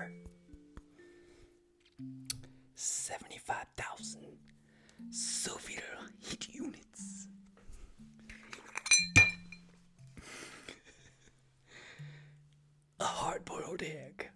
pepper. 75,000 Soviet heat units. A hard-boiled egg.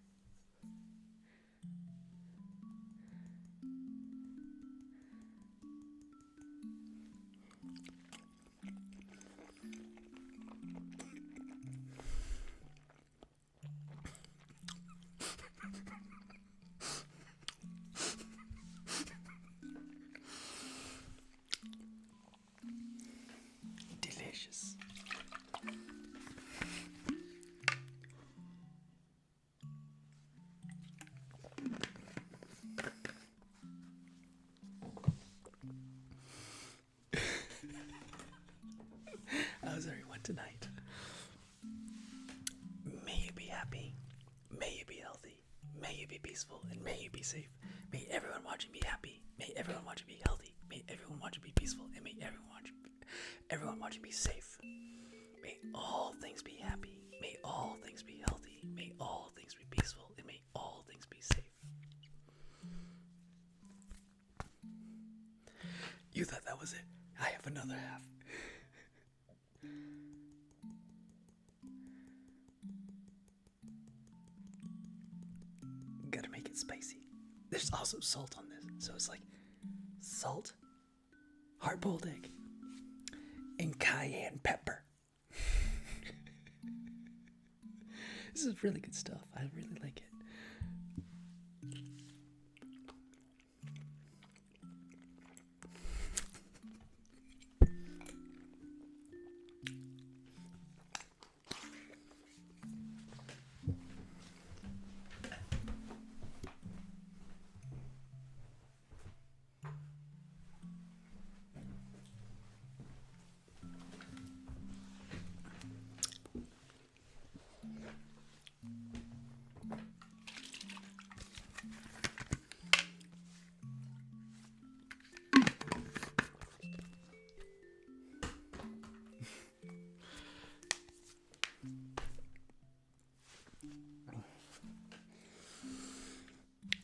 Delicious. How's everyone tonight? May you be happy, may you be healthy, may you be peaceful, and may you be safe. May everyone watching be happy, may everyone watching be healthy, may everyone watching be peaceful, and may everyone watching be safe. May all things be happy, may all things be healthy, may all things be peaceful, and may all things be safe. You thought that was it. I have another half. Gotta make it spicy. There's also salt on this, so it's like salt, hard-boiled egg, and cayenne pepper. This is really good stuff. I really like it.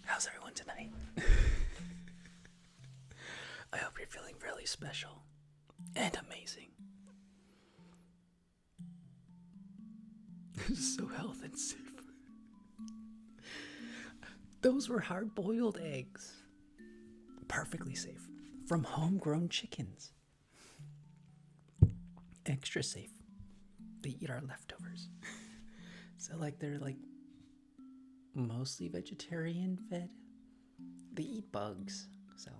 How's everyone tonight? I hope you're feeling really special and amazing. So healthy and safe. Those were hard-boiled eggs. Perfectly safe. From homegrown chickens. Extra safe. They eat our leftovers. So they're mostly vegetarian fed. They eat bugs. So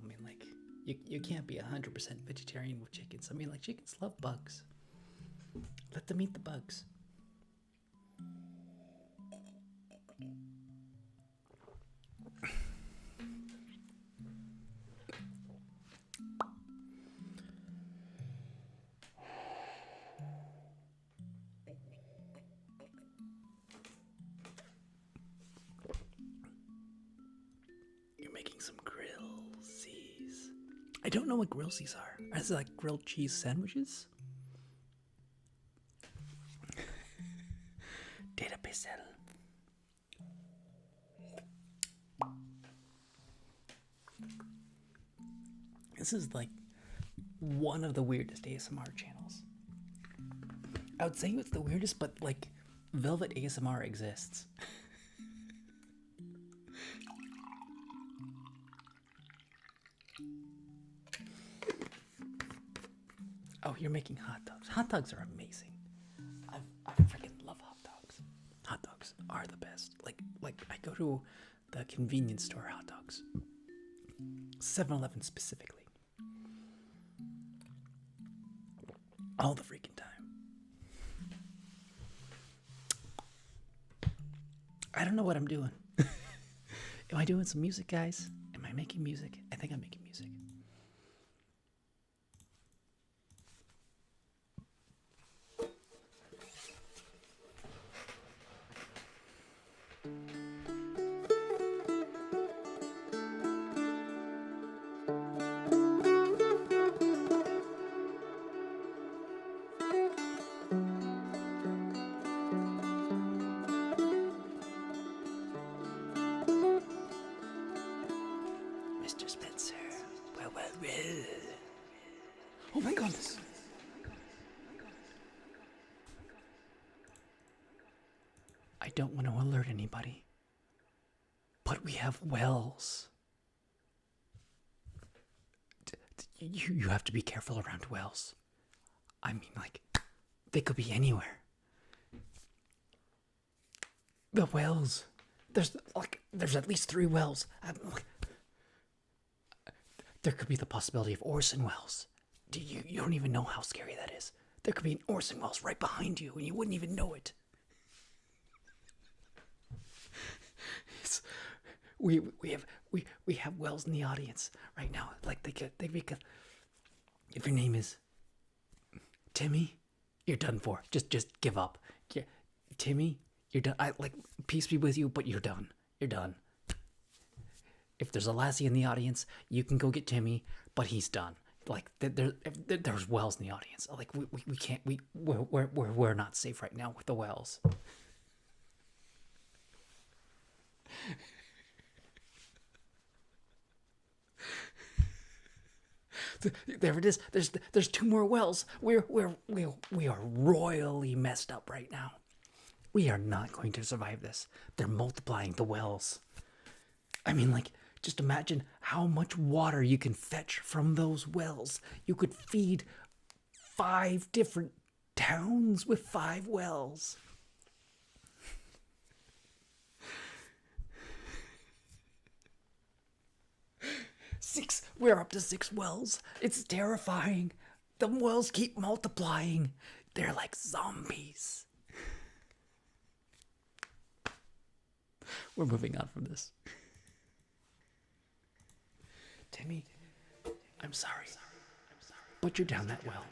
you can't be 100% vegetarian with chickens. Chickens love bugs. Let them eat the bugs. Making some grillsies. I don't know what grillsies are. Is it like grilled cheese sandwiches? Database. This is one of the weirdest ASMR channels. I would say it's the weirdest, but Velvet ASMR exists. Oh, you're making hot dogs. Hot dogs are amazing. I freaking love hot dogs. Hot dogs are the best. I go to the convenience store hot dogs. 7-Eleven specifically. All the freaking time. I don't know what I'm doing. Am I doing some music, guys? Am I making music? I think I'm making music. Mr. Spencer. Well. Oh my goodness. I don't want to alert anybody, but we have wells. You have to be careful around wells. I mean, like, they could be anywhere. The wells. There's at least 3 wells. There could be the possibility of Orson Welles. You don't even know how scary that is. There could be an Orson Welles right behind you, and you wouldn't even know it. We have wells in the audience right now. Like they could. If your name is Timmy, you're done for. Just give up. Yeah, Timmy, you're done. Peace be with you, but you're done. You're done. If there's a lassie in the audience, you can go get Timmy, but he's done. Like there's wells in the audience. Like we can't. We're not safe right now with the wells. There it is. There's 2 more wells. We are royally messed up right now. We are not going to survive this. They're multiplying the wells. I mean, like, just imagine how much water you can fetch from those wells. You could feed 5 different towns with 5 wells. We're up to 6 wells. It's terrifying. The wells keep multiplying. They're like zombies. We're moving on from this. Timmy, I'm sorry. But you're down that well.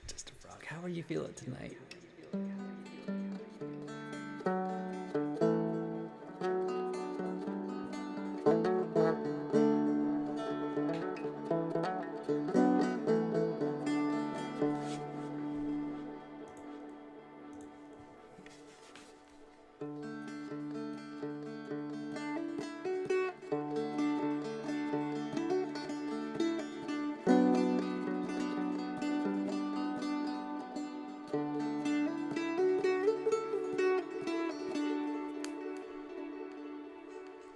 Just a frog. How are you feeling tonight?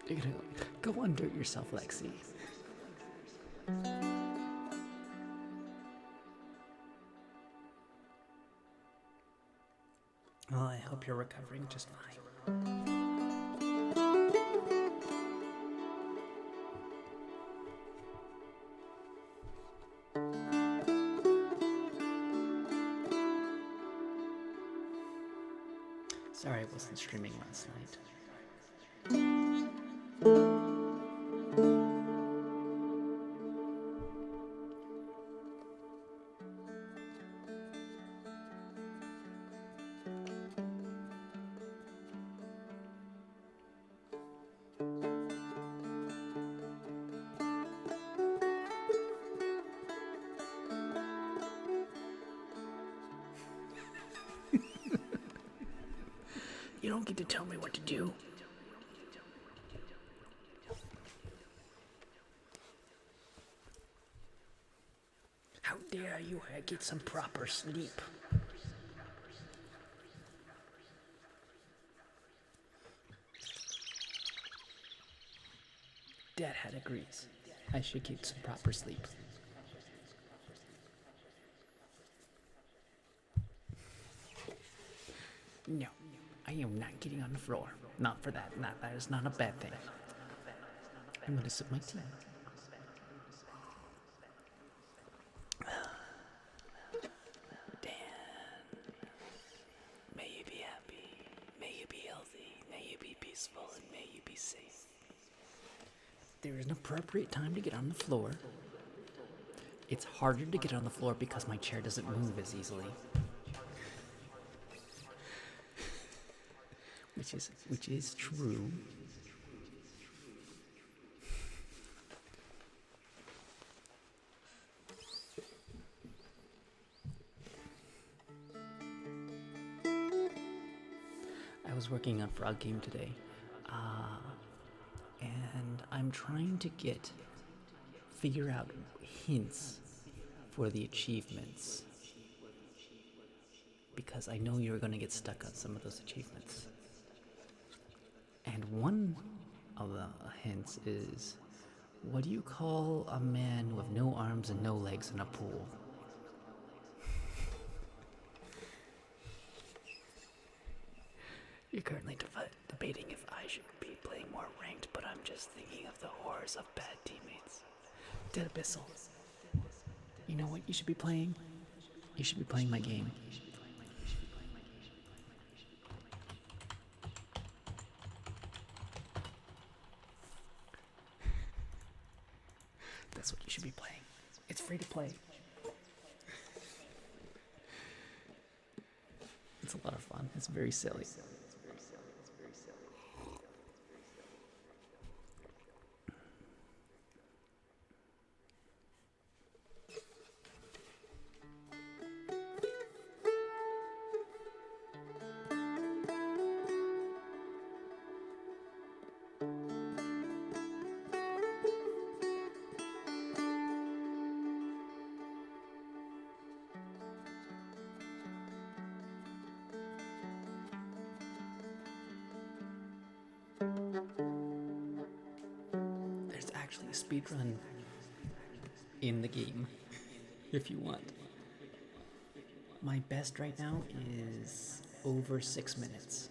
You're gonna go undo yourself, Lexi. Well, I hope you're recovering just fine. Sorry I wasn't streaming last night. You don't get to tell me what to do. How dare you get some proper sleep? Dad had agrees. I should get some proper sleep. No, I am not getting on the floor. Not for that. That is not a bad thing. I'm gonna sip my tea. Dan, may you be happy, may you be healthy, may you be peaceful, and may you be safe. There is an appropriate time to get on the floor. It's harder to get on the floor because my chair doesn't move as easily. Which is true. I was working on Frog Game today, and I'm trying to figure out hints for the achievements, because I know you're gonna get stuck on some of those achievements. And one of the hints is, what do you call a man with no arms and no legs in a pool? You're currently debating if I should be playing more ranked, but I'm just thinking of the horrors of bad teammates. Dead Abyssal. You know what you should be playing? You should be playing my game. That's what you should be playing. It's free to play. It's a lot of fun. It's very silly. There's actually a speedrun in the game, if you want. My best right now is over 6 minutes.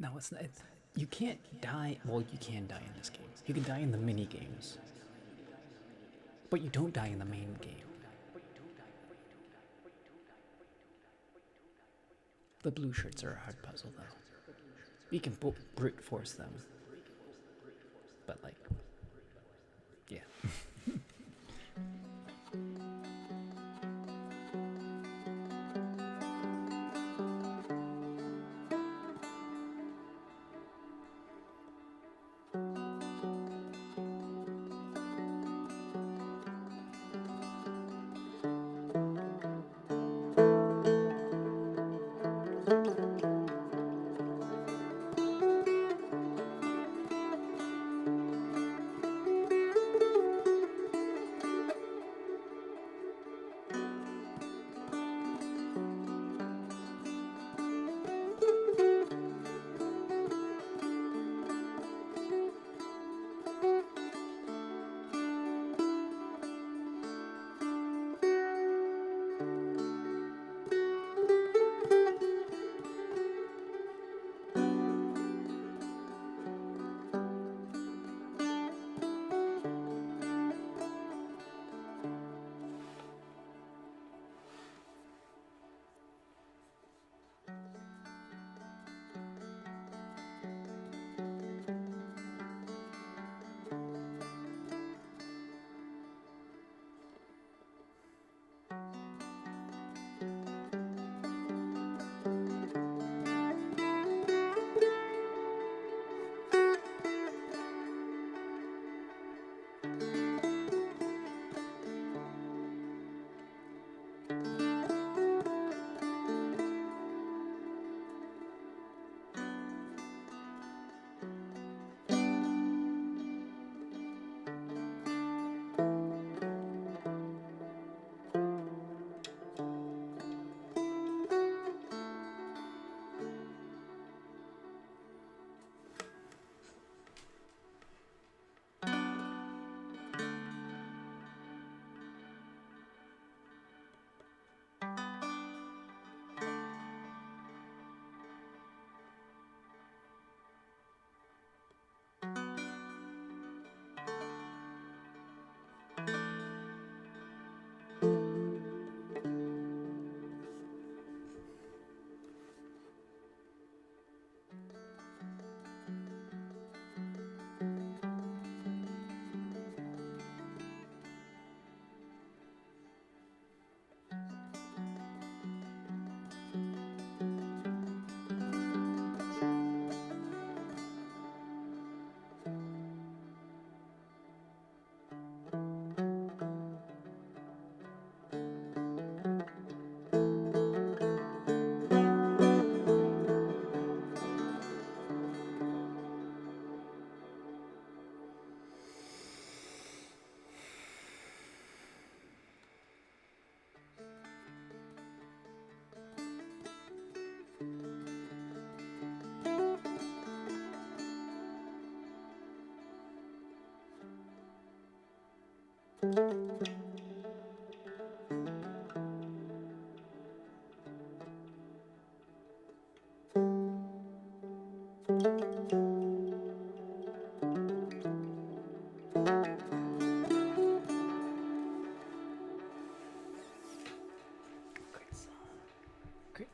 No, it's not. You can't die. Well, you can die in this game. You can die in the mini games, but you don't die in the main game. The blue shirts are a hard puzzle, though. You can brute force them, but like, yeah.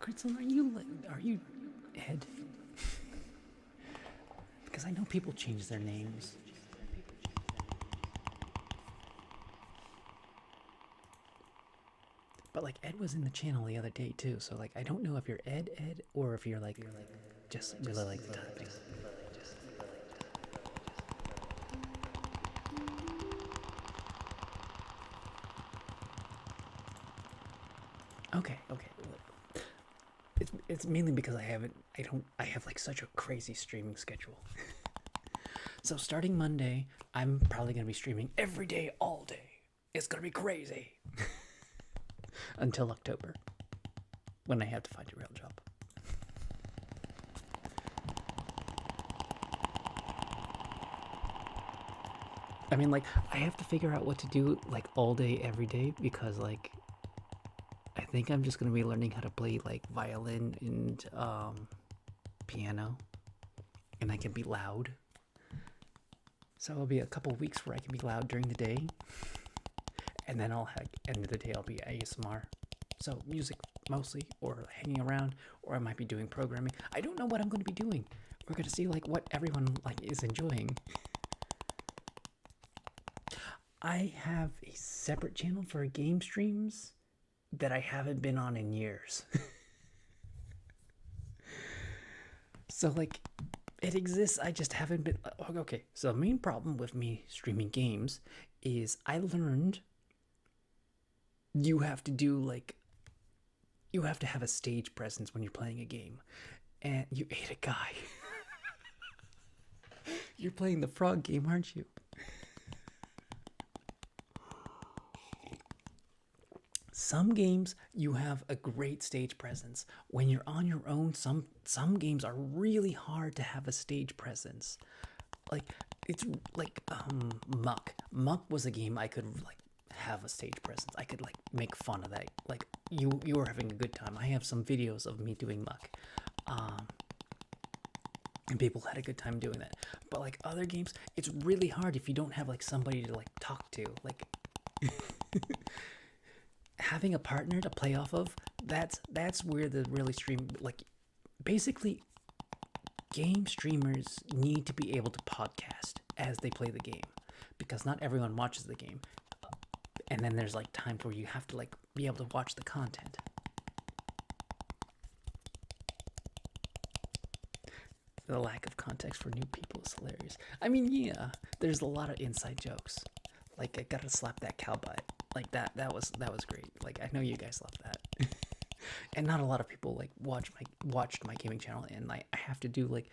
Gritzel, are you Ed? Because I know people change their names. But like Ed was in the channel the other day too, so like I don't know if you're Ed, or if you're like just really like the typing. Okay. It's mainly because I have like such a crazy streaming schedule. So starting Monday, I'm probably gonna be streaming every day, all day. It's gonna be crazy. Until October, when I have to find a real job. I mean, like, I have to figure out what to do, like, all day, every day, because, like, I think I'm just gonna be learning how to play, like, violin and, piano, and I can be loud. So it'll be a couple weeks where I can be loud during the day, and then end of the day I'll be ASMR. So music mostly, or hanging around, or I might be doing programming. I don't know what I'm going to be doing. We're going to see like what everyone like is enjoying. I have a separate channel for game streams that I haven't been on in years. So like it exists, I just haven't been okay. So the main problem with me streaming games is I learned you have to have a stage presence when you're playing a game. And you ate a guy. You're playing the frog game, aren't you? Some games you have a great stage presence. When you're on your own, some games are really hard to have a stage presence. Like it's like Muck. Muck was a game I could like have a stage presence. I could like make fun of that. Like you were having a good time. I have some videos of me doing Muck. And people had a good time doing that. But like other games, it's really hard if you don't have like somebody to like talk to. Like having a partner to play off of, that's where the really stream like basically game streamers need to be able to podcast as they play the game because not everyone watches the game. And then there's like times where you have to like be able to watch the content. The lack of context for new people is hilarious. I mean, yeah, there's a lot of inside jokes. Like I gotta slap that cow butt. Like that was great. Like I know you guys love that. And not a lot of people like watched my gaming channel, and I have to do like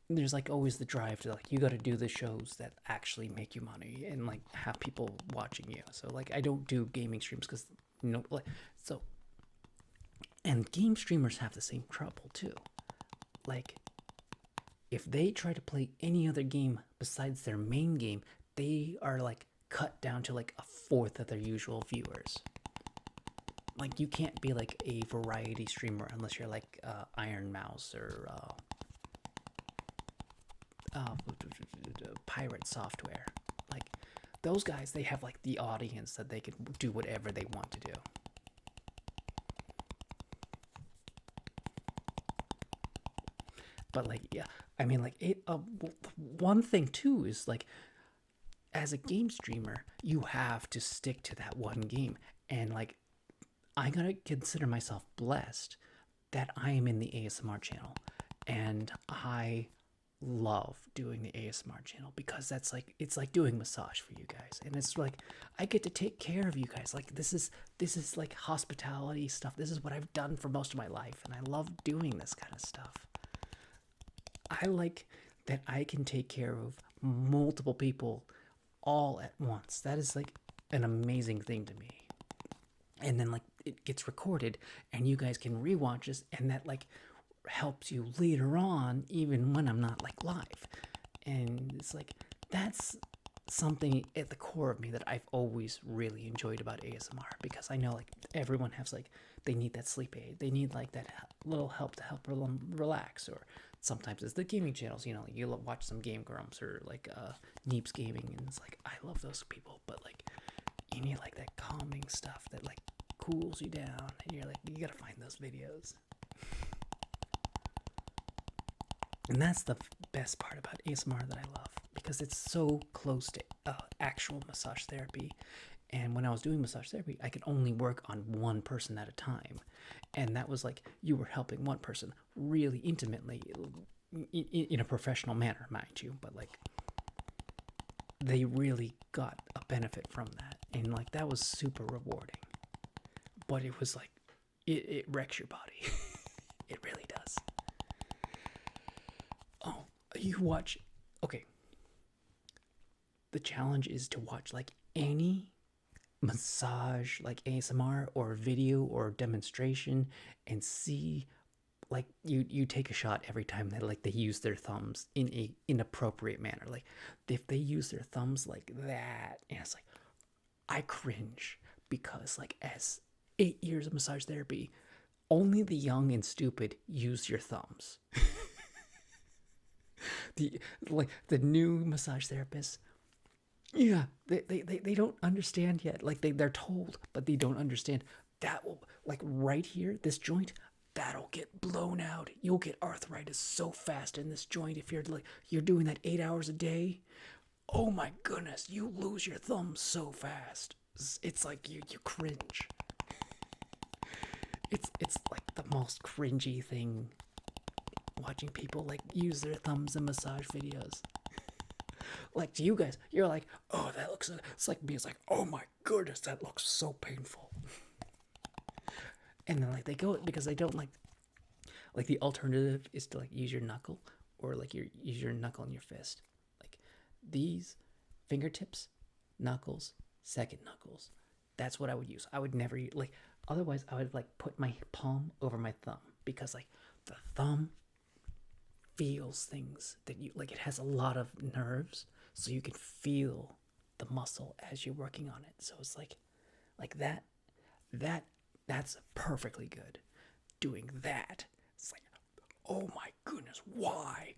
there's like always the drive to like you got to do the shows that actually make you money and like have people watching you. So like I don't do gaming streams because so and game streamers have the same trouble too. Like if they try to play any other game besides their main game, they are like cut down to like a fourth of their usual viewers. Like you can't be like a variety streamer unless you're like Iron Mouse or Pirate Software. Like those guys, they have like the audience that they can do whatever they want to do. But like yeah, I mean like one thing too is like as a game streamer, you have to stick to that one game. And like I gotta consider myself blessed that I am in the ASMR channel, and I love doing the ASMR channel because that's like it's like doing massage for you guys, and it's like I get to take care of you guys. Like this is like hospitality stuff. This is what I've done for most of my life, and I love doing this kind of stuff. I like that I can take care of multiple people all at once. That is like an amazing thing to me. And then like it gets recorded and you guys can rewatch this, and that like helps you later on even when I'm not like live. And it's like that's something at the core of me that I've always really enjoyed about ASMR, because I know like everyone has like they need that sleep aid, they need like that little help to help relax, or sometimes it's the gaming channels, you know, like you watch some Game Grumps or like Neeps Gaming, and it's like I love those people, but like you need like that calming stuff that like cools you down, and you're like, you gotta find those videos. And that's the best part about ASMR that I love, because it's so close to actual massage therapy. And when I was doing massage therapy, I could only work on one person at a time. And that was like you were helping one person really intimately in a professional manner, mind you. But like they really got a benefit from that. And like that was super rewarding. But it was like, it wrecks your body. It really does. Oh, you watch, okay. The challenge is to watch like any massage, like ASMR or video or demonstration, and see like you take a shot every time that like they use their thumbs in a inappropriate manner. Like if they use their thumbs like that, and it's like I cringe, because like as 8 years of massage therapy, only the young and stupid use your thumbs. The new massage therapists, yeah, they don't understand yet. Like they're told, but they don't understand. That will, like right here, this joint, that'll get blown out. You'll get arthritis so fast in this joint if you're doing that 8 hours a day. Oh my goodness, you lose your thumbs so fast. It's like you cringe. It's like the most cringy thing, watching people like use their thumbs in massage videos. Like to you guys, you're like, oh, that looks. It's like me. It's like, oh my goodness, that looks so painful. And then like they go, because they don't like the alternative is to like use your knuckle, or like use your knuckle and your fist. Like these fingertips, knuckles, second knuckles. That's what I would use. I would never like. Otherwise, I would like put my palm over my thumb, because like the thumb feels things that you like. It has a lot of nerves, so you can feel the muscle as you're working on it. So it's like that's perfectly good. Doing that, it's like, oh my goodness, why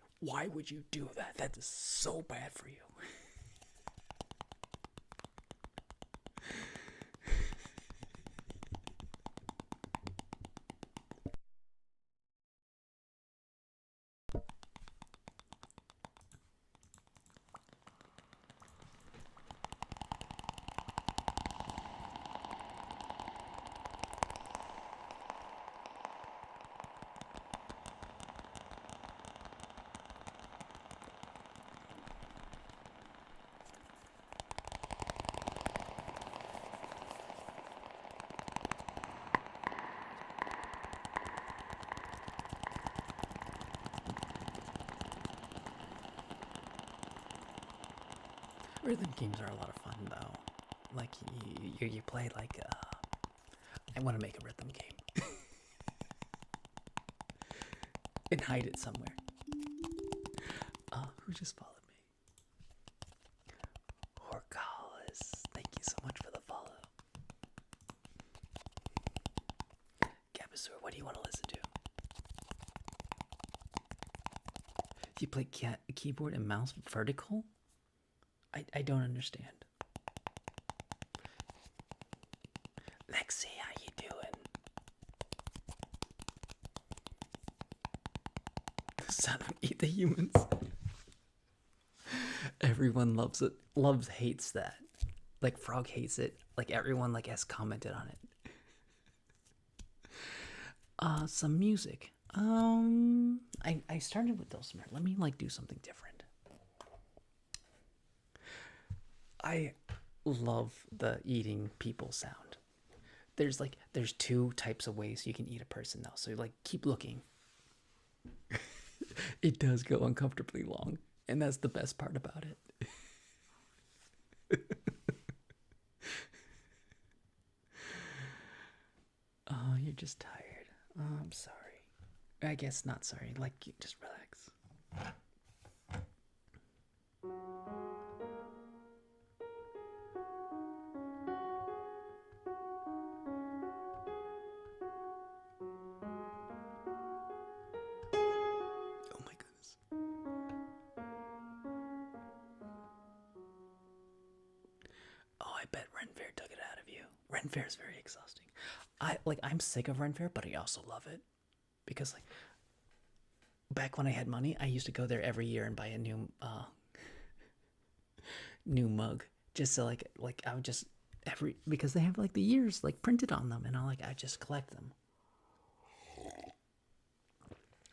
would you do that? That is so bad for you. Rhythm games are a lot of fun though. Like you play like I want to make a rhythm game and hide it somewhere. Who just followed me? Horkalis, thank you so much for the follow. Gabasur, what do you want to listen to? Do you play keyboard and mouse vertical? I don't understand. Lexi, how you doing? The sound of Eat the Humans. Everyone loves it. Hates that. Like Frog hates it. Like everyone like has commented on it. Some music. I started with those. Let me like do something different. I love the eating people sound. There's two types of ways you can eat a person though. So like keep looking. It does go uncomfortably long, and that's the best part about it. Oh, you're just tired. Oh, I'm sorry. I guess not sorry. Like, just relax. I bet Ren Fair took it out of you. Ren Fair is very exhausting. I'm sick of Ren Fair, but I also love it because like back when I had money, I used to go there every year and buy a new mug just so like I would just every because they have like the years like printed on them and I just collect them.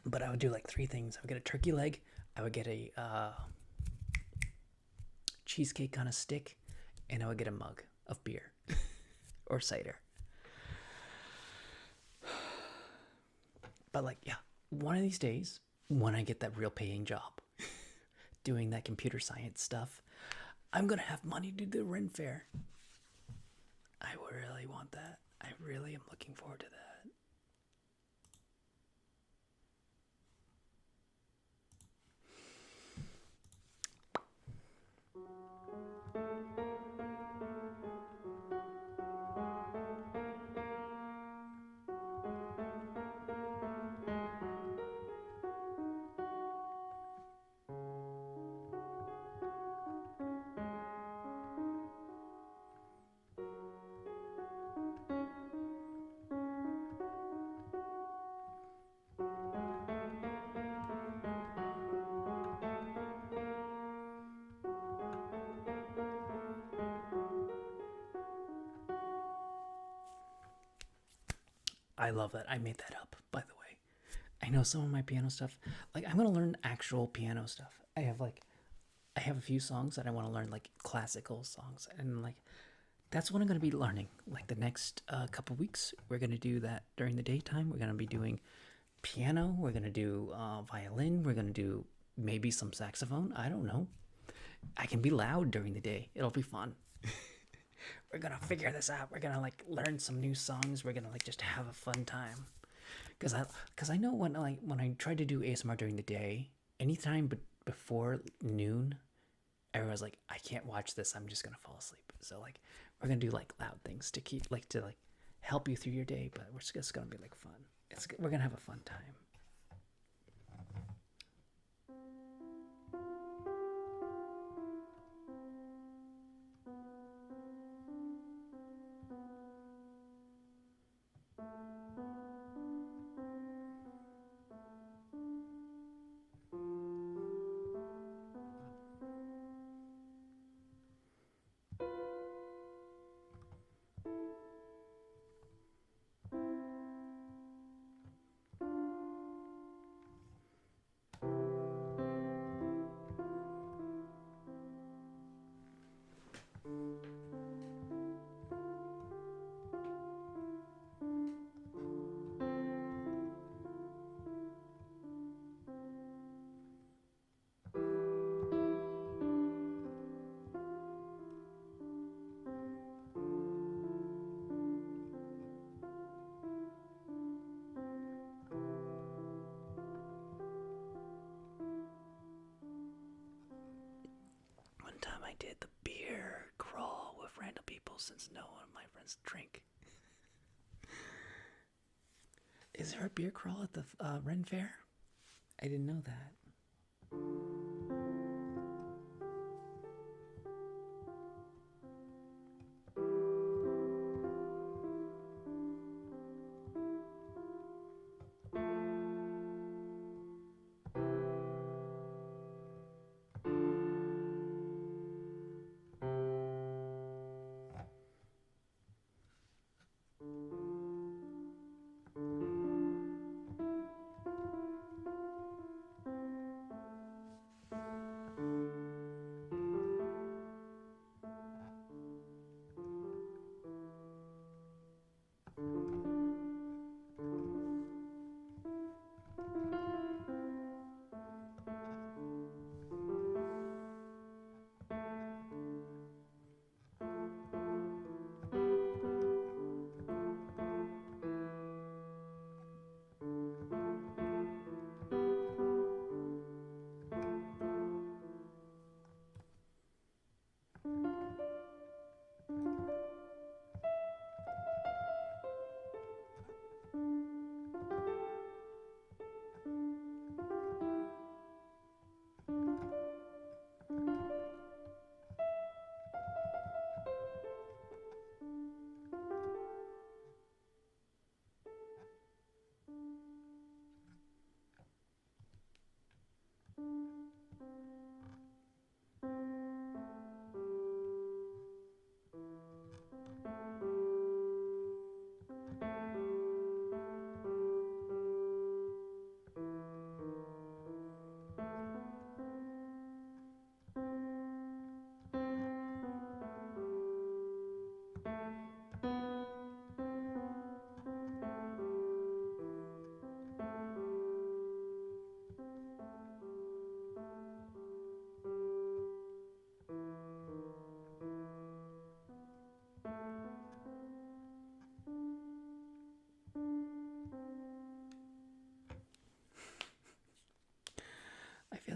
But I would do like three things. I would get a turkey leg. I would get a cheesecake kind of stick, and I would get a mug of beer or cider. But like, yeah, one of these days, when I get that real paying job, doing that computer science stuff, I'm gonna have money to do the Ren Fair. I really want that. I really am looking forward to that. I love that. I made that up, by the way. I know some of my piano stuff. Like, I'm gonna learn actual piano stuff. I have a few songs that I want to learn, like classical songs, and like that's what I'm gonna be learning. Like the next couple weeks, we're gonna do that during the daytime. We're gonna be doing piano. We're gonna do violin. We're gonna do maybe some saxophone. I don't know. I can be loud during the day. It'll be fun. We're gonna figure this out. We're gonna like learn some new songs. We're gonna like just have a fun time. Cause I know when I try to do ASMR during the day, anytime but before noon, everyone's like, I can't watch this. I'm just gonna fall asleep. So like we're gonna do like loud things to keep like to like help you through your day, but we're just gonna be like fun. We're gonna have a fun time. One time I did the beer crawl with random people since no one of my friends drink. Is there a beer crawl at the Ren Fair? I didn't know that.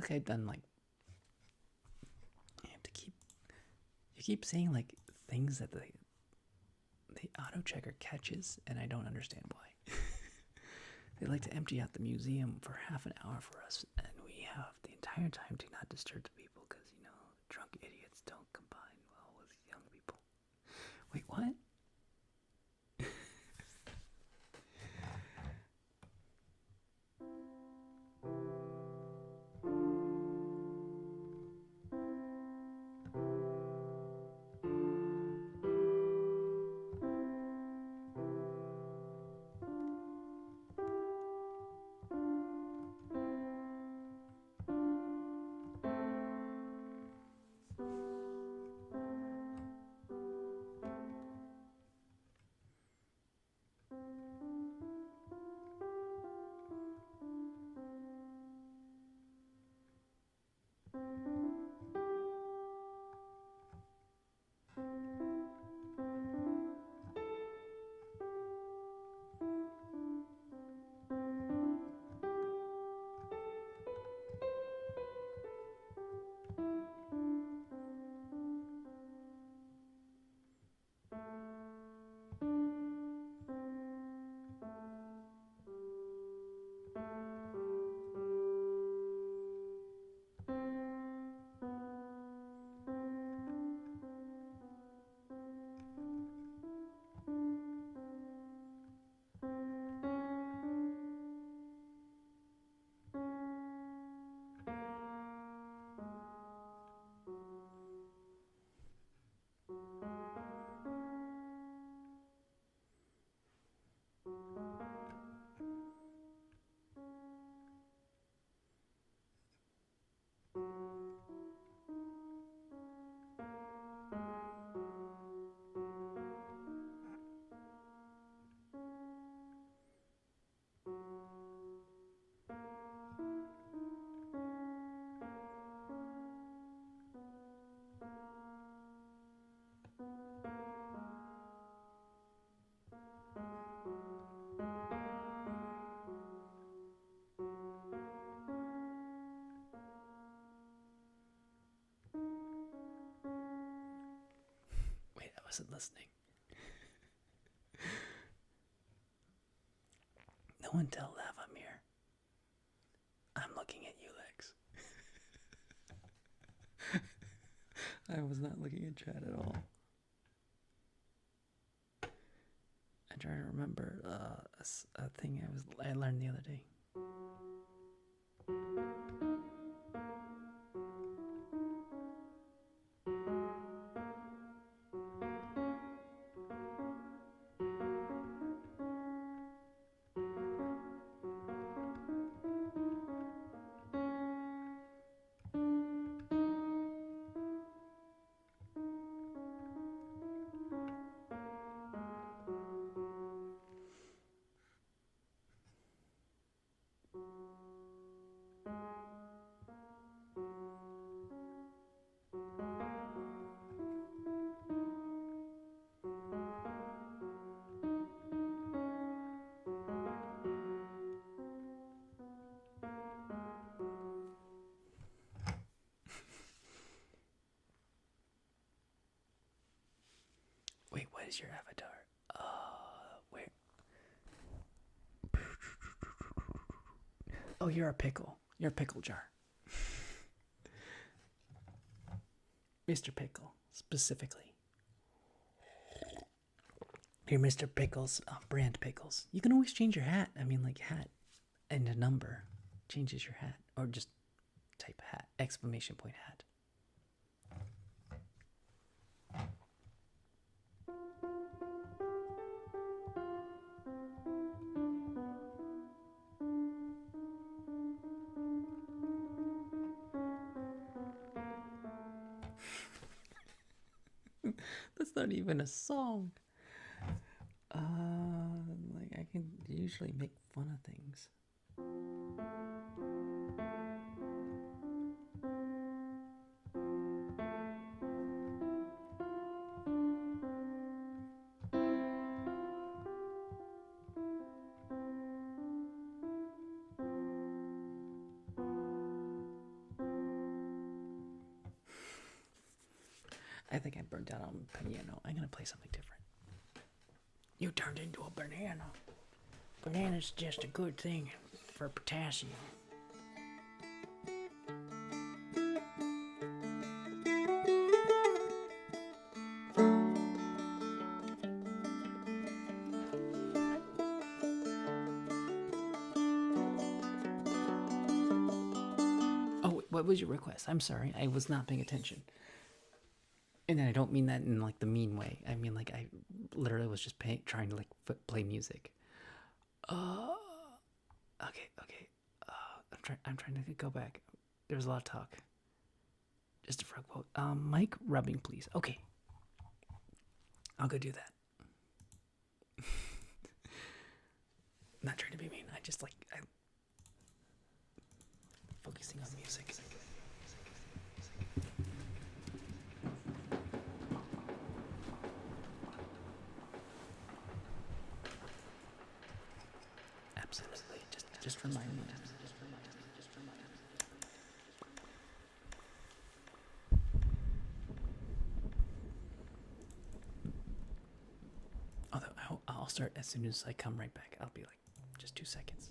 feel like I've done like. I have to keep. You keep saying like things that the auto checker catches, and I don't understand why. They like to empty out the museum for half an hour for us, and we have the entire time to not disturb the people because, you know, drunk idiots don't combine well with young people. Wait, what? Wait, I wasn't listening. No one tell Lavamir. I'm looking at you, Lex. I was not looking at chat at all. I'm trying to remember a thing I learned the other day. Wait, what is your avatar? Where? Oh, you're a pickle. You're a pickle jar. Mr. Pickle, specifically. You're Mr. Pickles, brand Pickles. You can always change your hat. I mean, like, hat and a number changes your hat. Or just type hat. Exclamation point hat. That's not even a song. Like I can usually make fun of things. I think I burnt out on piano. I'm gonna play something different. You turned into a banana. Banana's just a good thing for potassium. Oh, what was your request? I'm sorry, I was not paying attention. And I don't mean that in like the mean way. I mean like I literally was just trying to like play music. Okay. I'm trying to go back. There's a lot of talk. Just a frog quote. Mic rubbing, please. Okay, I'll go do that. I'm not trying to be mean. I just like I'm focusing on music. Absolutely. Just remind me. Although I'll start as soon as I come right back. I'll be like just 2 seconds.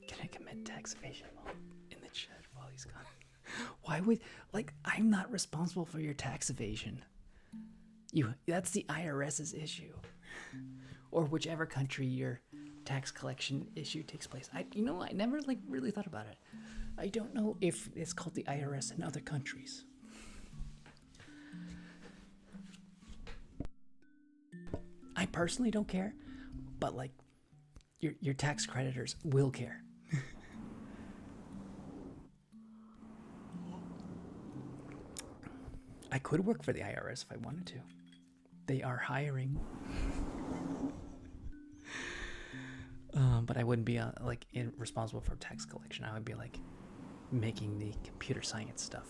Can I commit tax evasion in the chat while he's gone? Why would I'm not responsible for your tax evasion. That's the IRS's issue. Or whichever country your tax collection issue takes place. I never really thought about it. I don't know if it's called the IRS in other countries. I personally don't care, but your tax creditors will care. I could work for the IRS if I wanted to. They are hiring. But I wouldn't be responsible for tax collection. I would be making the computer science stuff.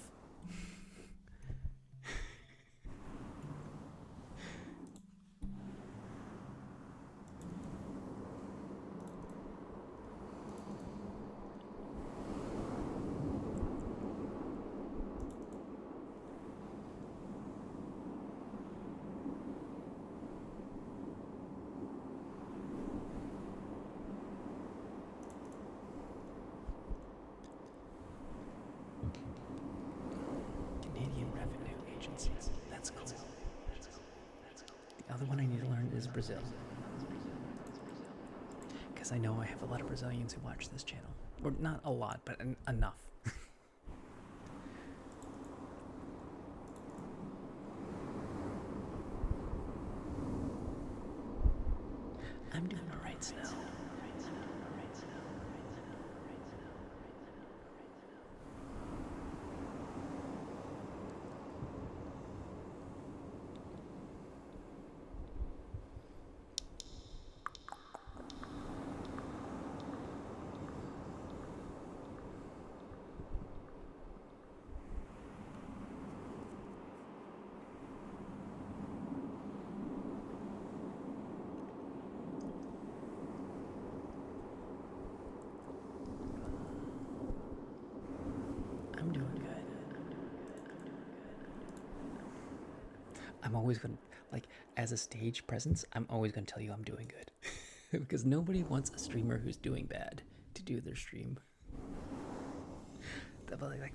Philippines. That's cool. The other one I need to learn is Brazil. Because I know I have a lot of Brazilians who watch this channel. Or not a lot, but enough. I'm doing alright, Snow. I'm doing good. I'm always gonna, like, as a stage presence, I'm always gonna tell you I'm doing good. Because nobody wants a streamer who's doing bad to do their stream.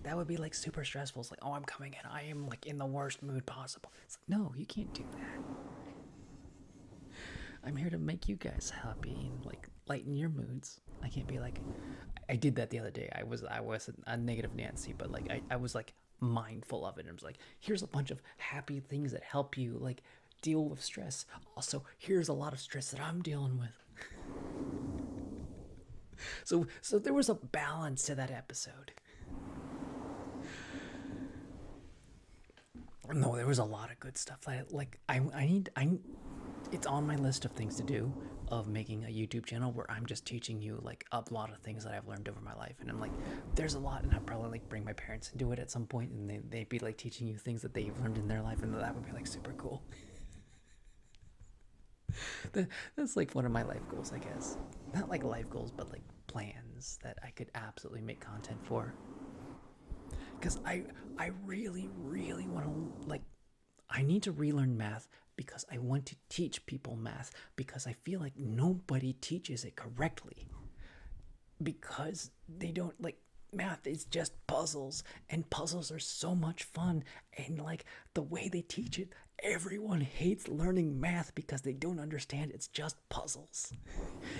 That would be like super stressful. It's like, oh, I'm coming in, I am like in the worst mood possible. It's like, no, you can't do that. I'm here to make you guys happy and like lighten your moods. I can't be like, I did that the other day. I was a negative Nancy, but like I was like mindful of it. And I was like, here's a bunch of happy things that help you like deal with stress. Also, here's a lot of stress that I'm dealing with. So there was a balance to that episode. No, there was a lot of good stuff. It's on my list of things to do of making a YouTube channel where I'm just teaching you like a lot of things that I've learned over my life. And I'm like, there's a lot, and I'd probably like bring my parents into it at some point, and they'd be like teaching you things that they've learned in their life, and that would be like super cool. That's like one of my life goals, I guess. Not like life goals, but like plans that I could absolutely make content for. Because I really, really want to, like, I need to relearn math because I want to teach people math, because I feel like nobody teaches it correctly. Because they don't, like, math is just puzzles, and puzzles are so much fun, and like the way they teach it, everyone hates learning math because they don't understand it's just puzzles.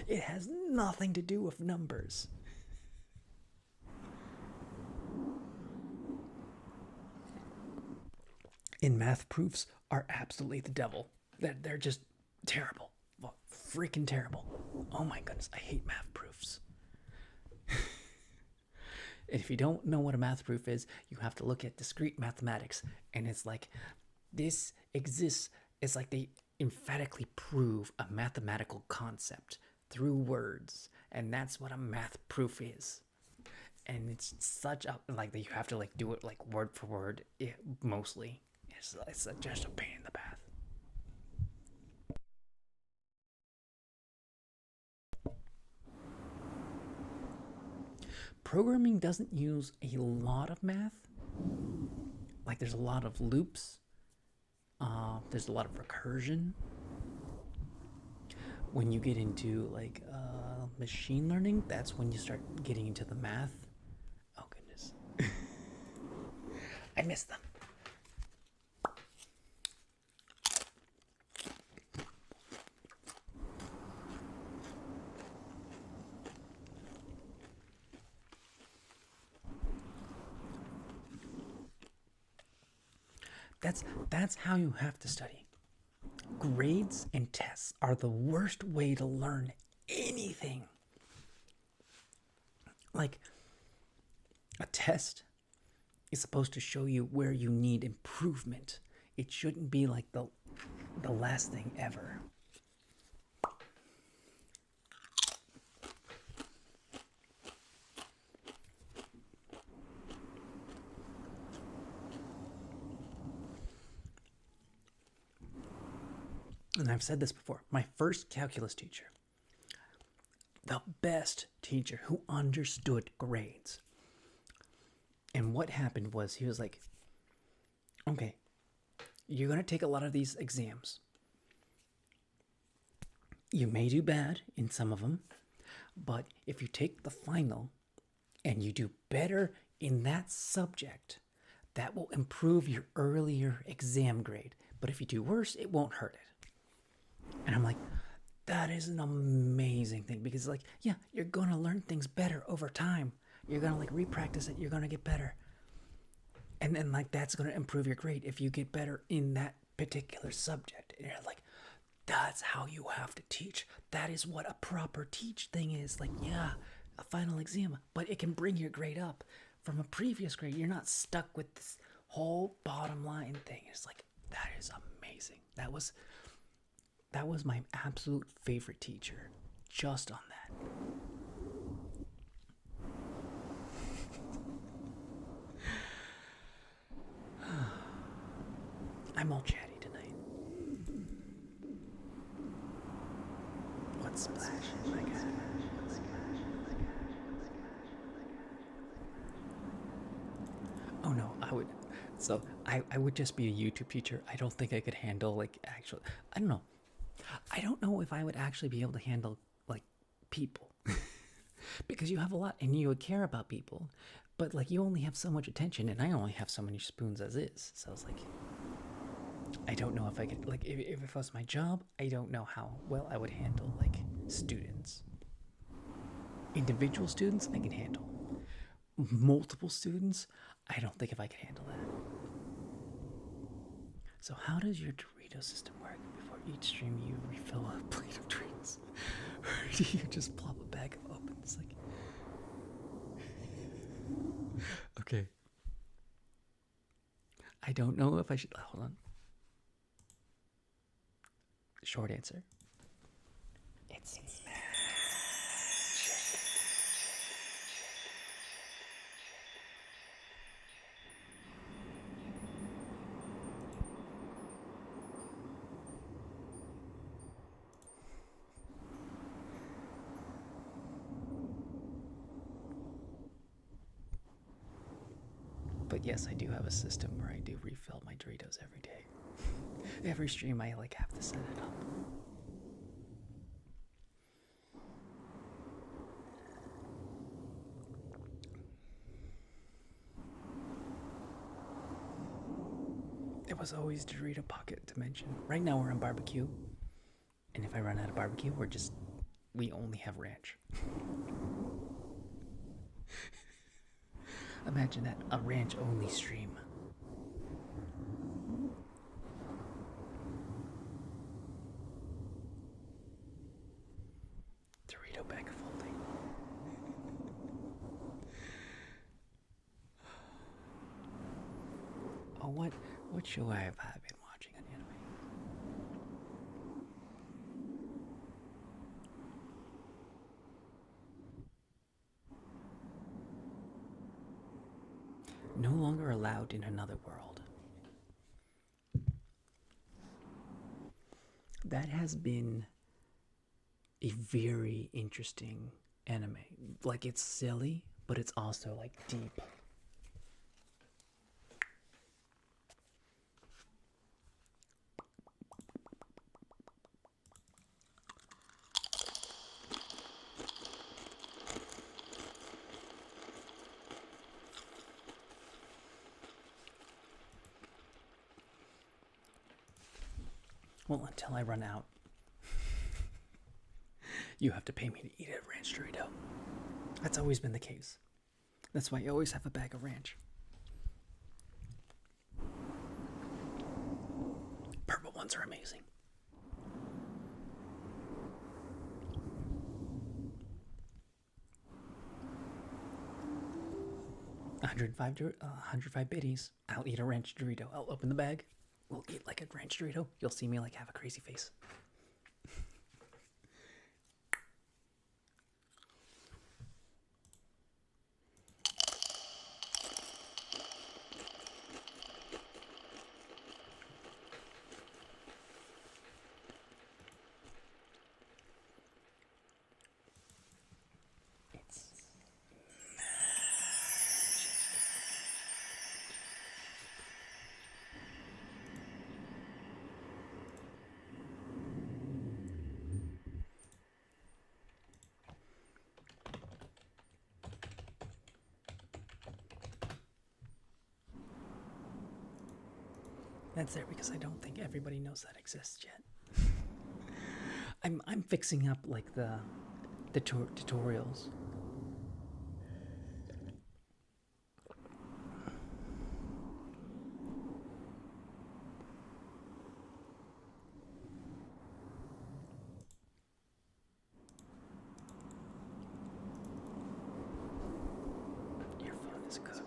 It has nothing to do with numbers. And math proofs are absolutely the devil. They're just terrible. Well, freaking terrible. Oh my goodness, I hate math proofs. And if you don't know what a math proof is, you have to look at discrete mathematics. And it's like, this exists. It's like they emphatically prove a mathematical concept through words. And that's what a math proof is. And it's such a, like, you have to like do it like word for word, mostly. It's just a pain in the bath. Programming doesn't use a lot of math. Like, there's a lot of loops. There's a lot of recursion. When you get into like machine learning, that's when you start getting into the math. Oh goodness. I missed them. That's how you have to study. Grades and tests are the worst way to learn anything. Like, a test is supposed to show you where you need improvement. It shouldn't be like the last thing ever. And I've said this before, my first calculus teacher, the best teacher who understood grades. And what happened was, he was like, okay, you're going to take a lot of these exams. You may do bad in some of them, but if you take the final and you do better in that subject, that will improve your earlier exam grade. But if you do worse, it won't hurt it. And I'm like, that is an amazing thing because, like, yeah, you're going to learn things better over time. You're going to, like, repractice it. You're going to get better. And then, like, that's going to improve your grade if you get better in that particular subject. And you're like, that's how you have to teach. That is what a proper teach thing is. Like, yeah, a final exam, but it can bring your grade up from a previous grade. You're not stuck with this whole bottom line thing. It's like, that is amazing. That was my absolute favorite teacher, just on that. I'm all chatty tonight. What's splashing, my guy? Oh no, I would. So I would just be a YouTube teacher. I don't think I could handle, like, actual. I don't know. I don't know if I would actually be able to handle, like, people. Because you have a lot and you would care about people. But, like, you only have so much attention and I only have so many spoons as is. So I was like, I don't know if I could, like, if it was my job, I don't know how well I would handle, like, students. Individual students, I can handle. Multiple students, I don't think if I could handle that. So how does your Dorito system work? Before each stream you refill a plate of Doritos? Or do you just plop a bag of opens? Like, okay. I don't know if I should, hold on. Short answer. It's But yes, I do have a system where I do refill my Doritos every day. Every stream I, like, have to set it up. It was always Dorito Pocket Dimension. Right now we're on barbecue. And if I run out of barbecue, we only have ranch. Imagine that, a ranch only stream. Dorito bag folding. Oh, what show have I been watching on anime? No longer allowed in another world. That has been a very interesting anime. Like, it's silly, but it's also, like, deep. Well, until I run out, you have to pay me to eat a ranch Dorito. That's always been the case. That's why I always have a bag of ranch. Purple ones are amazing. $105 biddies. I'll eat a ranch Dorito. I'll open the bag. We'll eat like a ranch Dorito. You'll see me, like, have a crazy face. That's there because I don't think everybody knows that exists yet. I'm fixing up like the tutorials. Your phone is cooked.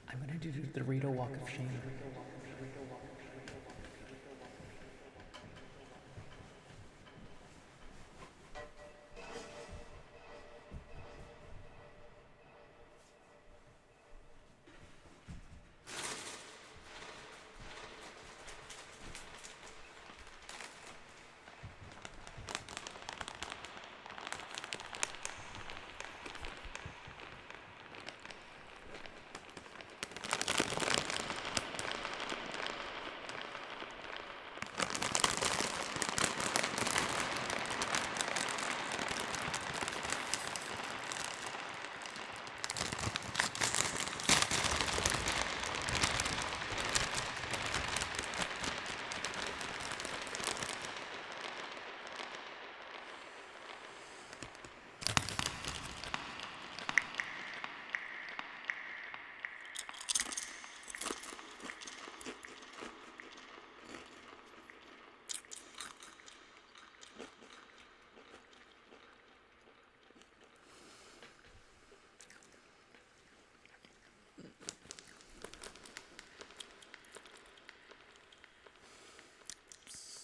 I'm gonna do the Dorito walk of shame.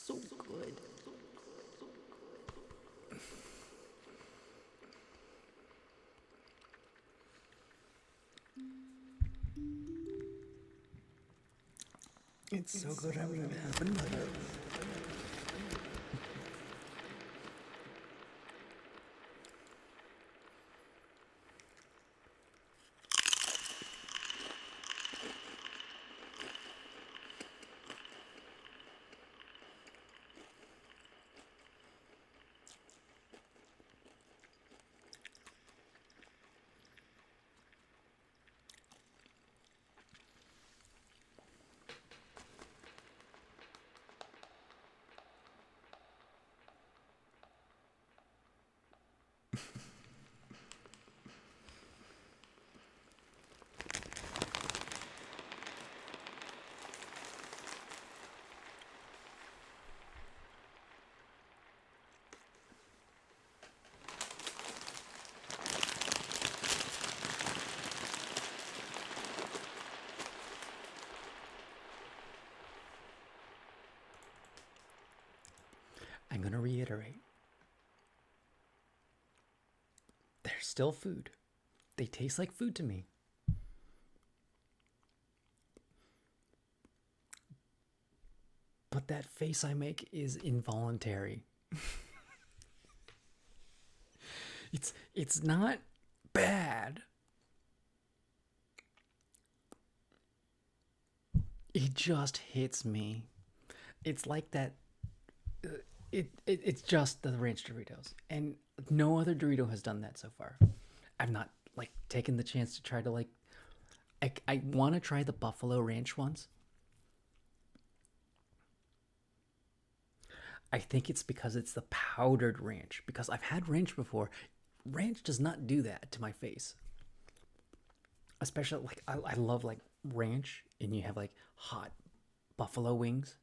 So good. It's so good. I'm gonna have another. I'm going to reiterate. They're still food. They taste like food to me. But that face I make is involuntary. It's not bad. It just hits me. It's like that. It's just the ranch Doritos, and no other Dorito has done that so far. I've not like taken the chance to try to like. I want to try the Buffalo Ranch ones. I think it's because it's the powdered ranch. Because I've had ranch before. Ranch does not do that to my face. Especially like I love like ranch, and you have like hot buffalo wings.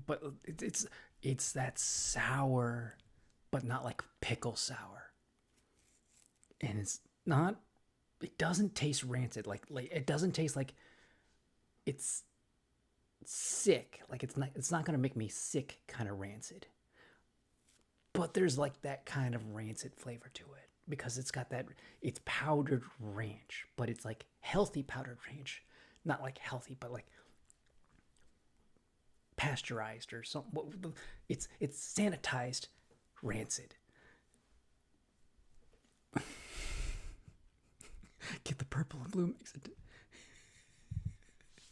But it's that sour, but not like pickle sour. And it's not. It doesn't taste rancid. Like it doesn't taste like it's sick. Like it's not gonna make me sick kind of rancid. But there's like that kind of rancid flavor to it because it's powdered ranch, but it's like healthy powdered ranch, not like healthy, but like pasteurized or something. It's sanitized rancid. Get the purple and blue mix it.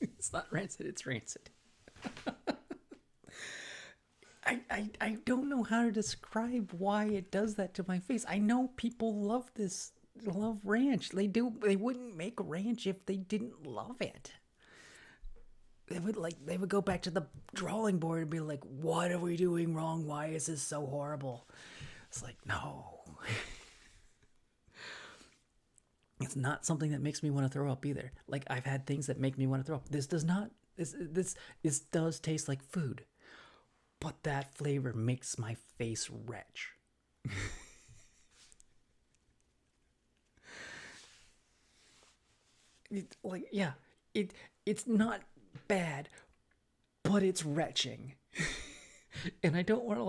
It's not rancid, it's rancid. I don't know how to describe why it does that to my face. I know people love this, love ranch. They do. They wouldn't make ranch if they didn't love it. They would go back to the drawing board and be like, what are we doing wrong? Why is this so horrible? It's like, no. It's not something that makes me want to throw up either. Like, I've had things that make me want to throw up. This does not. This does taste like food. But that flavor makes my face retch. It's not bad, but it's retching. And I don't want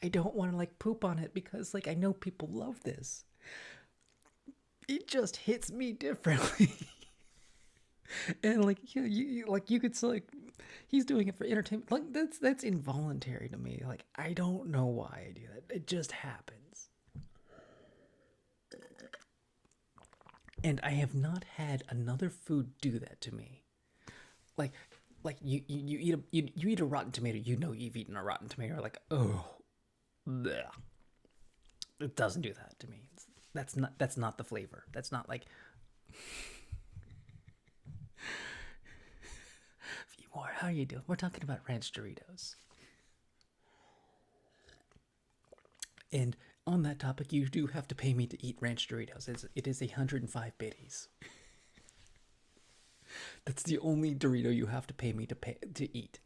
to poop on it because I know people love this. It just hits me differently. And you could say he's doing it for entertainment. Like that's involuntary to me. Like, I don't know why I do that. It just happens. And I have not had another food do that to me. Like you eat a rotten tomato. You know you've eaten a rotten tomato. Like, oh, bleh. It doesn't do that to me. That's not the flavor. That's not like. More, how are you doing? We're talking about ranch Doritos. And on that topic, you do have to pay me to eat ranch Doritos. It is 105 biddies. That's the only Dorito you have to pay me to eat.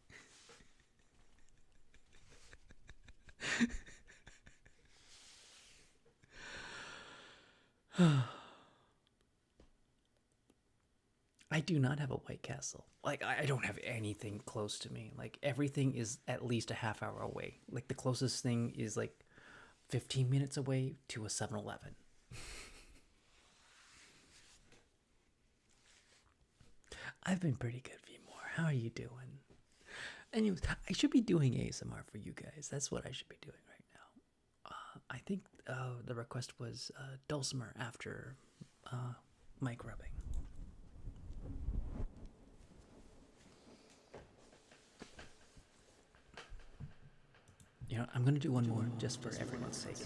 I do not have a White Castle. Like, I don't have anything close to me. Like, everything is at least a half hour away. Like, the closest thing is 15 minutes away to a 7-Eleven. I've been pretty good, Vmore. How are you doing? Anyways, I should be doing ASMR for you guys. That's what I should be doing right now. I think the request was dulcimer after mic rubbing. You know, I'm going to do one more just for everyone's sake.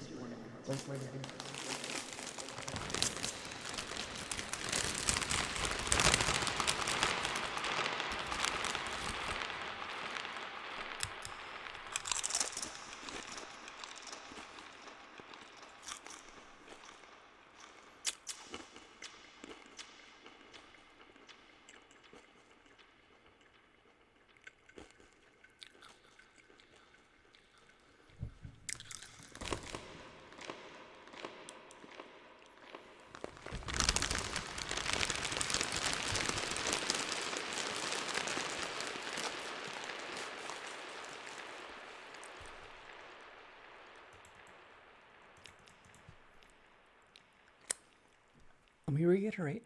Let me reiterate.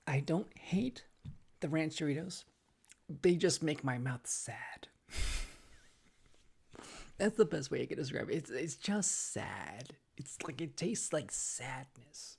I don't hate the ranch Doritos. They just make my mouth sad. That's the best way I can describe it. It's just sad. It's like it tastes like sadness.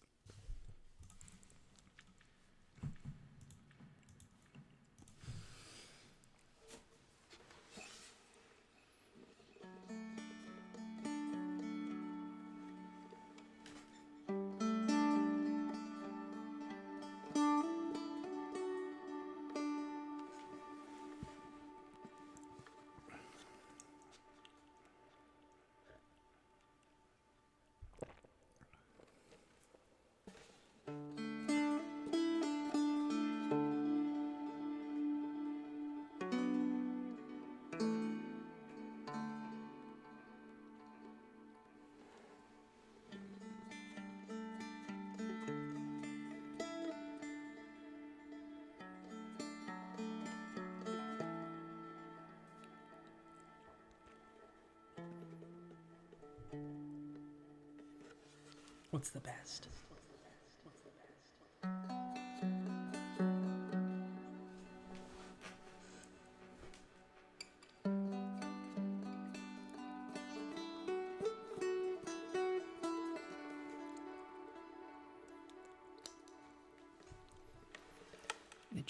What's the best?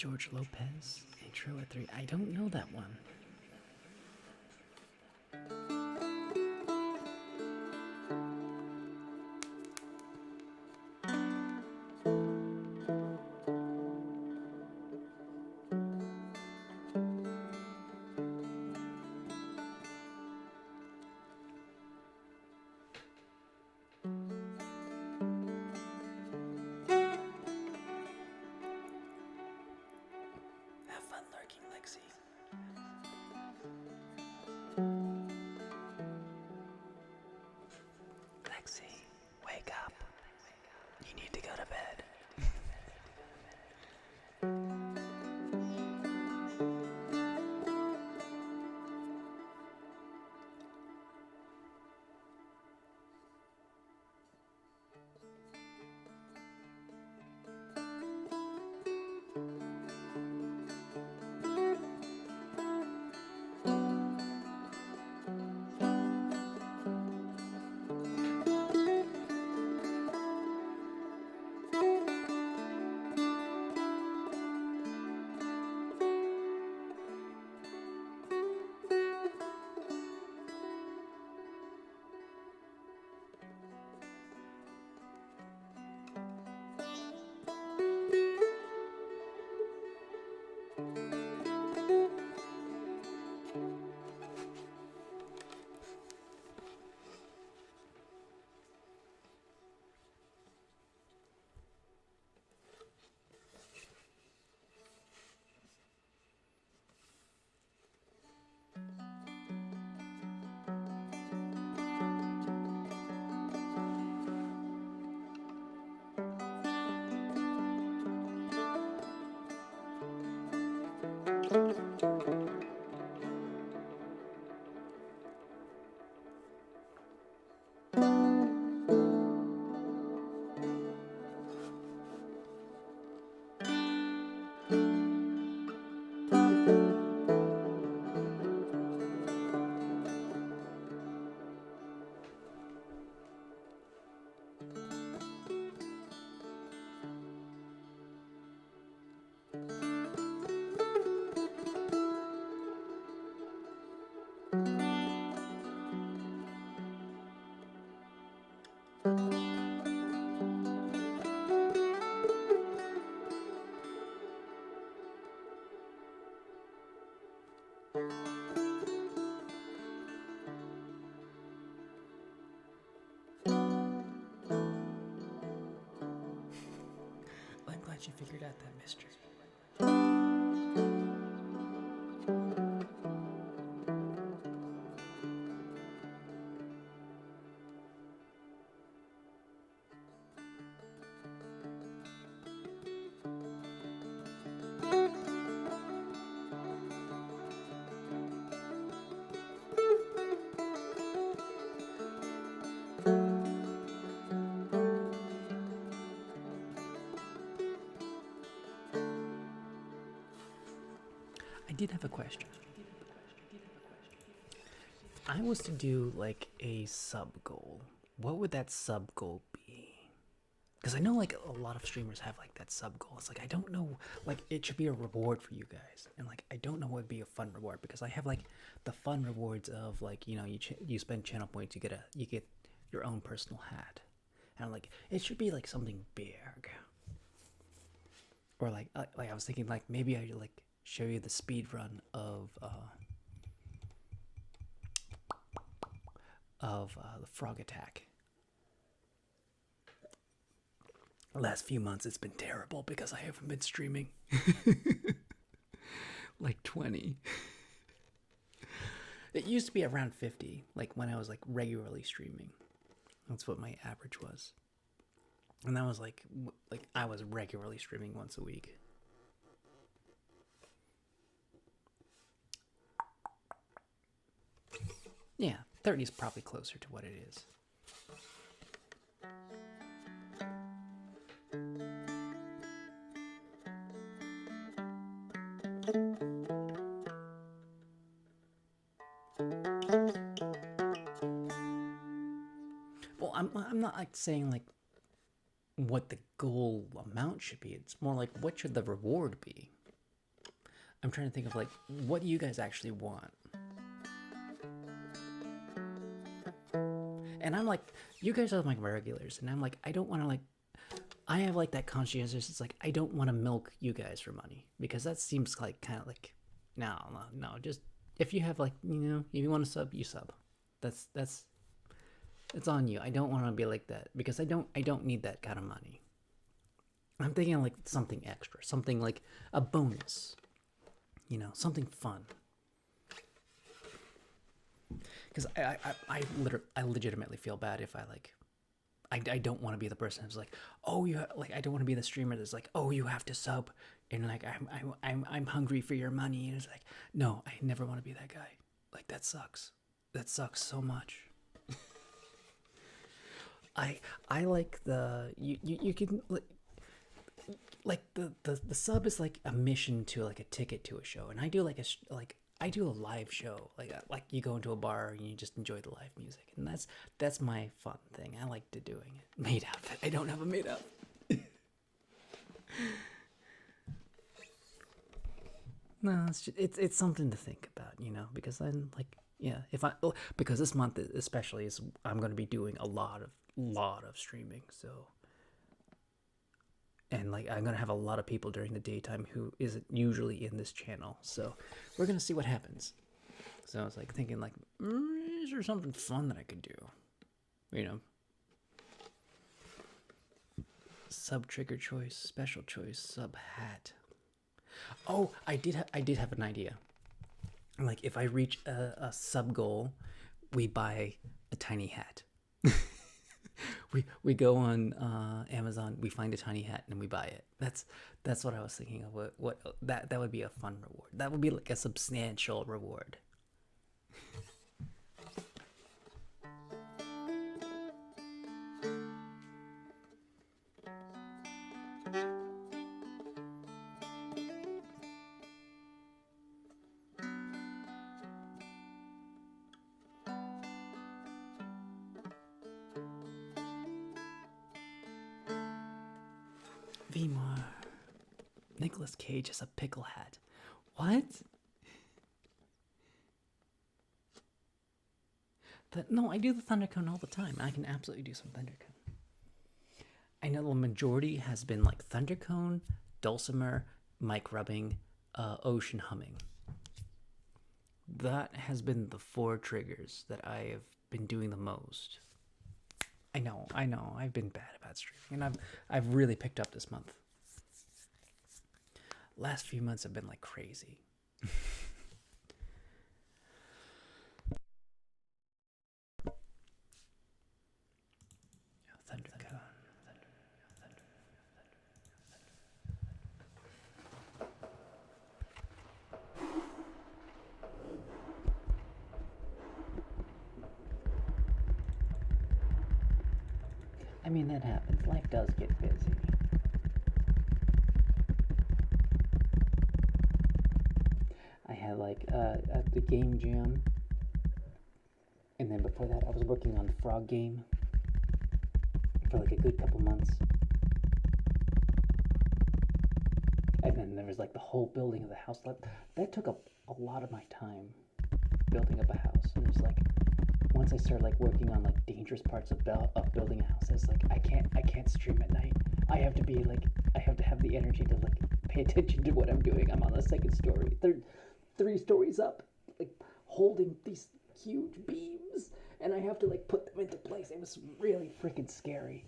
George Lopez, intro at 3. I don't know that one. Have fun lurking, Lexi. Lexi, wake up. You need to go to bed. I'm glad you figured out that mystery. I did have a question. I was to do like a sub goal. What would that sub goal be? Because I know like a lot of streamers have like that sub goal. It's like I don't know, like it should be a reward for you guys, and like I don't know what would be a fun reward because I have like the fun rewards of like you spend channel points, you get your own personal hat, and like it should be like something big, or like I was thinking like maybe I like show you the speed run of the frog attack. The last few months it's been terrible because I haven't been streaming. Like 20. It used to be around 50, like when I was like regularly streaming. That's what my average was. And that was like I was regularly streaming once a week. Yeah, 30 is probably closer to what it is. Well, I'm not like saying like what the goal amount should be. It's more like what should the reward be? I'm trying to think of like, what do you guys actually want? And I'm like, you guys are like my regulars, and I'm like, I don't want to like, I have like that conscientious. It's like I don't want to milk you guys for money because that seems like kind of like, no. Just if you have like, if you want to sub, you sub. That's it's on you. I don't want to be like that because I don't need that kind of money. I'm thinking like something extra, something like a bonus, something fun. Because I legitimately feel bad if I like, I don't want to be the person who's like, oh, I don't want to be the streamer that's like, oh, you have to sub, and like I'm hungry for your money, and it's like, no, I never want to be that guy. Like that sucks so much. I like the you can like the sub is like a mission to like a ticket to a show, and I do like I do a live show, like you go into a bar and you just enjoy the live music, and that's my fun thing. I like doing it. Made outfit. I don't have a made outfit. No, it's something to think about, because I'm like, because this month especially is I'm going to be doing a lot of streaming, so. And like I'm gonna have a lot of people during the daytime who isn't usually in this channel, so we're gonna see what happens. So I was like thinking, like, is there something fun that I could do? Sub trigger choice, special choice, sub hat. Oh, I did have an idea. Like if I reach a sub goal, we buy a tiny hat. We go on Amazon, we find a tiny hat, and we buy it. That's what I was thinking of. What that would be a fun reward. That would be like a substantial reward. Vimar. Nicolas Cage has a pickle hat. What? No, I do the Thundercone all the time. I can absolutely do some Thundercone. I know the majority has been like Thundercone, Dulcimer, mic rubbing, ocean humming. That has been the 4 triggers that I have been doing the most. I know. I've been bad about streaming, and I've really picked up this month. Last few months have been like crazy. Thundercone. I mean, that happens. Life does get busy. I had like at the game jam, and then before that I was working on the frog game for like a good couple months. And then there was like the whole building of the house. That took up a lot of my time, building up a house. And it's like, once I started like working on like dangerous parts of building a house, it's like I can't stream at night. I have to have the energy to like pay attention to what I'm doing. I'm on the second story, 3 stories up, like holding these huge beams, and I have to like put them into place. It was really freaking scary.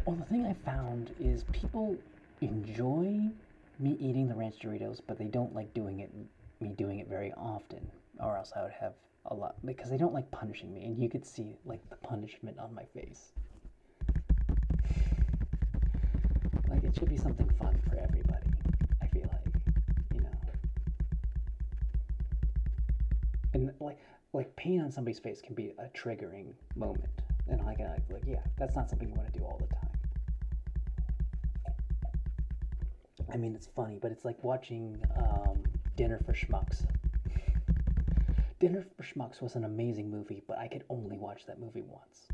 Well, the thing I found is people enjoy me eating the ranch Doritos, but they don't like me doing it very often, or else I would have a lot, because they don't like punishing me, and you could see like the punishment on my face. it should be something fun for everybody. I feel like, you know, and like pain on somebody's face can be a triggering moment, and like yeah, that's not something you want to do all the time. I mean, it's funny, but it's like watching Dinner for Schmucks. Dinner for Schmucks was an amazing movie, but I could only watch that movie once.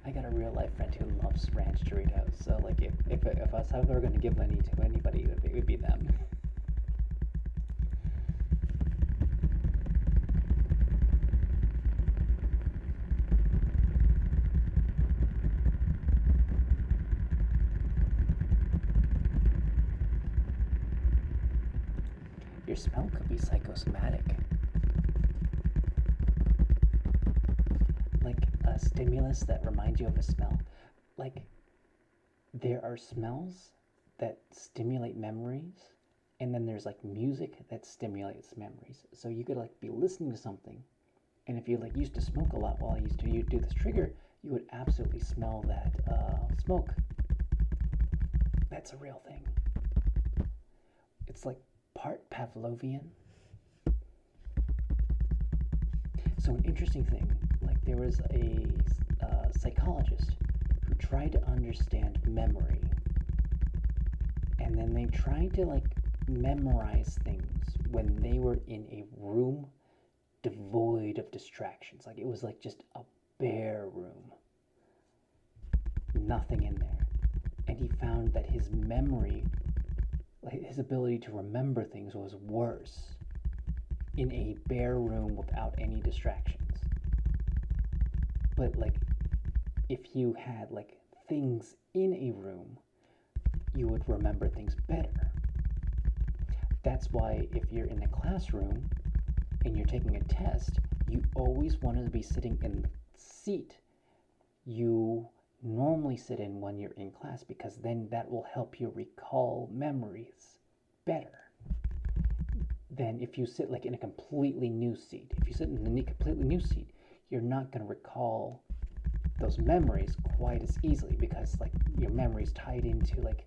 I got a real life friend who loves ranch Doritos, so like if I was ever going to give money to anybody, it would be them. Your smell could be psychosomatic. Like a stimulus that reminds you of a smell. Like, there are smells that stimulate memories, and then there's like music that stimulates memories. So you could like be listening to something, and if you like used to smoke a lot while you do this trigger, you would absolutely smell that smoke. That's a real thing. It's like part Pavlovian. So an interesting thing, like there was a psychologist who tried to understand memory, and then they tried to like memorize things when they were in a room devoid of distractions. Like it was like just a bare room, nothing in there. And he found that his memory, like his ability to remember things, was worse in a bare room without any distractions. But like if you had like things in a room, you would remember things better. That's why if you're in a classroom and you're taking a test, you always want to be sitting in the seat you normally sit in when you're in class, because then that will help you recall memories better than if you sit like in a completely new seat. If you sit in a completely new seat, you're not going to recall those memories quite as easily, because like your memory's tied into like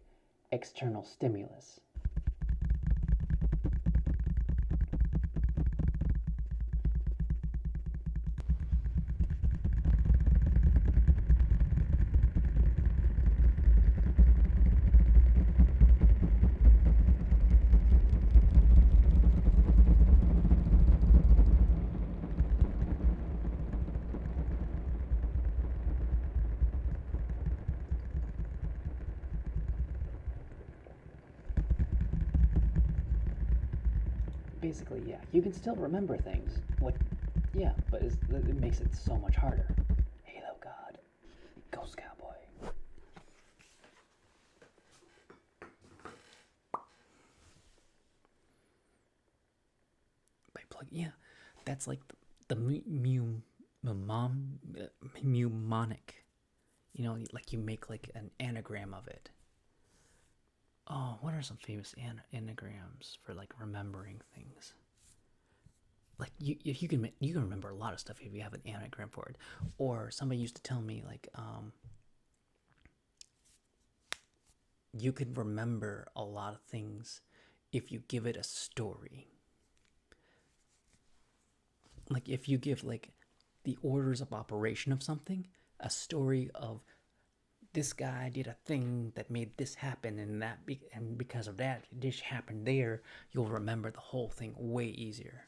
external stimulus. Basically, yeah, you can still remember things. Like, yeah, but it makes it so much harder. Halo God, Ghost Cowboy. By plug, yeah, that's like the mnemonic. You know, like you make like an anagram of it. Oh, what are some famous anagrams for like remembering things? Like you can remember a lot of stuff if you have an anagram for it. Or somebody used to tell me like you could remember a lot of things if you give it a story. Like if you give like the orders of operation of something, a story of this guy did a thing that made this happen, and because of that this happened there, you'll remember the whole thing way easier.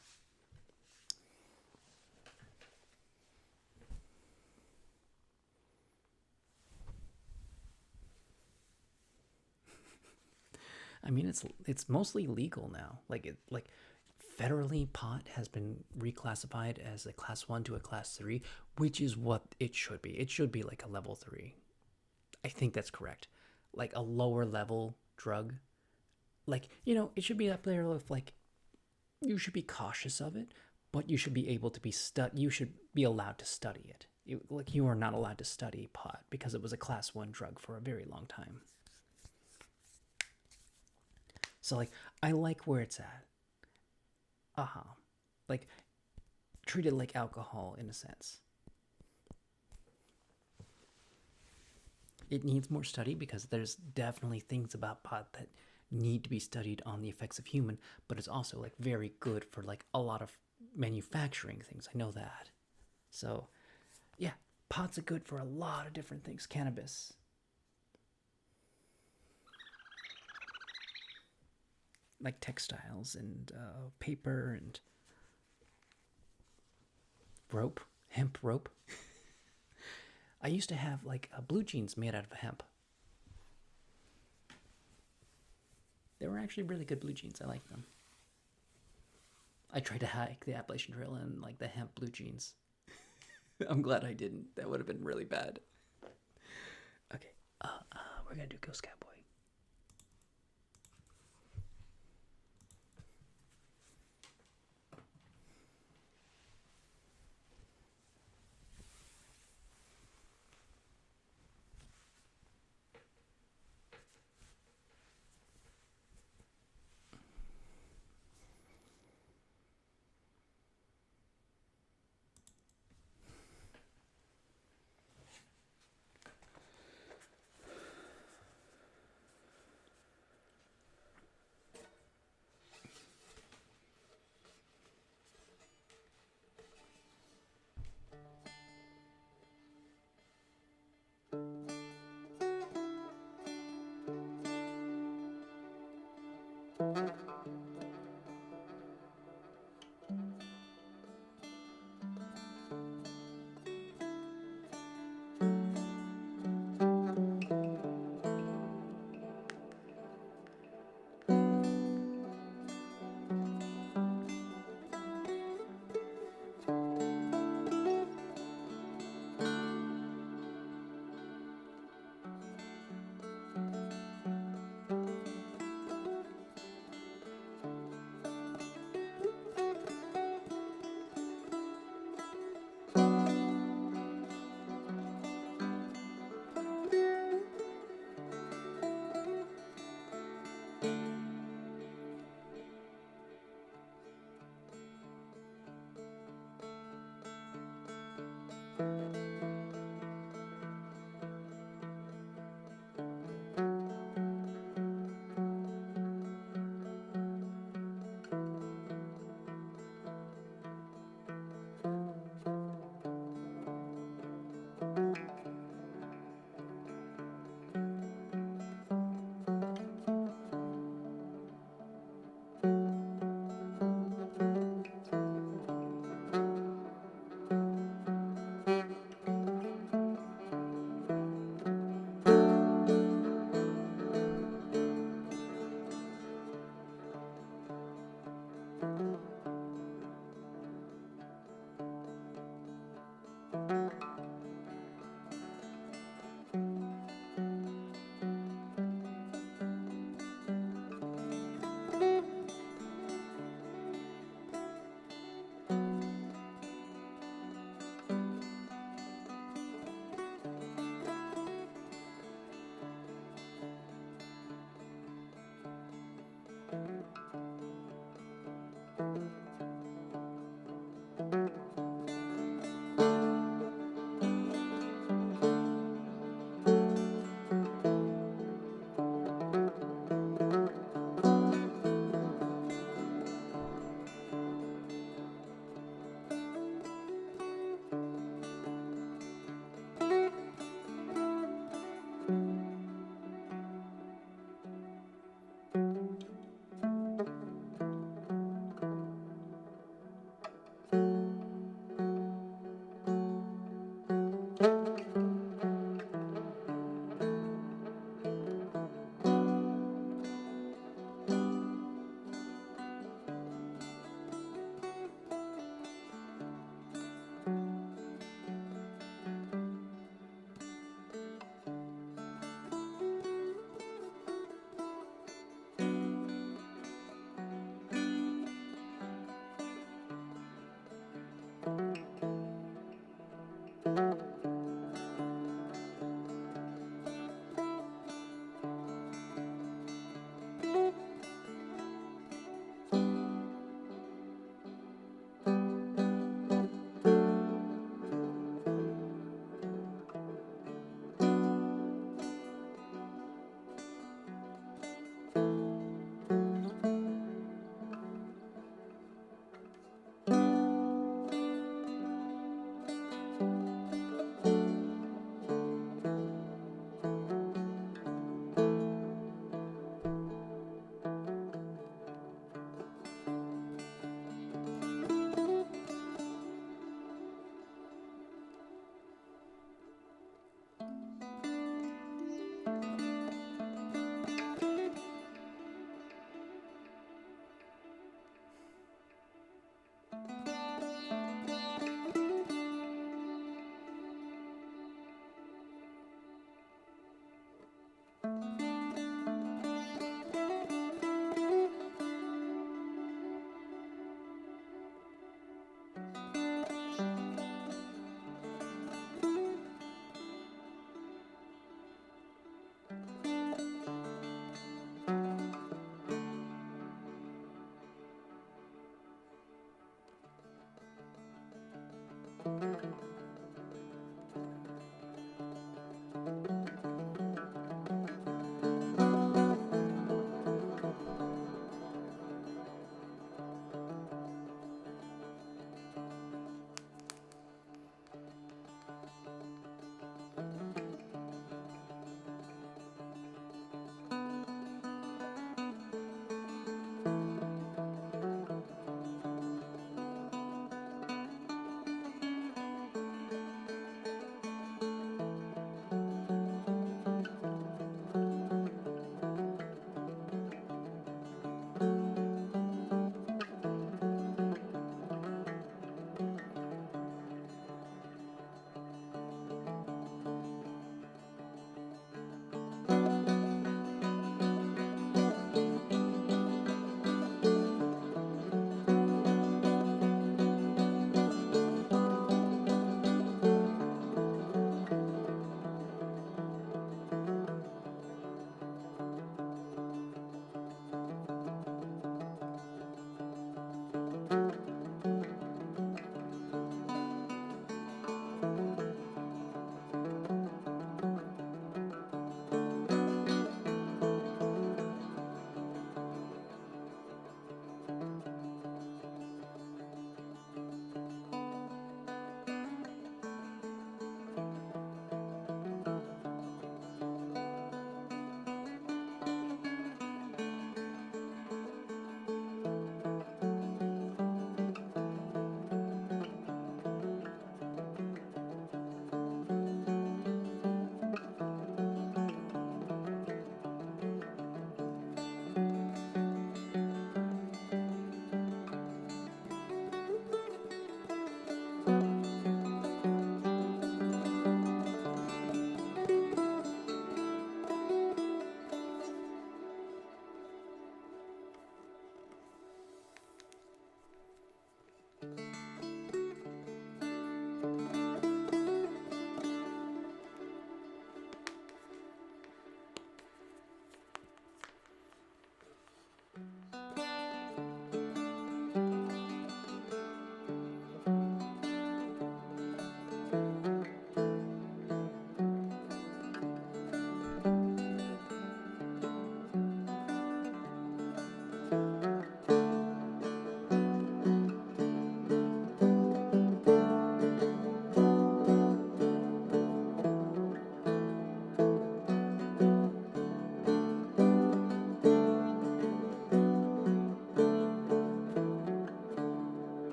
I mean, it's mostly legal now. Like federally, pot has been reclassified as a class 1 to a class 3, which is what it should be. It should be like a level 3. I think that's correct. Like a lower level drug. Like, it should be up there with like you should be cautious of it, but you should be able to you should be allowed to study it. You are not allowed to study pot because it was a class 1 drug for a very long time. So like I like where it's at. Like treat it like alcohol in a sense. It needs more study because there's definitely things about pot that need to be studied on the effects of human, but it's also like very good for like a lot of manufacturing things. I know that. So, yeah, pots are good for a lot of different things. Cannabis. Like textiles and paper and rope, hemp rope. I used to have like blue jeans made out of hemp. They were actually really good blue jeans. I liked them. I tried to hike the Appalachian Trail in like the hemp blue jeans. I'm glad I didn't. That would have been really bad. Okay, we're gonna do Ghost Cowboy.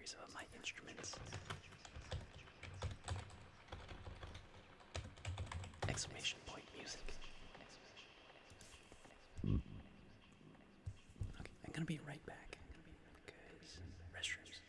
stories about my instruments. Exclamation point music. Okay, I'm gonna be right back. Because restrooms.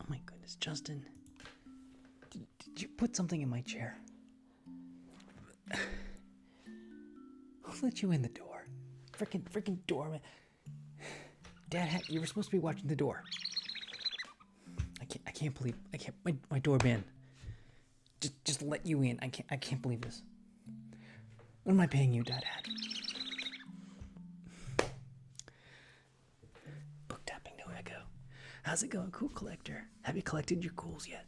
Oh my goodness, Justin. Did you put something in my chair? Who let you in the door? Freaking doorman. Dad, you were supposed to be watching the door. I can't believe my doorman just let you in. I can't believe this. What am I paying you, Dad? Book tapping, no echo. How's it going, cool collector? Have you collected your ghouls yet?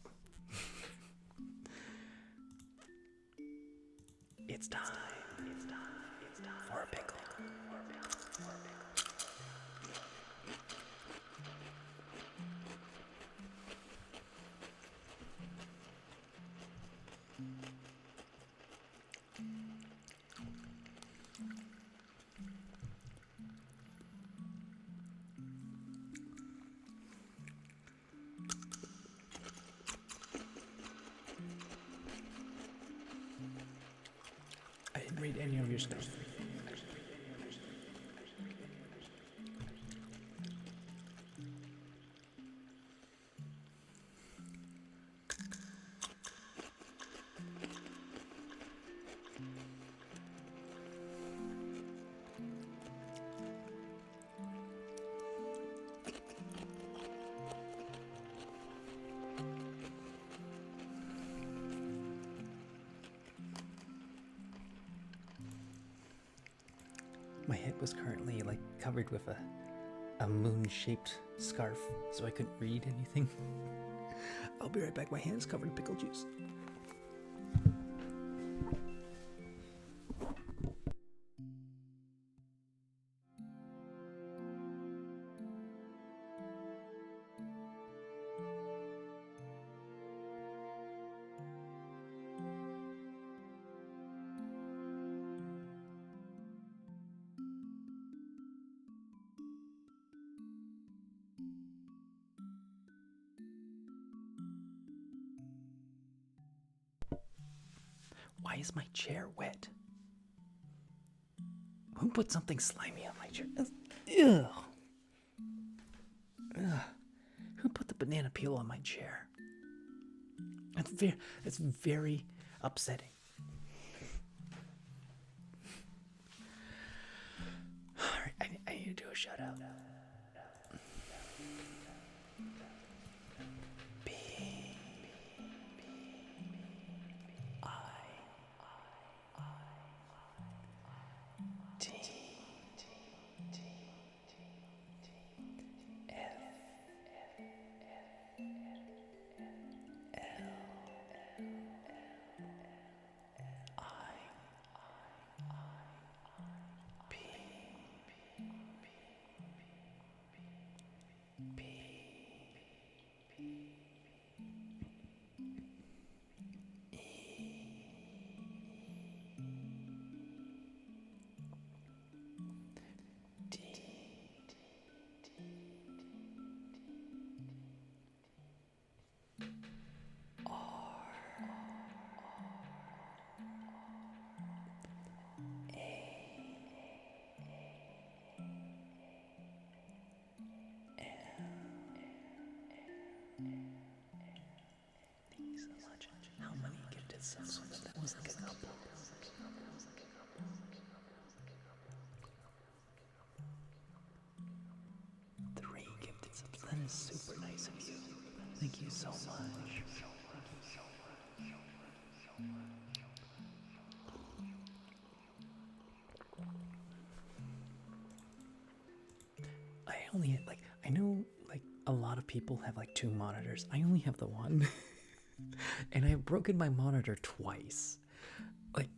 read any of your stuff. My head was currently like covered with a moon-shaped scarf, so I couldn't read anything. I'll be right back. My hand's covered in pickle juice. Why is my chair wet? Who put something slimy on my chair? Ew. Ugh. Who put the banana peel on my chair? It's very upsetting. Alright, I need to do a shout out. How many gifted subs was that? Was like a couple. Three gifted subs. That is super nice of you. Thank you so much. I only like I know like a lot of people have like 2 monitors. I only have the one. And I've broken my monitor twice. Like,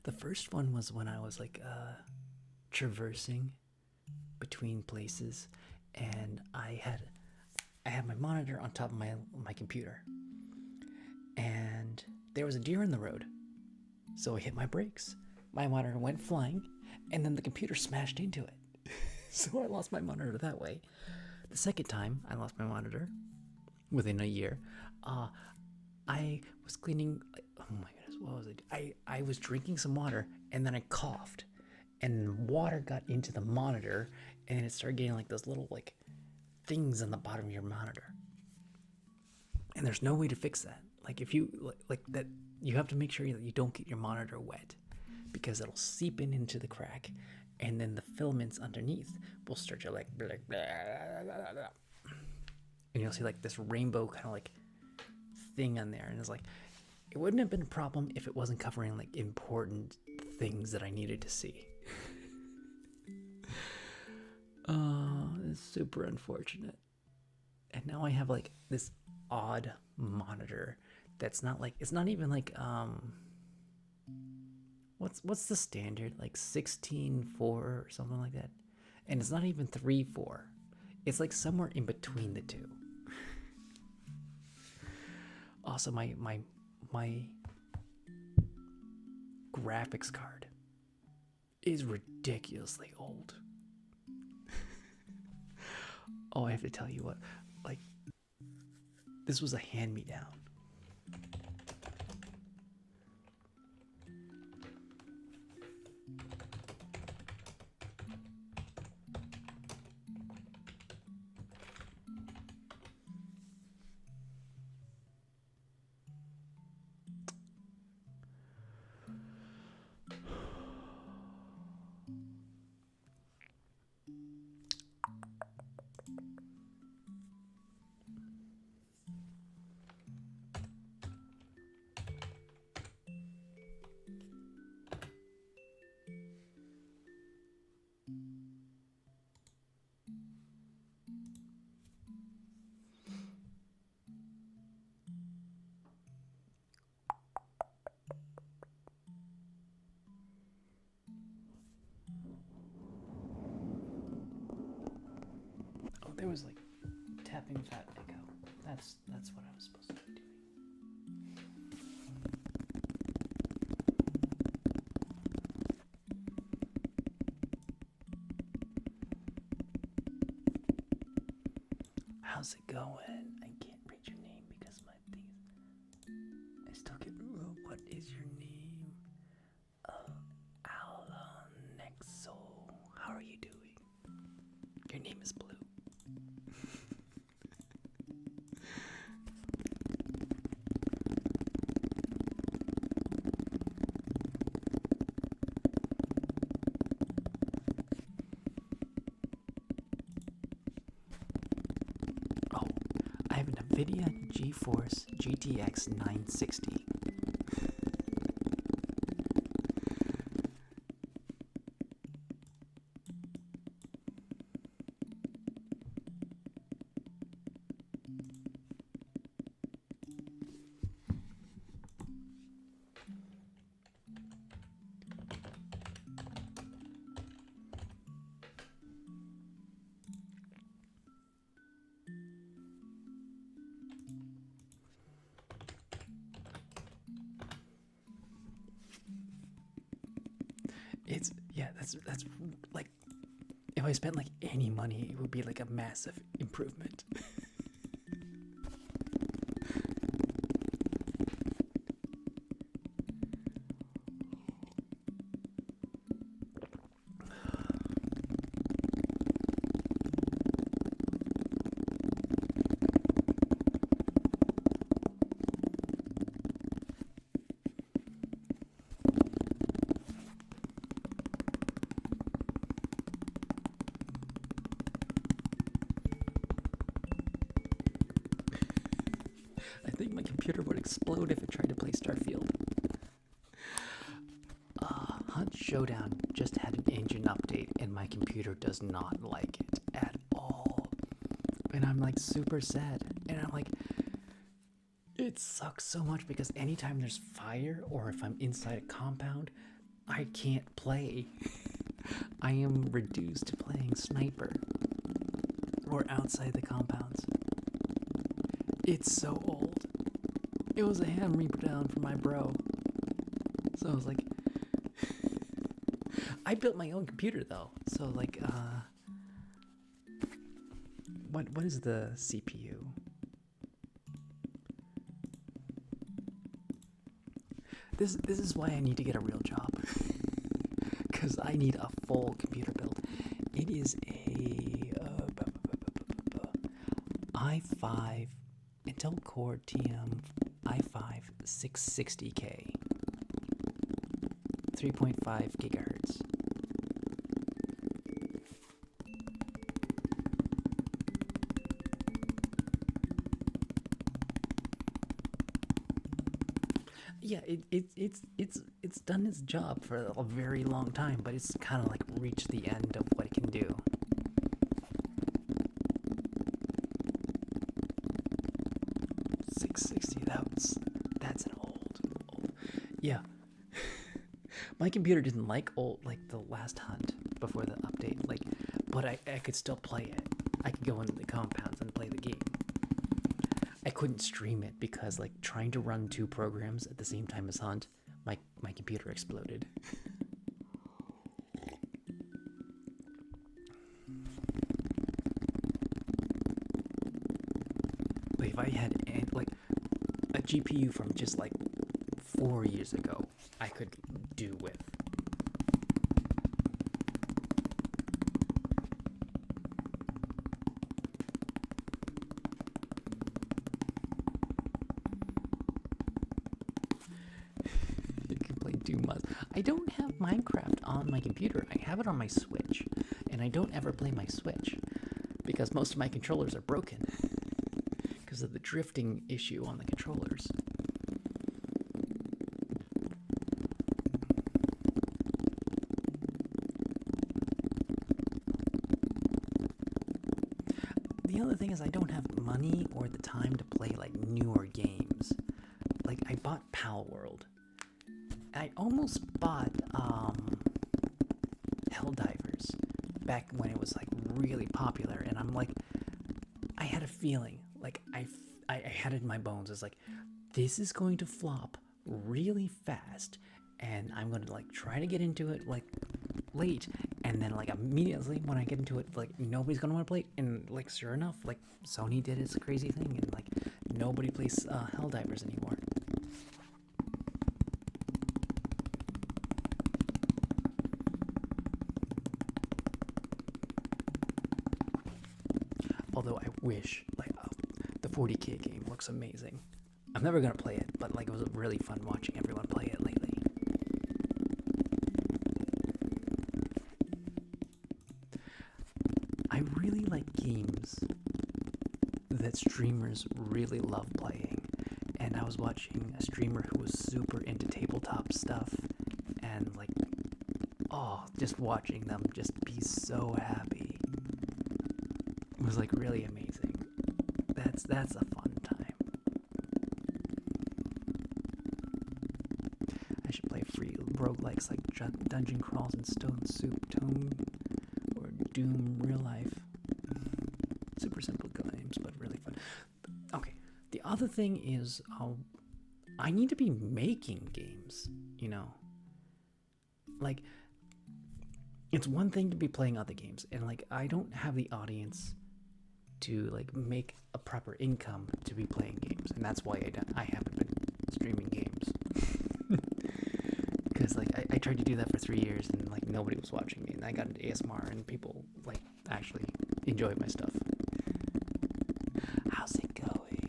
the first one was when I was like traversing between places, and I had my monitor on top of my computer, and there was a deer in the road, so I hit my brakes. My monitor went flying, and then the computer smashed into it. So I lost my monitor that way. The second time I lost my monitor, within a year, I was cleaning. Oh my goodness, what was it? I was drinking some water, and then I coughed, and water got into the monitor, and it started getting like those little like things on the bottom of your monitor. And there's no way to fix that. Like if you like that, you have to make sure that you don't get your monitor wet, because it'll seep into the crack, and then the filaments underneath will start to like blah, blah, blah, blah, blah. And you'll see like this rainbow kind of like thing on there, and it's like, it wouldn't have been a problem if it wasn't covering like important things that I needed to see. It's super unfortunate. And now I have like this odd monitor that's not like, it's not even like what's the standard, like 16:4 or something like that, and it's not even 3:4. It's like somewhere in between the two. Also, my graphics card is ridiculously old. Oh, I have to tell you what, like, this was a hand-me-down. There was like tapping fat echo. That's what I was supposed to be doing. How's it going? I can't read your name because my thing is... I still can't... What is your name? Alonexo. How are you doing? Your name is Blue. Oh, I have an NVIDIA GeForce GTX 960. That's like, if I spent like any money, it would be like a massive improvement. I think my computer would explode if it tried to play Starfield. Hunt Showdown just had an engine update and my computer does not like it at all. And I'm like super sad. And I'm like, it sucks so much because anytime there's fire or if I'm inside a compound, I can't play. I am reduced to playing sniper or outside the compounds. It's so old. It was a hand me down for my bro. So I was like, I built my own computer though. So like, what is the CPU? This is why I need to get a real job. Because I need a full computer build. It is a i5 Intel Core TM i5 660K 3.5 gigahertz. Yeah, it's done its job for a very long time, but it's kind of like reached the end of what it can do. That's an old. Yeah. My computer didn't like the last hunt before the update, but I could still play it. I could go into the compounds and play the game. I couldn't stream it because trying to run two programs at the same time as Hunt, my computer exploded. But if I had a GPU from just 4 years ago, I could do with. You can play Doom. I don't have Minecraft on my computer. I have it on my Switch, and I don't ever play my Switch because most of my controllers are broken because of the drifting issue on the controllers. The other thing is I don't have money or the time to play newer games. I bought Pal World. I almost bought Helldivers back when it was really popular, and I'm like, I had a feeling, like I had it in my bones. It's like, this is going to flop really fast, and I'm gonna like try to get into it like late, and then like immediately when I get into it, like nobody's gonna want to play it, and like sure enough, like Sony did its crazy thing, and like nobody plays Helldivers anymore. Although I wish, like, the 40K game looks amazing. I'm never gonna play it, but like it was really fun watching everyone play it lately. I really like games that streamers really love playing, and I was watching a streamer who was super into tabletop stuff, and like, oh, just watching them just be so happy was like really amazing. That's a fun time. I should play free roguelikes like Dungeon Crawls and Stone Soup Tome or Doom Real Life. Super simple games, but really fun. Okay, the other thing is I need to be making games, you know? Like, it's one thing to be playing other games, and like I don't have the audience to like make a proper income to be playing games, and that's why I haven't been streaming games. Because like I tried to do that for 3 years, and like nobody was watching me, and I got into ASMR, and people like actually enjoy my stuff. How's it going?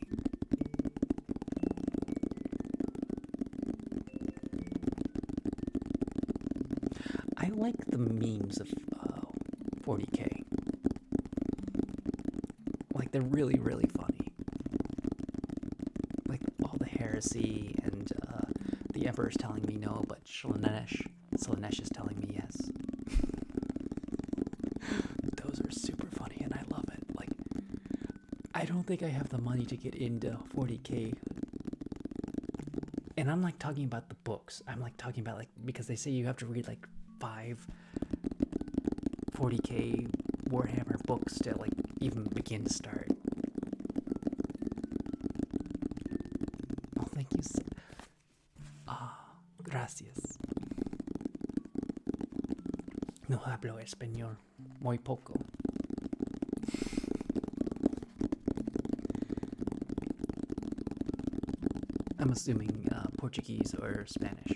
I like the memes of 40K. Like, they're really, really funny. Like, all the heresy and the Emperor's telling me no, but Slanesh is telling me yes. Those are super funny, and I love it. Like, I don't think I have the money to get into 40K. And I'm like talking about the books. I'm like talking about, like, because they say you have to read like 5 40K Warhammer books to like even begin to start. Oh, thank you. Gracias. No hablo español. Muy poco. I'm assuming Portuguese or Spanish.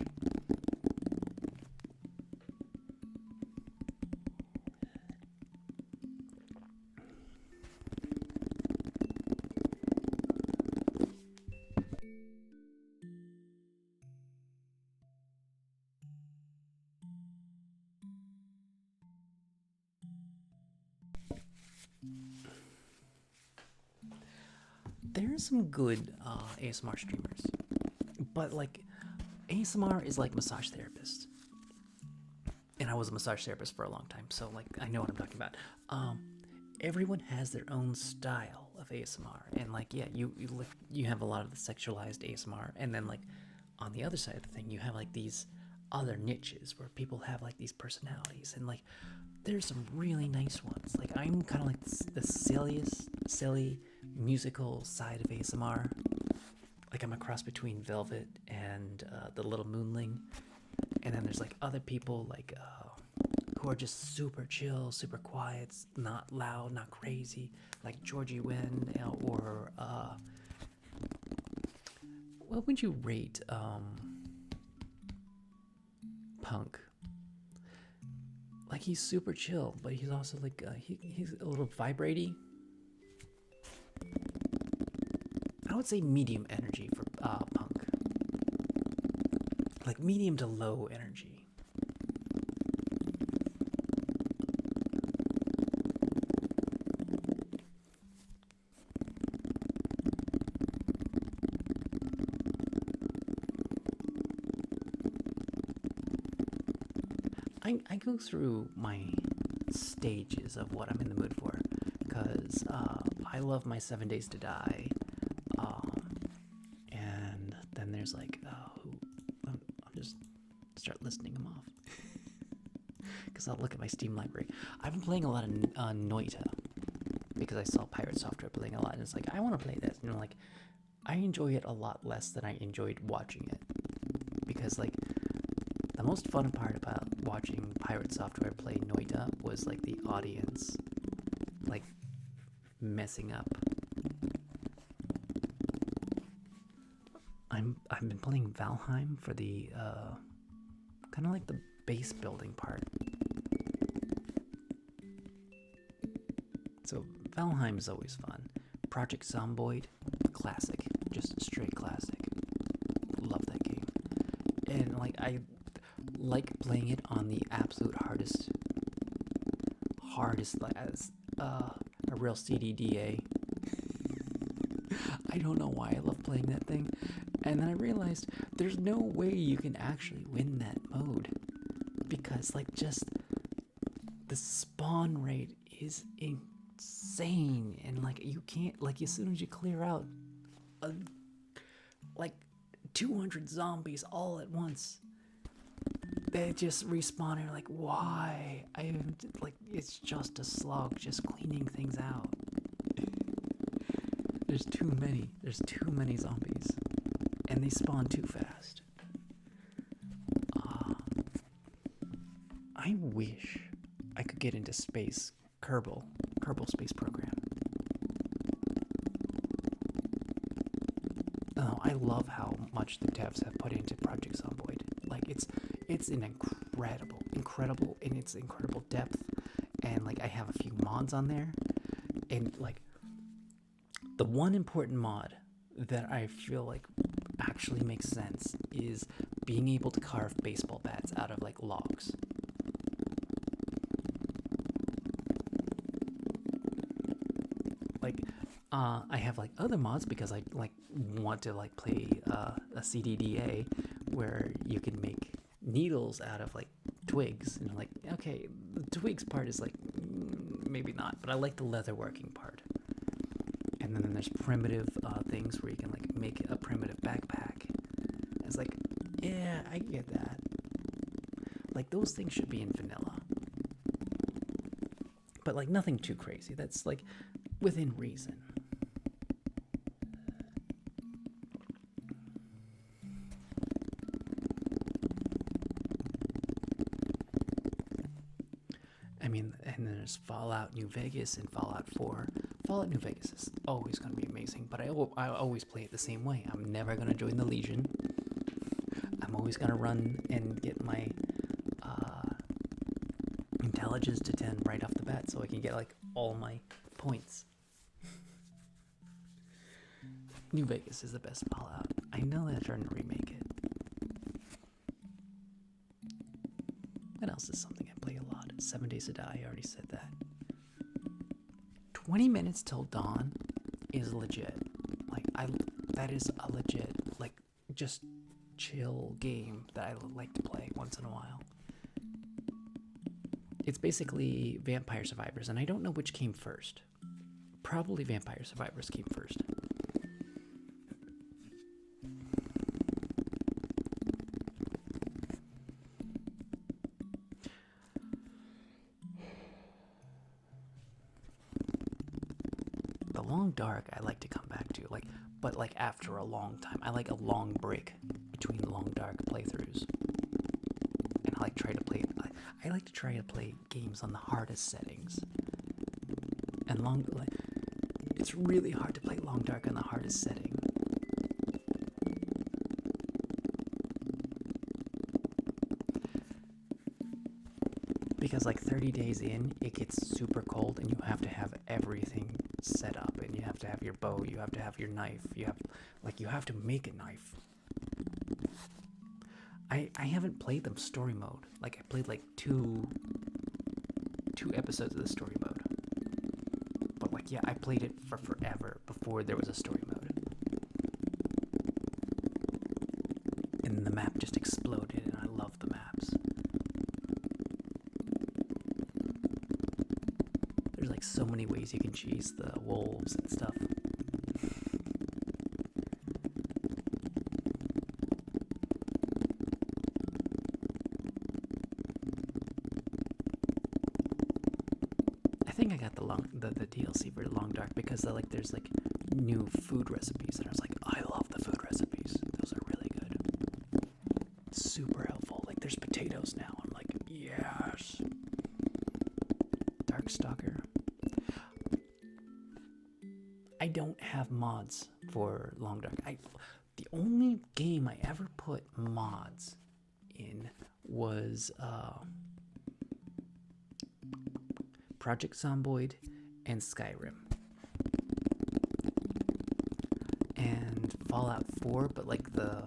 There's some good ASMR streamers, but like ASMR is like massage therapists, and I was a massage therapist for a long time, so like I know what I'm talking about. Everyone has their own style of ASMR, and like yeah, you have a lot of the sexualized ASMR, and then like on the other side of the thing, you have like these other niches where people have like these personalities, and like there's some really nice ones. Like I'm kind of like the silly musical side of ASMR. Like I'm a cross between Velvet and the Little Moonling, and then there's like other people like who are just super chill, super quiet, not loud, not crazy, like Georgie Wen or what would you rate Punk? Like he's super chill, but he's also like he's a little vibraty. I would say medium energy for Punk. Like medium to low energy. I go through my stages of what I'm in the mood for, because I love my 7 Days to Die, and then there's like, I'll just start listing them off, because I'll look at my Steam library. I've been playing a lot of Noita, because I saw Pirate Software playing a lot, and it's like, I want to play this. And I'm like, I enjoy it a lot less than I enjoyed watching it. Because, like, the most fun part about watching Pirate Software play Noita was, like, the audience, like, messing up. I've been playing Valheim for the, kind of like the base building part. So Valheim is always fun. Project Zomboid, classic, just straight classic. Love that game. And like I like playing it on the absolute hardest as a real CDDA. I don't know why I love playing that thing. And then I realized there's no way you can actually win that mode, because like just the spawn rate is insane, and like you can't, like, as soon as you clear out like 200 zombies all at once, they just respawn, and you're like, why? It's just a slog just cleaning things out. There's too many zombies, and they spawn too fast. I wish I could get into space. Kerbal Space Program. Oh, I love how much the devs have put into Project Zomboid. Like, it's an incredible in its incredible depth, and like I have a few mods on there, and like the one important mod that I feel like actually makes sense is being able to carve baseball bats out of like logs. Like, I have like other mods because I like want to like play a CDDA where you can make needles out of like twigs, and like, okay, the twigs part is like maybe not, but I like the leatherworking part. And then there's primitive things where you can like make a primitive backpack. It's like, yeah, I get that. Like, those things should be in vanilla, but like nothing too crazy. That's like within reason. I mean, and then there's Fallout New Vegas and Fallout 4. Fallout New Vegas is always going to be amazing, but I always play it the same way. I'm never going to join the Legion. I'm always going to run and get my intelligence to 10 right off the bat so I can get like all my points. New Vegas is the best Fallout. I know they're trying to remake it. What else is something I play a lot? 7 Days to Die, I already said that. 20 minutes till dawn is legit. Like, that is a legit, like, just chill game that I like to play once in a while. It's basically Vampire Survivors, and I don't know which came first. Probably Vampire Survivors came first. The Long Dark I like to come back to, like, but like after a long time. I like a long break between Long Dark playthroughs. And I like to try to play games on the hardest settings. And it's really hard to play Long Dark on the hardest setting. Because like 30 days in, it gets super cold, and you have to have everything set up, and you have to have your bow, you have to have your knife, you have to make a knife. I haven't played them story mode. Like, I played like two episodes of the story mode. But like, yeah, I played it for forever before there was a story mode. And the map just exploded, and I love the maps. There's like so many ways you can cheese the wolves and stuff. I think I got the DLC for Long Dark because there's like new food recipes, and I was like, I love the food recipes. Those are really good. Super helpful. Like there's potatoes now. I'm like, yes. Darkstalker. I don't have mods for Long Dark. The only game I ever put mods in was Project Zomboid and Skyrim and Fallout 4, but like the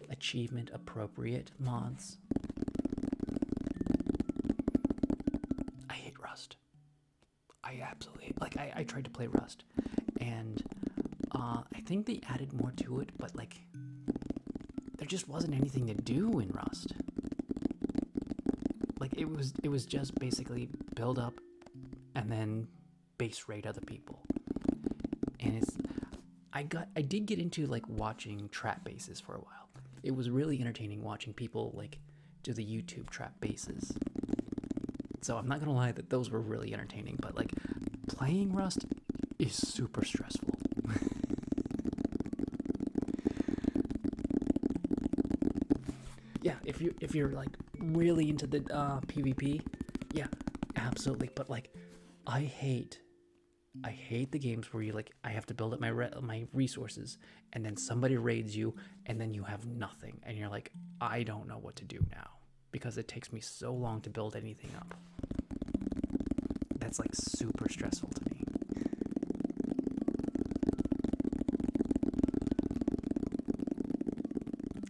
achievement appropriate mods. I hate Rust. I absolutely I tried to play Rust, and I think they added more to it, but like there just wasn't anything to do in Rust. Like it was just basically build up and then base raid other people. And I did get into like watching trap bases for a while. It was really entertaining watching people like do the YouTube trap bases. So I'm not gonna lie that those were really entertaining, but like playing Rust is super stressful. Yeah, if you're like really into the PvP, yeah, absolutely. But like, I hate the games where you like I have to build up my resources, and then somebody raids you, and then you have nothing, and you're like, I don't know what to do now because it takes me so long to build anything up. That's like super stressful to me.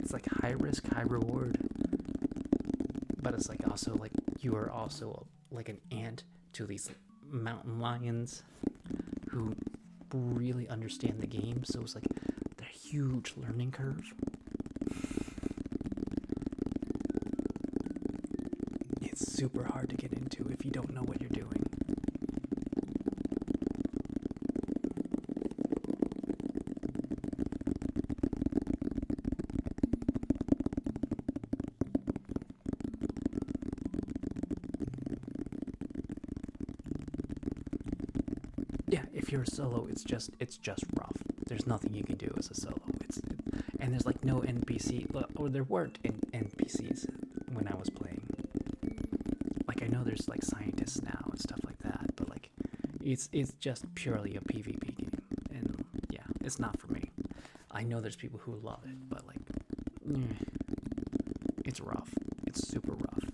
It's like high risk, high reward. But it's like also like you are also like an ant to these mountain lions who really understand the game. So it's like the huge learning curve. It's super hard to get into if you don't know what you're doing. Yeah, if you're a solo, it's just rough. There's nothing you can do as a solo. And there's like no NPC, or there weren't NPCs when I was playing. Like I know there's like scientists now and stuff like that, but like it's just purely a PvP game, and yeah, it's not for me. I know there's people who love it, but like, it's rough. It's super rough.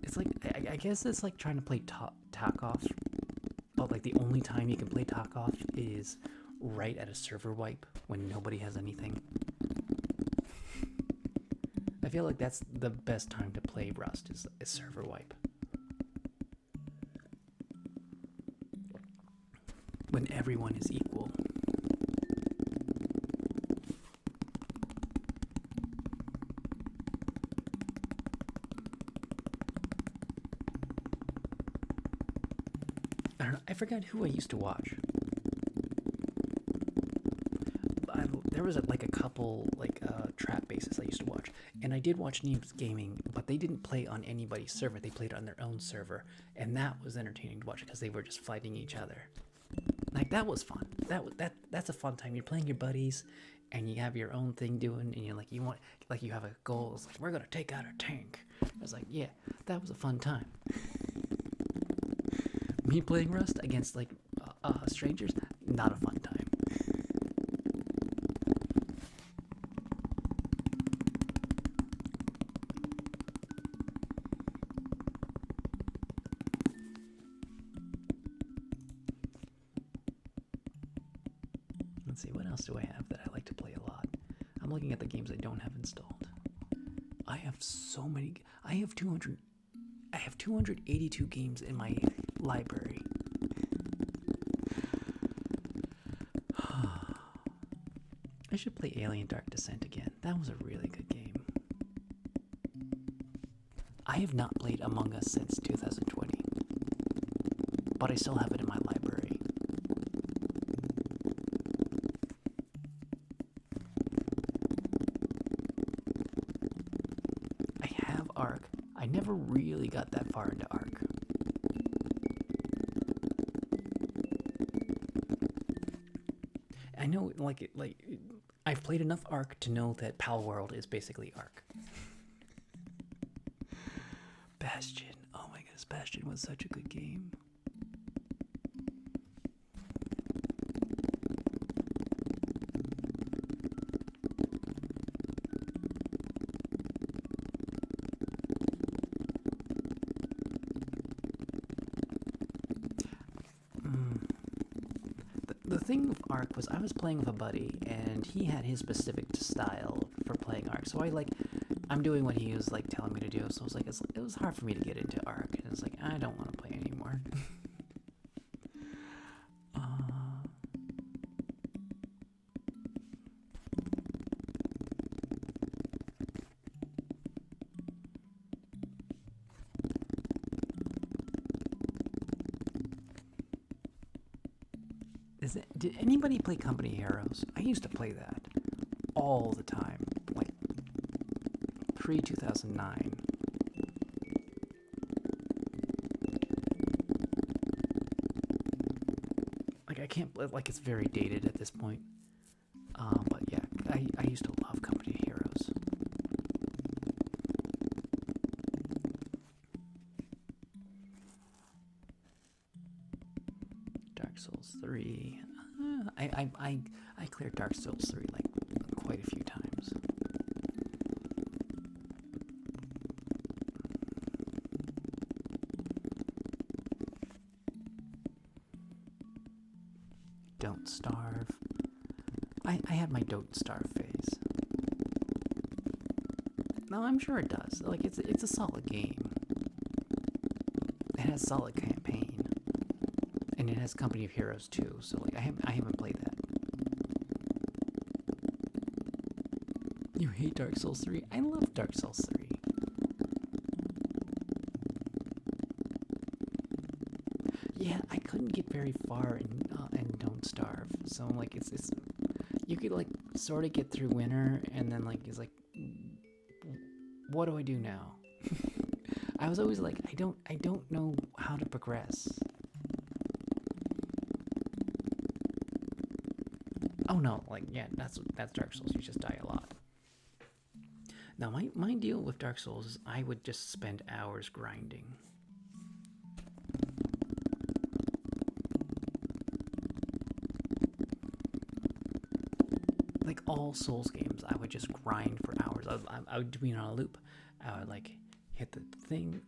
It's like I guess it's like trying to play Tarkov, but like the only time you can play Tarkov is right at a server wipe when nobody has anything. I feel like that's the best time to play Rust is a server wipe. When everyone is equal. I don't know, I forgot who I used to watch. There was like a couple trap bases I used to watch, and I did watch Neebs Gaming, but they didn't play on anybody's server. They played on their own server, and that was entertaining to watch because they were just fighting each other. Like that was fun. That's a fun time. You're playing your buddies, and you have your own thing doing, and you're like you have a goal. It's like we're gonna take out our tank. I was like, yeah, that was a fun time. Me playing Rust against like strangers, not a fun time. Let's see, what else do I have that I like to play a lot? I'm looking at the games I don't have installed. I have so many. I have 282 games in my library. I should play Alien Dark Descent again. That was a really good game. I have not played Among Us since 2020, but I still have it in my library. I have Ark, I never really got that far into Ark. I know, I've played enough Ark to know that Pal World is basically Ark. Bastion. Oh my goodness, Bastion was such a good game. The thing with Ark was I was playing with a buddy, and he had his specific style for playing Ark. So I'm doing what he was like telling me to do. So it was hard for me to get into Ark. And it's like I don't want to play anymore. Did anybody play Company Heroes? I used to play that all the time, like pre-2009. Like I can't, like it's very dated at this point. But yeah, I used to love Company Heroes. Dark Souls 3. I cleared Dark Souls 3 like quite a few times. Don't Starve. I had my Don't Starve phase. No, I'm sure it does. Like it's a solid game. It has solid campaign. And it has Company of Heroes too, so like I haven't played that. You hate Dark Souls 3? I love Dark Souls 3. Yeah, I couldn't get very far in Don't Starve, so like it's you could like sort of get through winter, and then like it's like, what do I do now? I was always like, I don't know how to progress. Oh no, like yeah, that's Dark Souls. You just die a lot. Now my deal with Dark Souls is I would just spend hours grinding. Like all Souls games, I would just grind for hours. I would be on a loop. I would like hit the thing,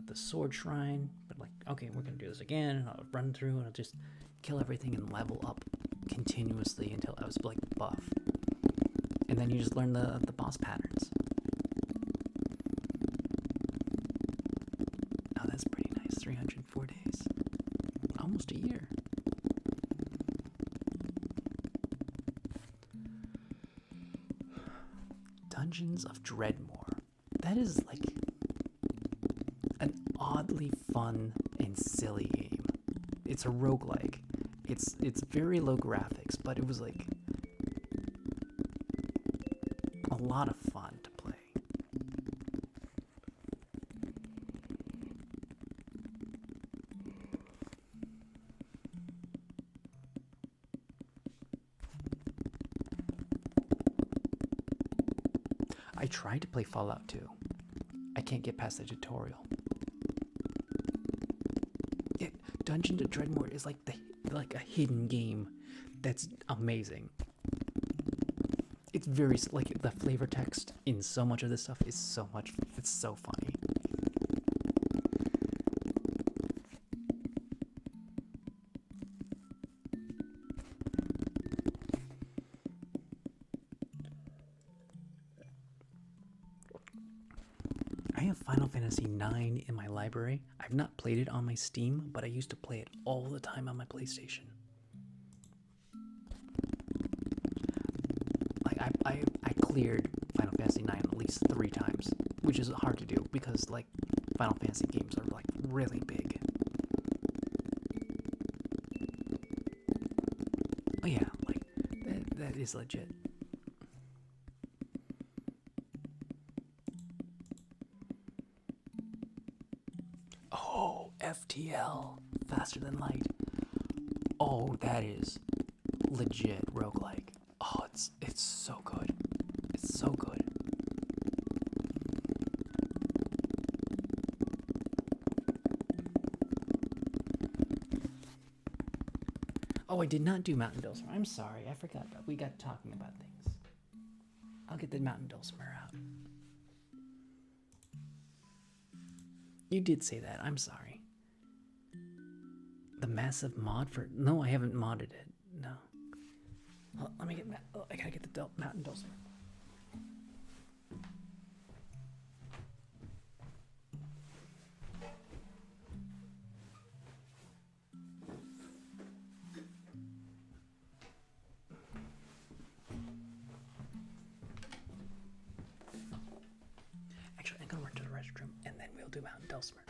the sword shrine, but like, okay, we're gonna do this again. And I'll run through and I'll just kill everything and level up continuously until I was like buff. And then you just learn the boss patterns. Oh, that's pretty nice. 304 days. Almost a year. Dungeons of Dreadmore. That is like an oddly fun and silly game. It's a roguelike. It's very low graphics, but it was like a lot of fun to play. I tried to play Fallout 2. I can't get past the tutorial. Dungeon of Dreadmore is like a hidden game that's amazing. It's very like the flavor text in so much of this stuff is so much. It's so funny. I have Final Fantasy IX in my library. I've not played it on my Steam, but I used to play it all the time on my PlayStation. Like I cleared Final Fantasy IX at least 3 times, which is hard to do because like Final Fantasy games are like really big. Oh yeah, like that is legit. FTL, faster than light. Oh, that is legit roguelike. Oh, it's so good. It's so good. Oh, I did not do Mountain Dulcimer. I'm sorry. I forgot. We got talking about things. I'll get the Mountain Dulcimer out. You did say that. I'm sorry. The massive mod for... No, I haven't modded it. No. Oh, let me get... I gotta get the Mountain Dulcimer. Actually, I'm gonna run to the restroom and then we'll do Mountain Dulcimer.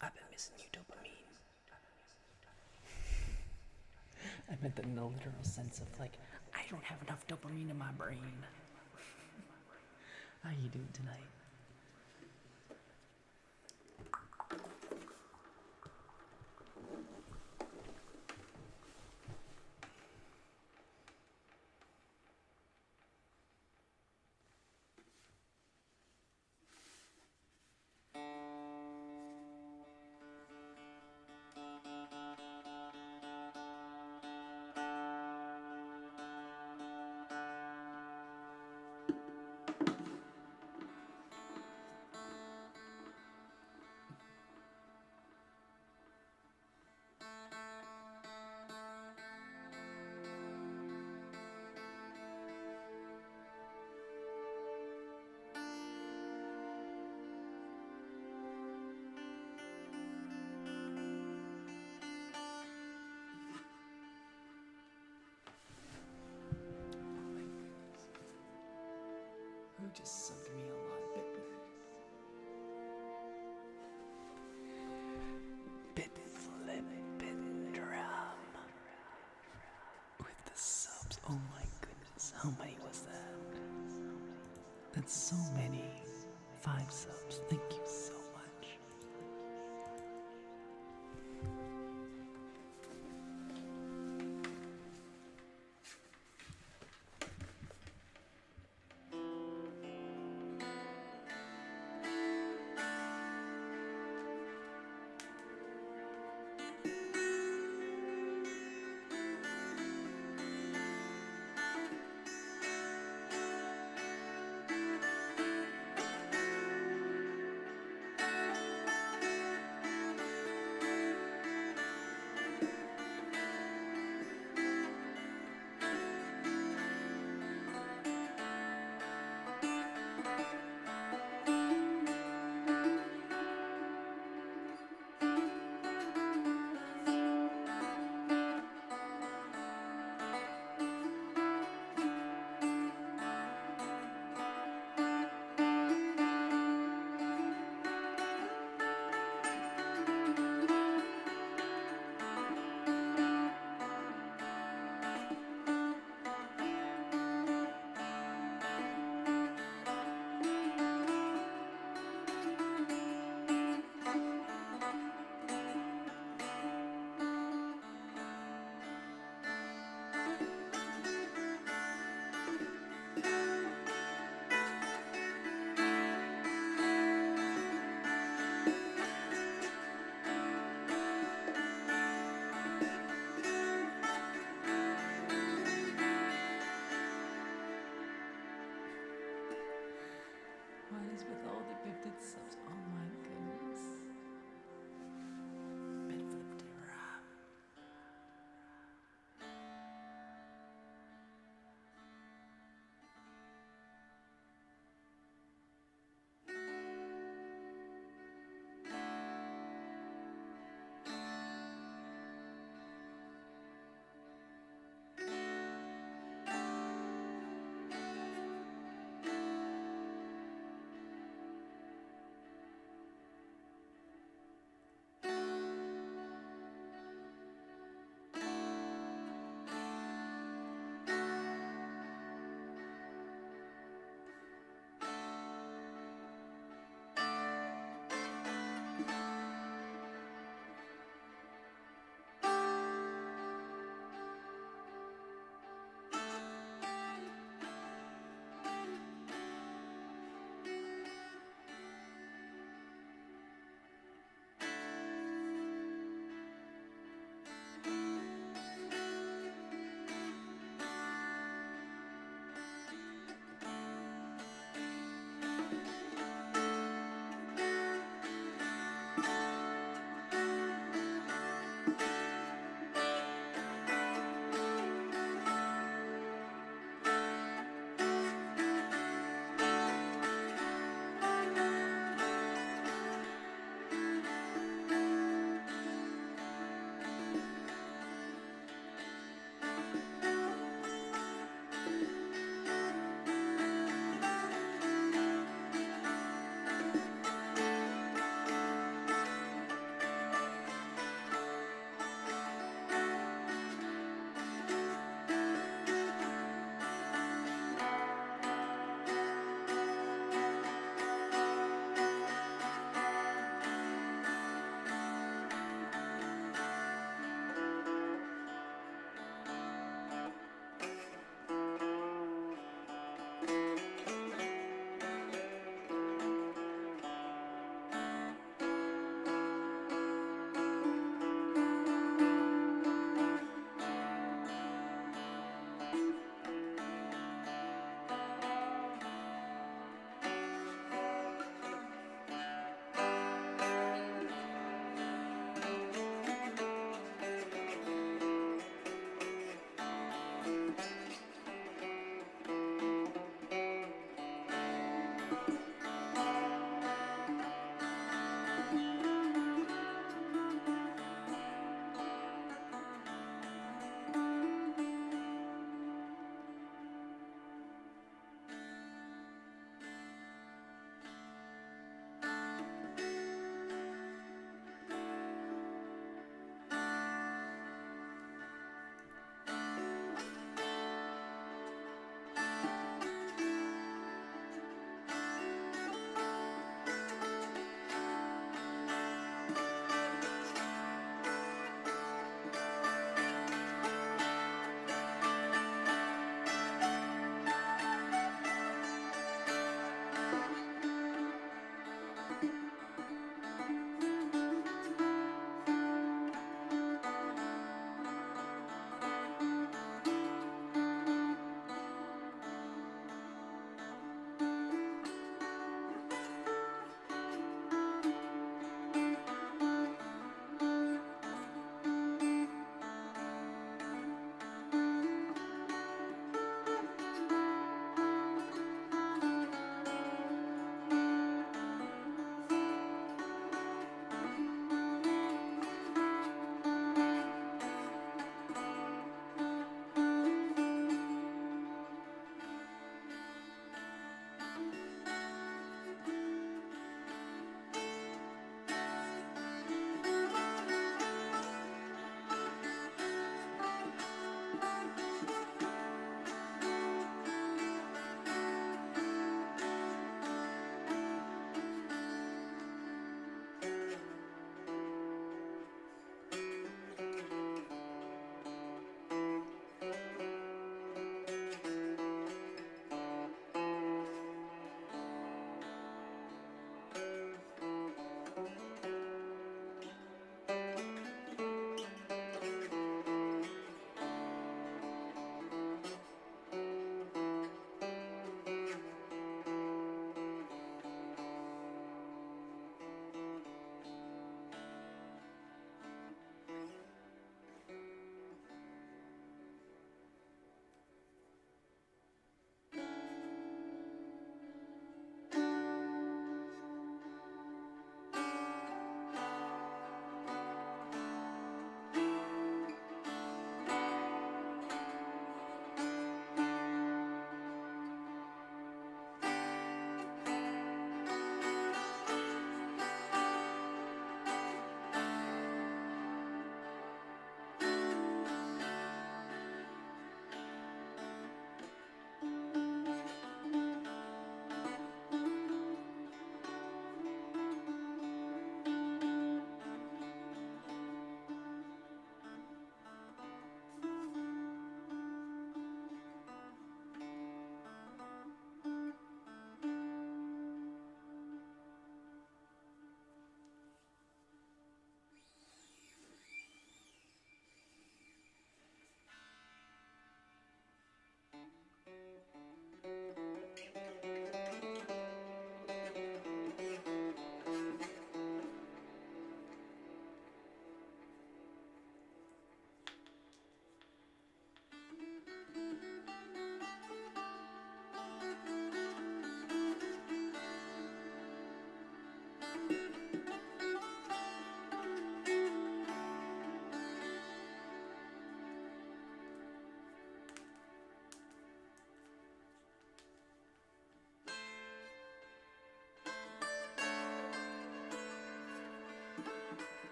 I've been missing you, dopamine. I meant the no literal sense of like, I don't have enough dopamine in my brain. How you doing tonight? Just sucked me a lot. Bit flippin' drum with the subs. Oh my goodness, how many was that? That's so many. 5 subs. Thank you so much.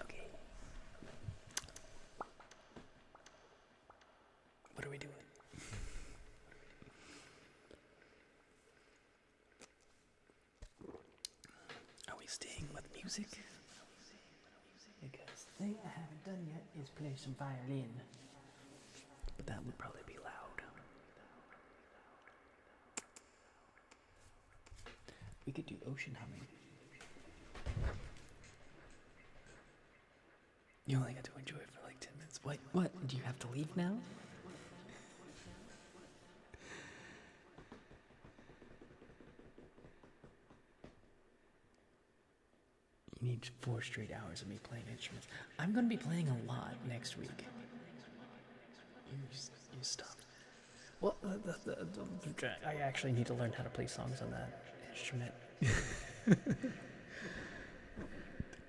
Okay. What are we doing? Are we staying with music? Because the thing I haven't done yet is play some violin. But that would probably be loud. We could do ocean humming. You only got to enjoy it for like 10 minutes. What? Do you have to leave now? You need 4 straight hours of me playing instruments. I'm going to be playing a lot next week. You stop. Well, I actually need to learn how to play songs on that instrument.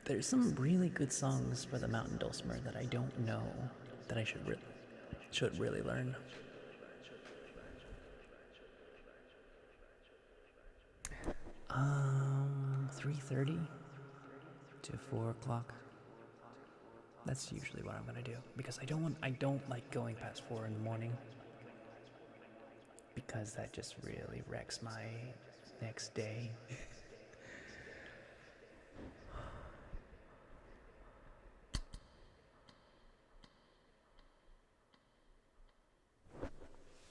There's some really good songs for the mountain dulcimer that I don't know that I should really learn. 3:30 to 4 o'clock. That's usually what I'm gonna do because I don't like going past 4 in the morning because that just really wrecks my next day.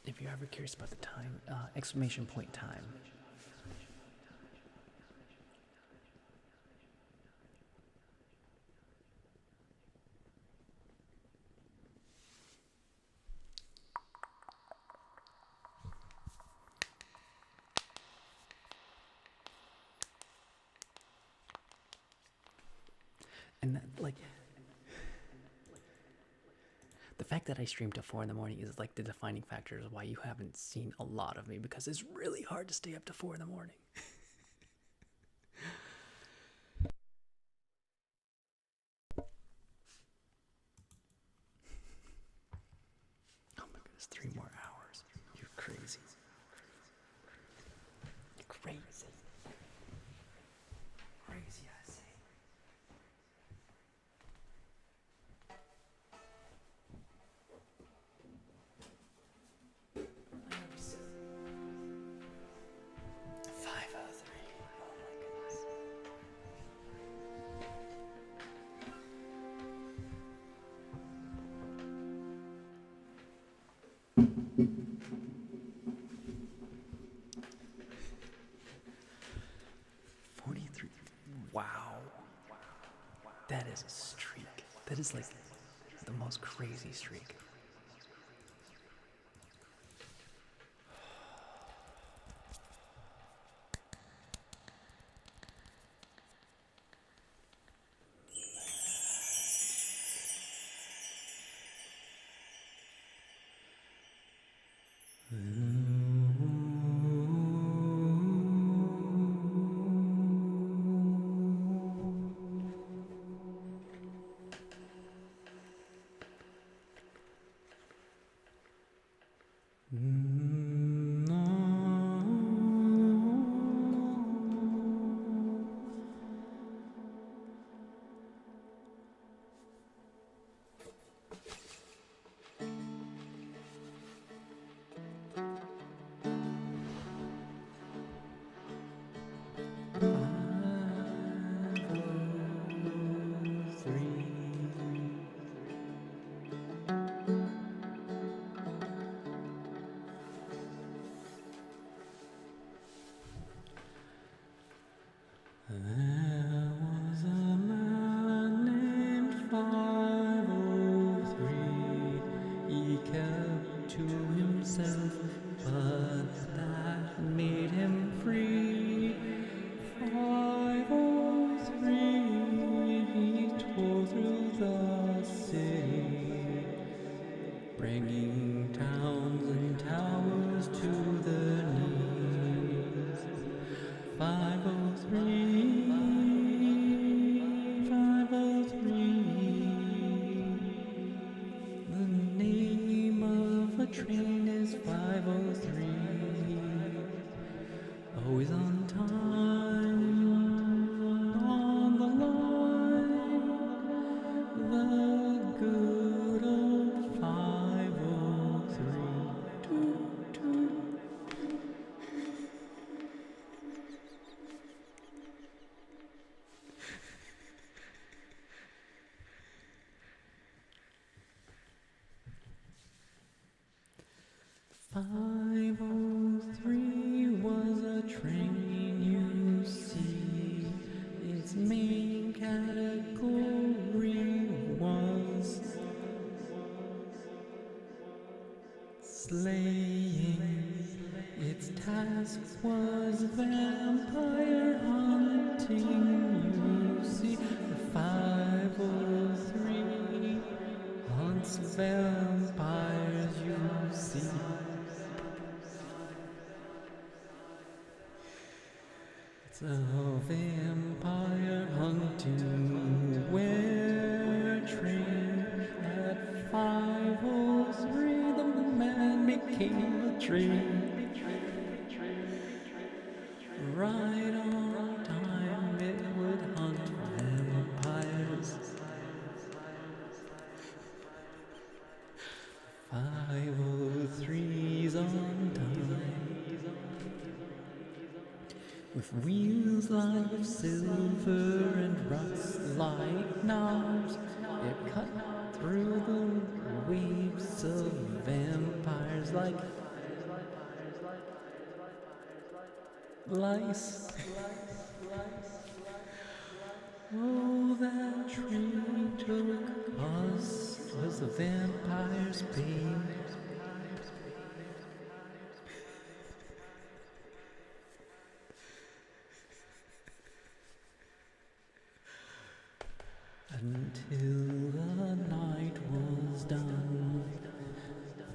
If you're ever curious about the time, exclamation point time. And that, like, the fact that I stream till 4 in the morning is like the defining factor of why you haven't seen a lot of me, because it's really hard to stay up to 4 in the morning. Oh my goodness, 3 more hours. You're crazy. You're crazy. Crazy, I say. $43. Wow. That is a streak. That is like the most crazy streak. There was a man named 503. He kept to himself, but that made him free. 503, he tore through the city, bringing towns and towers to the knees. 503, 503. The name of a train is 503. Always on time, on the line. The good old 503. Toot, toot. "503 was a train, you see. Its main category was slaying. Its task was vampire hunting, you see. The 503 hunts vampires, you see. It's a vampire hunting where train at 503 the man became a train. Right on time it would hunt vampires. 503's on time. With wheels lined with silver and rust like knives, it cut through the waves of vampires like lice. Oh, that train took us was the vampire's bane. Until the night was done.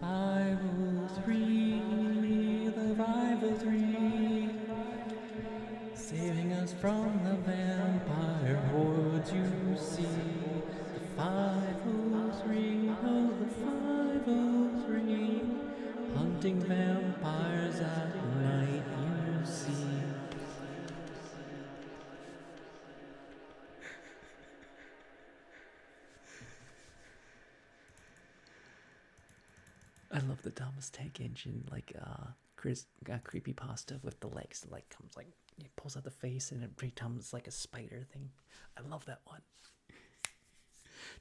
503, the 503, saving us from the vampire hordes, you see. The 503, oh the 503, hunting vampires at night, you see. I love the Thomas Tank Engine, like Chris creepypasta with the legs that like comes like he pulls out the face and it becomes like a spider thing. I love that one.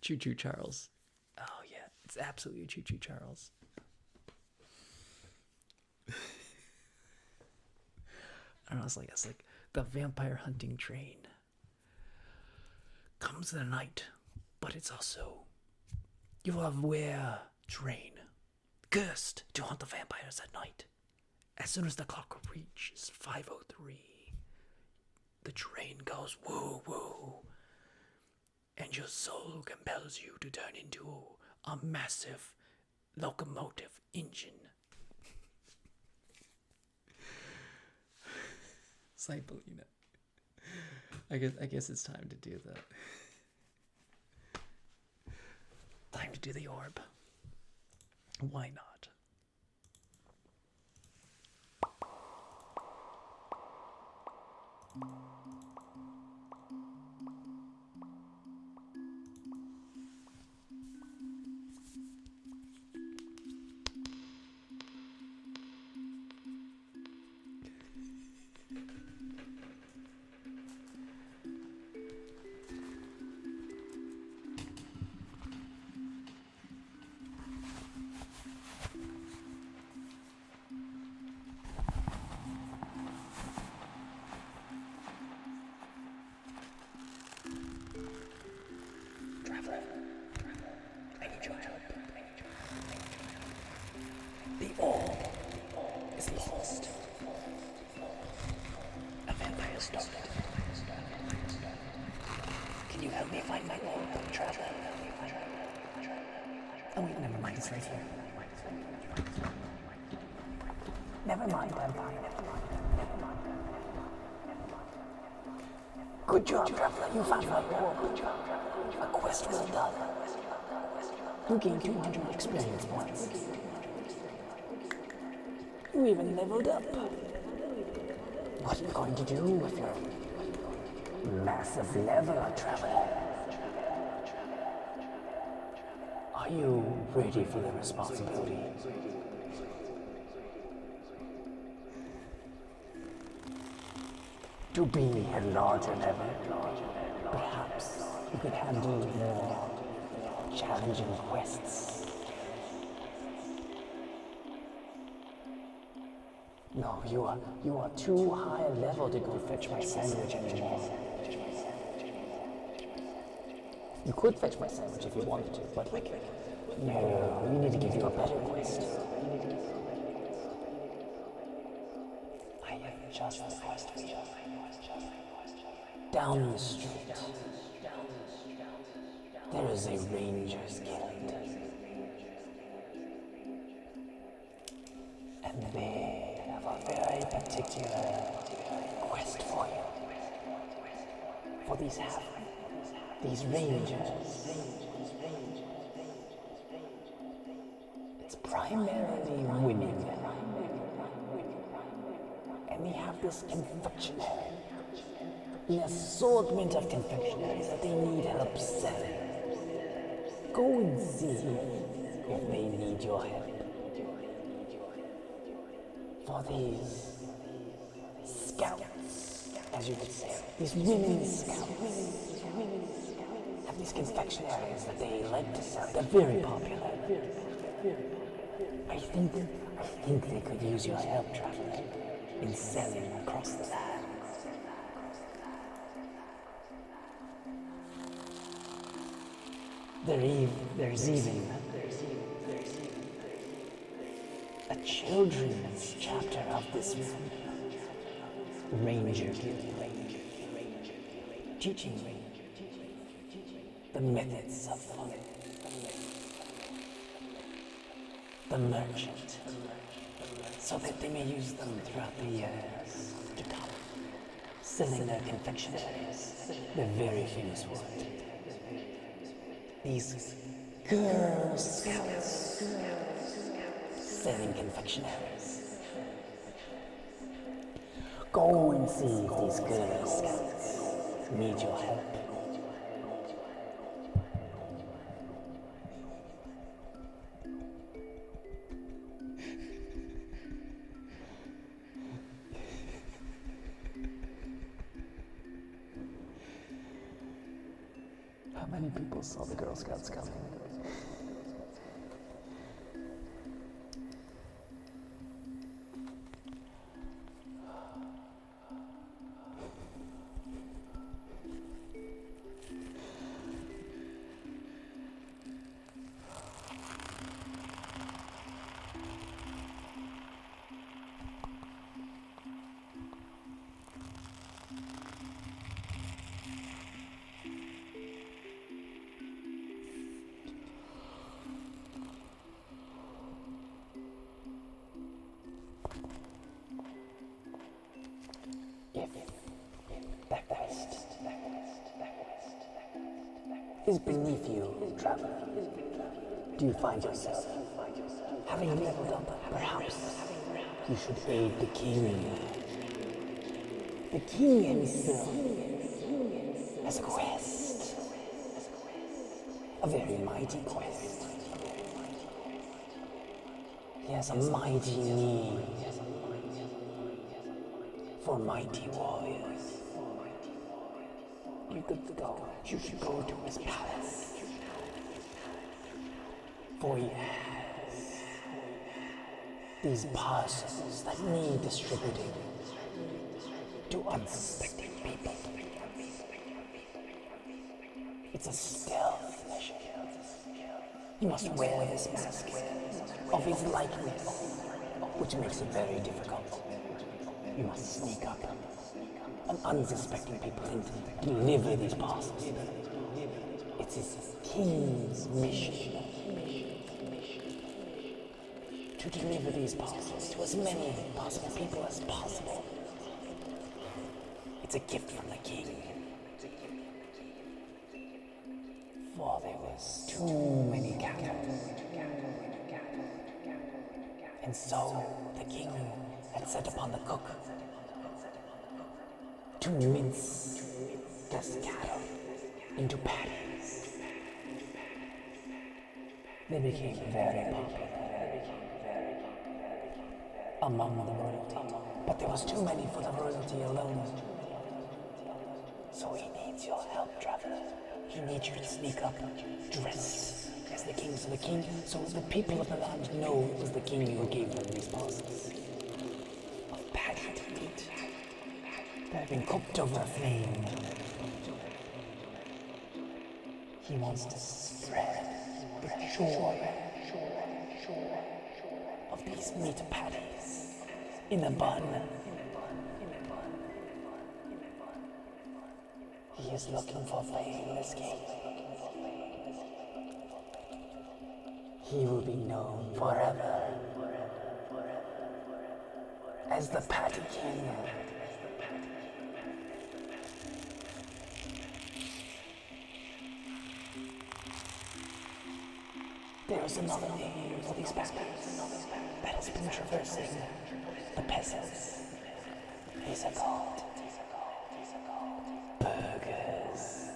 Choo Choo Charles. Oh yeah, it's absolutely Choo Choo Charles. I don't know, it's like the vampire hunting train comes in the night, but it's also you will wear train, cursed to hunt the vampires at night. As soon as the clock reaches 5:03, the train goes woo woo, and your soul compels you to turn into a massive locomotive engine. Cypolina. I guess it's time to do that. Time to do the orb. Why not? Traveler, I need your help. The orb is lost. A vampire stole it. Can you help me find my orb, Traveler? Oh wait, never mind, it's right here. Never mind, vampire. Good job, Traveler. You found my orb. A quest well done. You gained 200 experience points. You even leveled up. What are you going to do with your massive level, Traveler? Are you ready for the responsibility? To be a larger level, perhaps you could handle more challenging quests. No, you are too high a level to go fetch my sandwich anymore. You could fetch my sandwich if you wanted to, but no, we need to give you a better quest. I have just the quest for you. Down the street, there is a ranger's guild, and they have a very particular quest for you. For these rangers, it's primarily women, and they have this confectionery. An assortment of confectionaries that they need help selling. Go and see if they need your help. For these scouts, as you could say, these women scouts have these confectionaries that they like to sell. They're very popular. I think they could use your help, Traveler, in selling across the land. There's even a children's chapter of this Ranger Guild, teaching the methods of the merchant, so that they may use them throughout the years to come, selling their confectionaries. They're very famous for it. These Girl Scouts selling confectionaries. Go and see if these Girl Scouts need your help. How many people saw the Girl Scouts coming? is beneath you, traveler. Do you find yourself having leveled up? Perhaps you should aid the king. The king himself has a quest. A very mighty quest. He has a mighty need for mighty warriors. You should go to his palace. For he has these parcels that need distributing to unsuspecting people. It's a stealth mission. You must wear this mask of his likeness, which makes it very difficult. You must sneak up on unsuspecting people and deliver these parcels. It's his king's mission to deliver these parcels to as many possible people as possible. It's a gift from the king. For there was too many cattle. And so the king had set upon the cook to mince this cattle into patties. They became very popular among the royalty, but there was too many for the royalty alone. So he needs your help, traveler. He needs you to sneak up, dressed as the king. So the king, so the people of the land know it was the king who gave them these parcels of patty meat that have been cooked over a flame. He wants to spread the joy of these meat patties in a bun. He is looking for fame, this king. He will be known forever as the Patty King. There is another name for these patties that has been traversing the peasants. These are called burgers.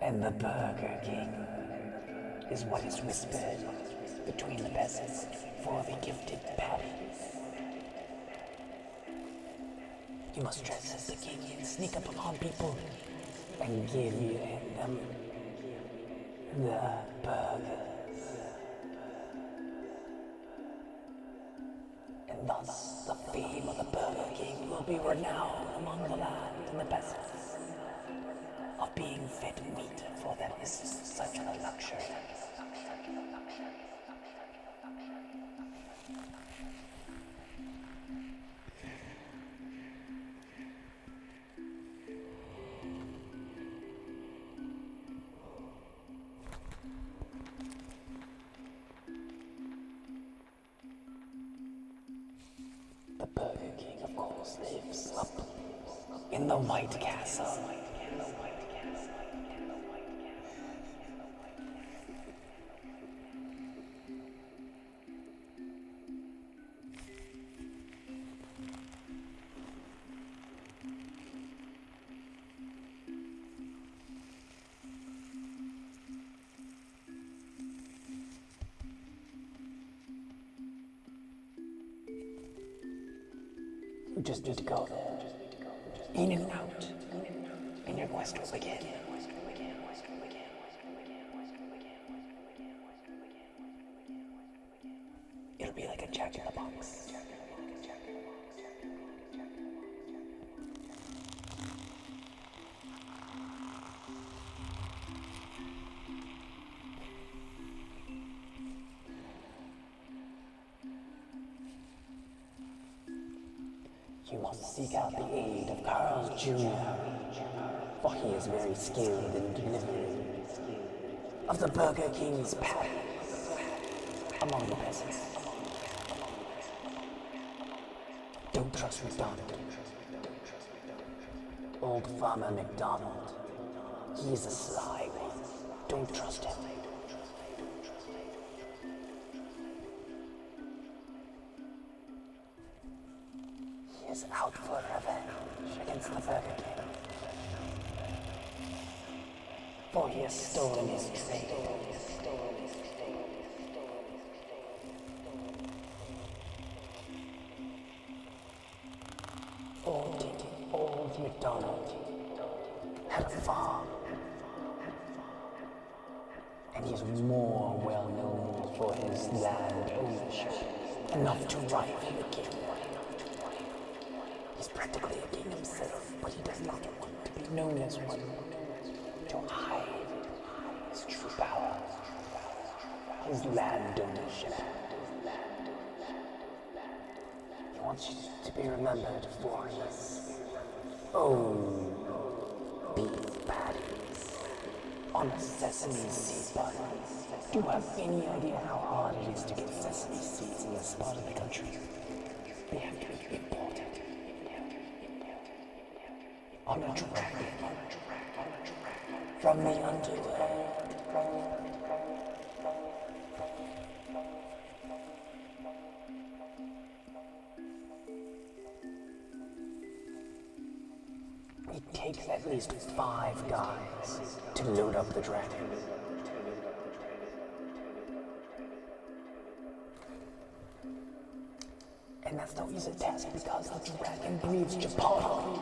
And the Burger King is what is whispered between the peasants for the gifted patties. You must dress as the king and sneak up upon people and give them the burgers. And thus the fame of the Burger King will be renowned among the land and the peasants. Of being fed meat for them is such a luxury. The Burger King, of course, lives up in the White Castle. You just need to go there, in and out, and your quest will begin. It'll be like a Jack in the Box. You must seek out the aid of Carl Jr., for he is very skilled in delivering of the Burger King's patties among the peasants. Don't trust redundant. Old Farmer McDonald. He's a sly one. Don't trust him. He is out for revenge against the Burger King. For he has stolen his trade. Old MacDonald had a farm, and he's more well known for his land ownership, enough to rival the king. He's practically a king himself, but he does not want to be known as one, to hide his true power, his land ownership. He wants you to be remembered for his own beef patties on a sesame seed bun. Do you have any idea how hard it is to get sesame seeds in this part of the country? They have to be imported on a dragon from the underworld. It takes at least 5 guys to load up the dragon. And that's no easy task because the dragon breathes Chipotle.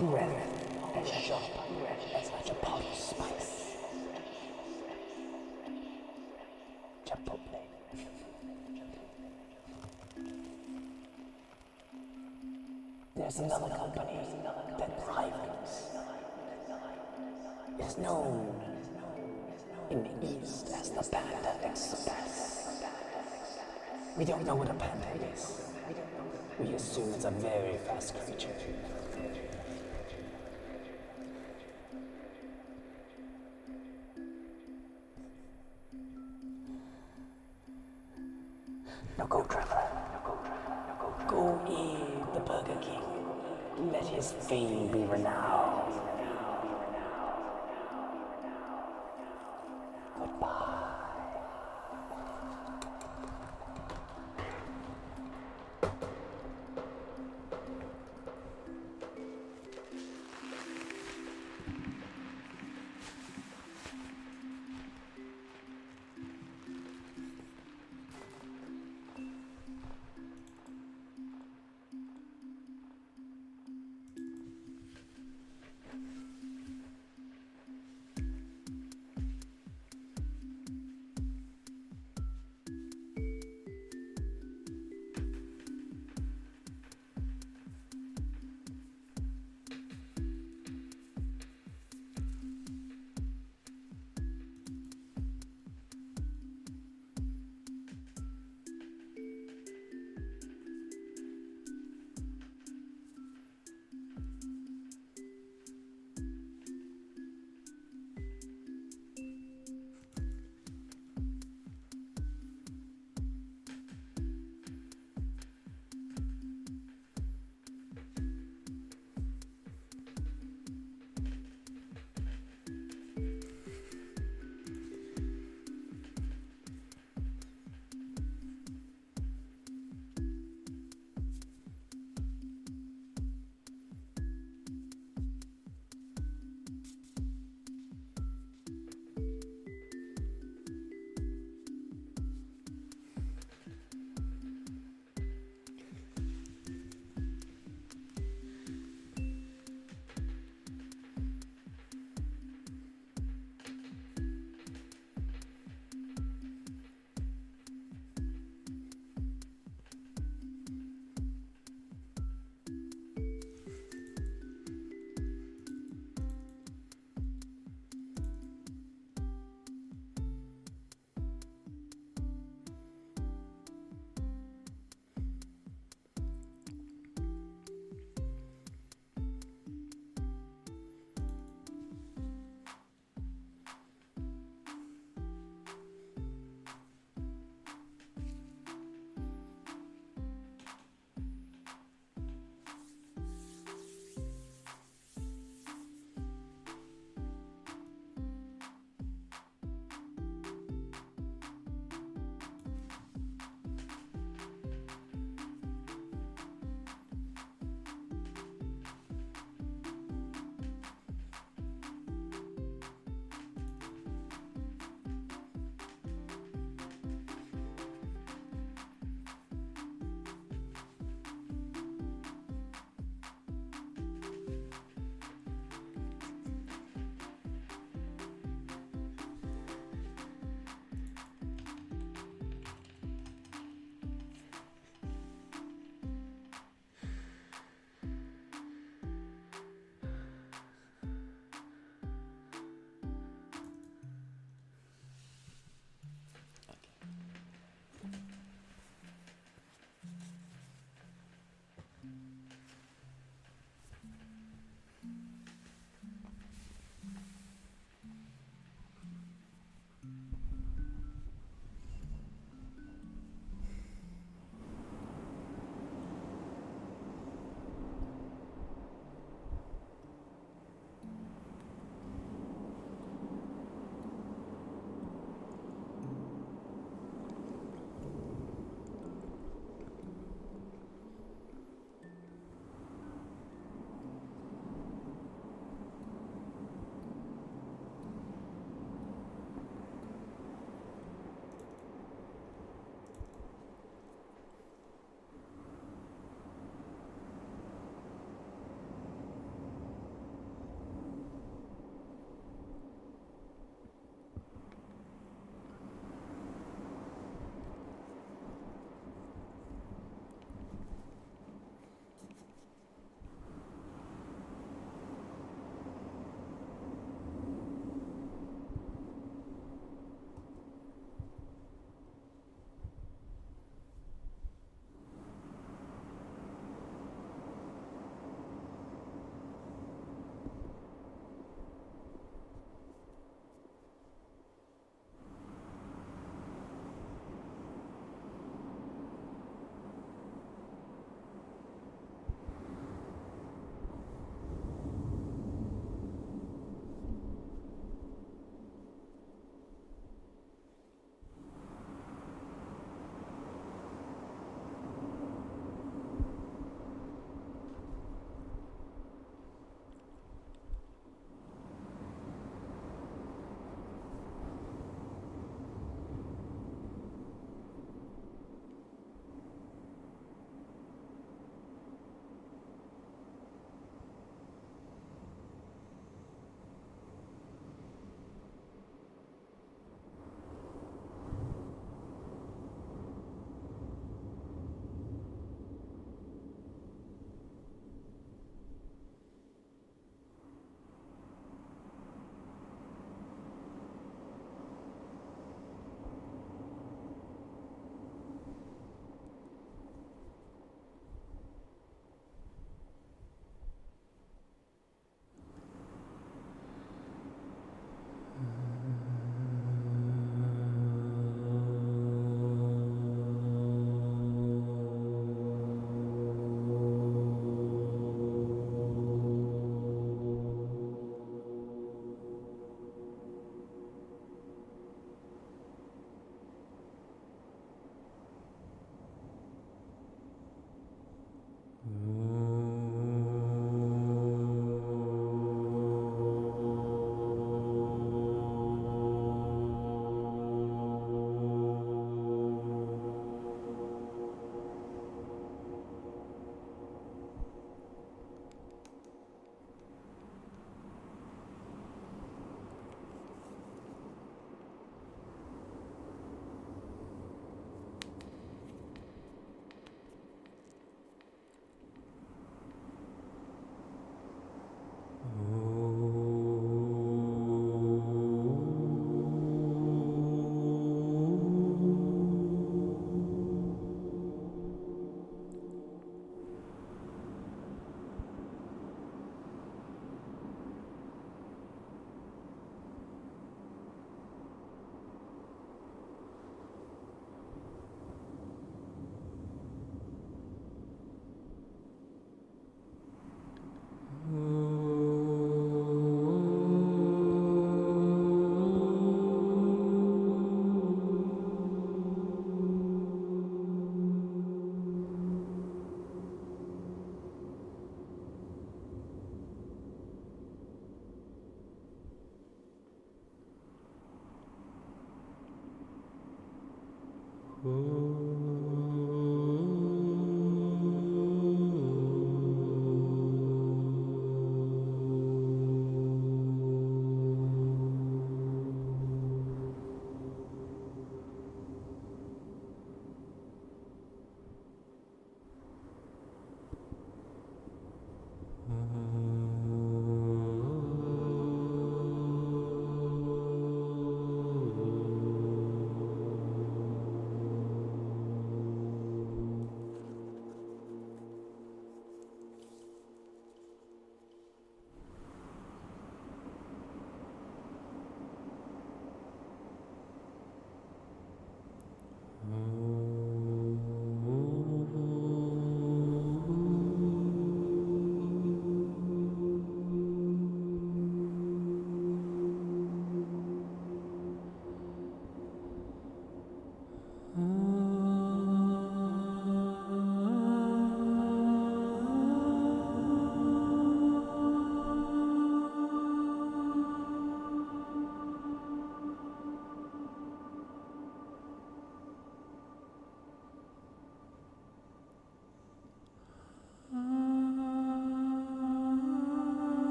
Breath as sharp as a Chipotle spice. Chipotle. There's another company that rivals. It's known in the East as the Panda Express. We don't know what a panda is. We assume it's a very fast creature. Now go, traveler. Go eat the Burger King. Let his fame be renowned. Goodbye.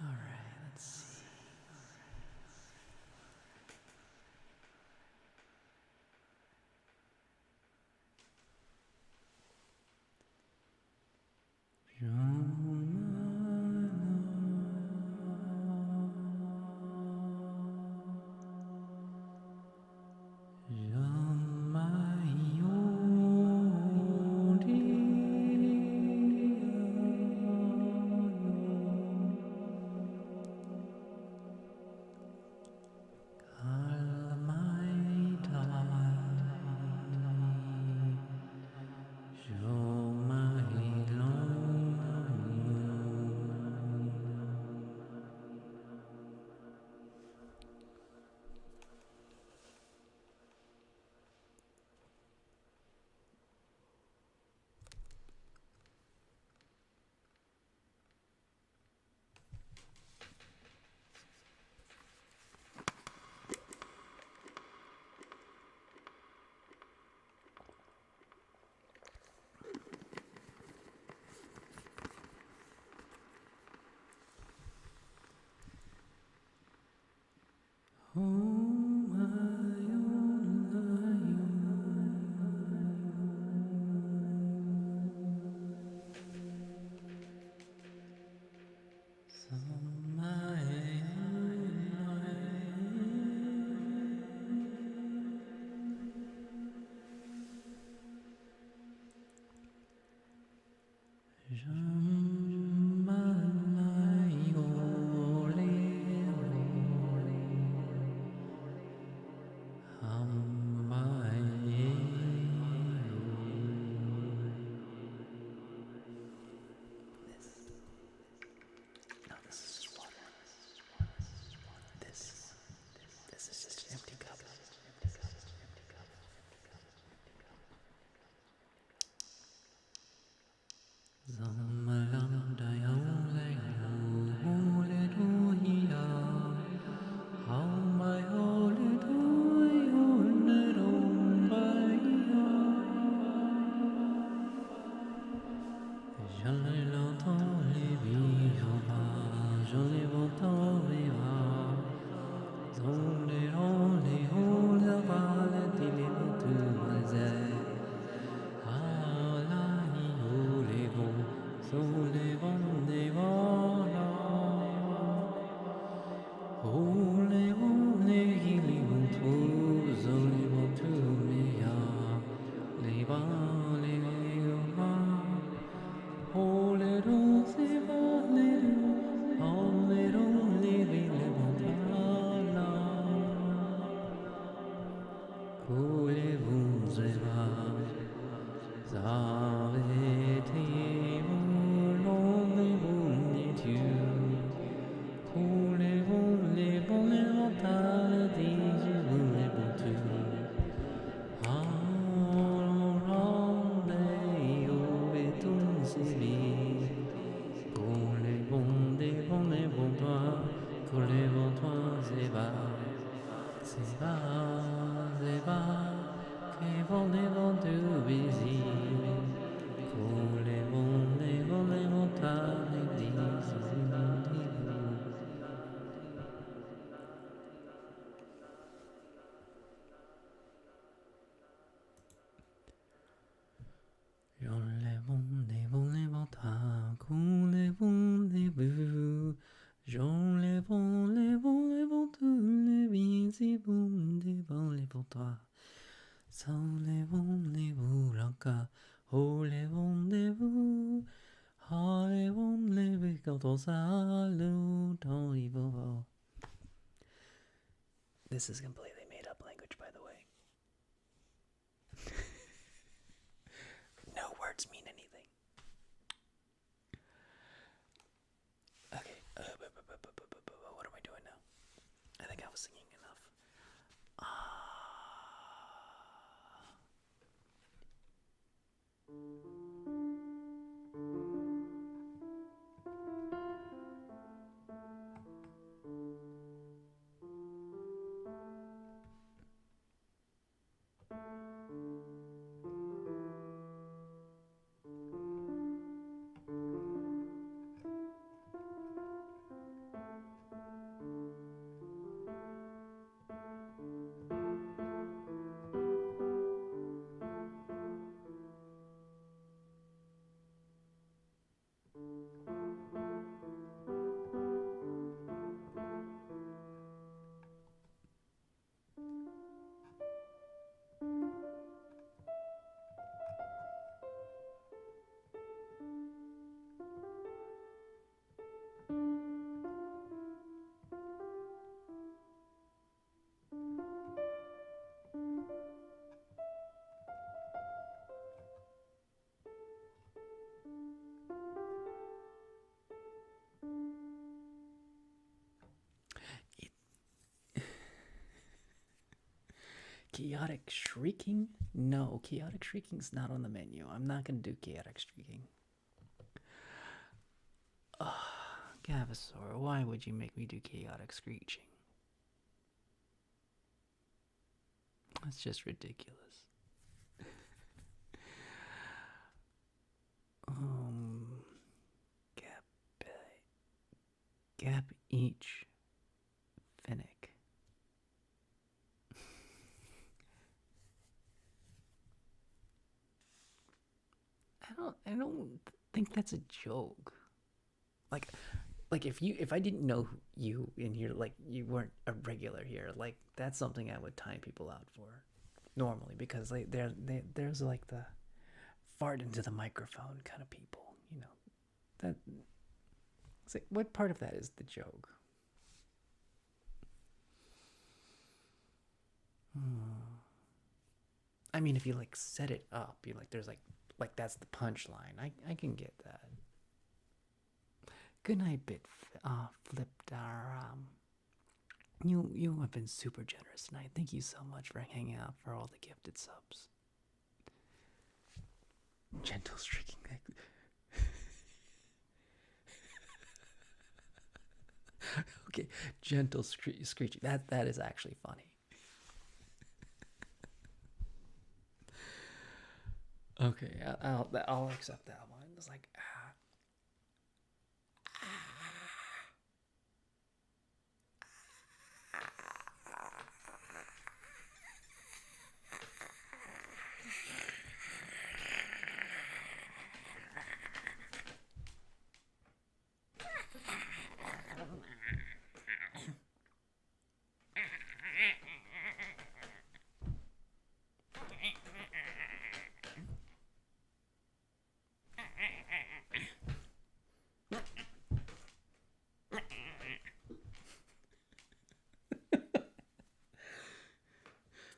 All right, let's see. No, this is just water. This is just an empty cup. This is completely made up language, by the way. No words mean anything. Okay, what am I doing now? I think I was singing enough. Chaotic shrieking? No, chaotic shrieking's not on the menu. I'm not gonna do chaotic shrieking. Gavasaur, why would you make me do chaotic screeching? That's just ridiculous. Gap, gap each Finnick. I don't think that's a joke. Like if I didn't know you in here, like you weren't a regular here, like that's something I would time people out for normally, because like there's like the fart into the microphone kind of people, you know. That it's like, what part of that is the joke? I mean, if you like set it up, you like there's like that's the punchline. I can get that. Good night, Flipped. You have been super generous tonight. Thank you so much for hanging out, for all the gifted subs. Gentle streaking. Okay, gentle screeching. That is actually funny. Okay, I'll accept that one. It's like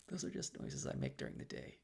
those are just noises I make during the day.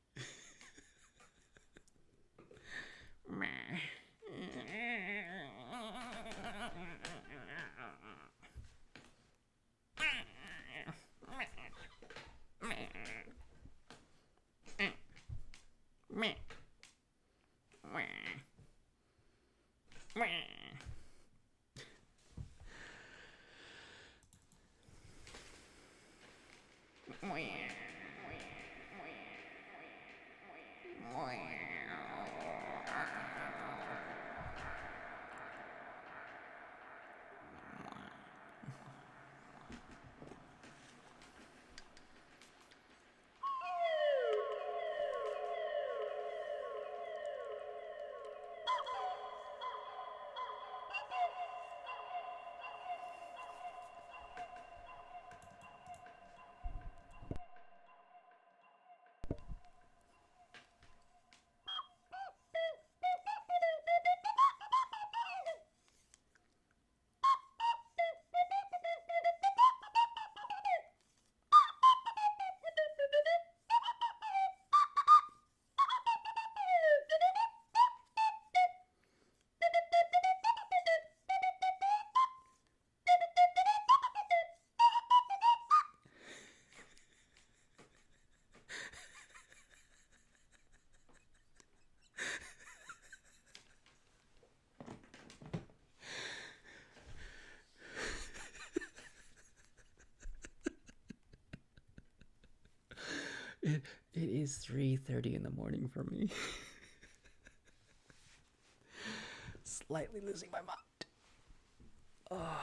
It is 3:30 in the morning for me. Slightly losing my mind. Oh.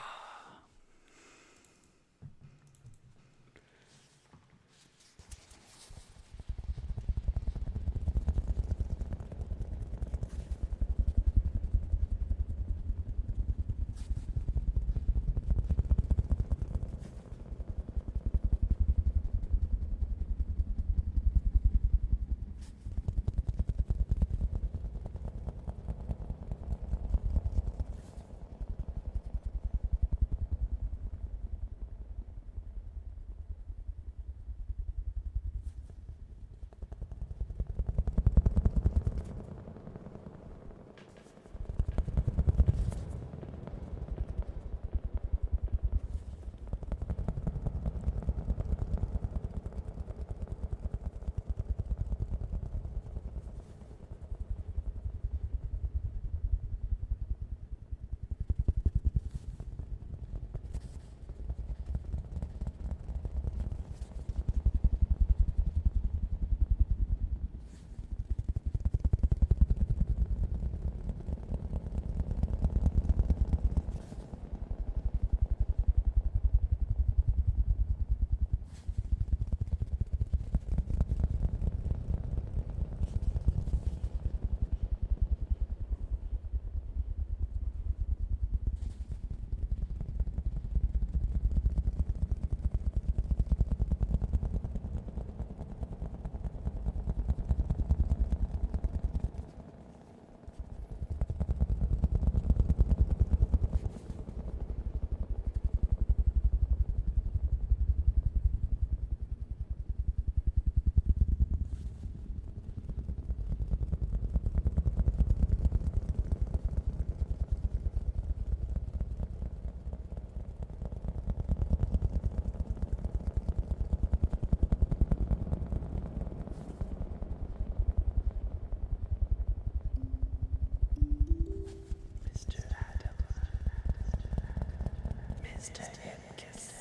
Mr. Hipkiss.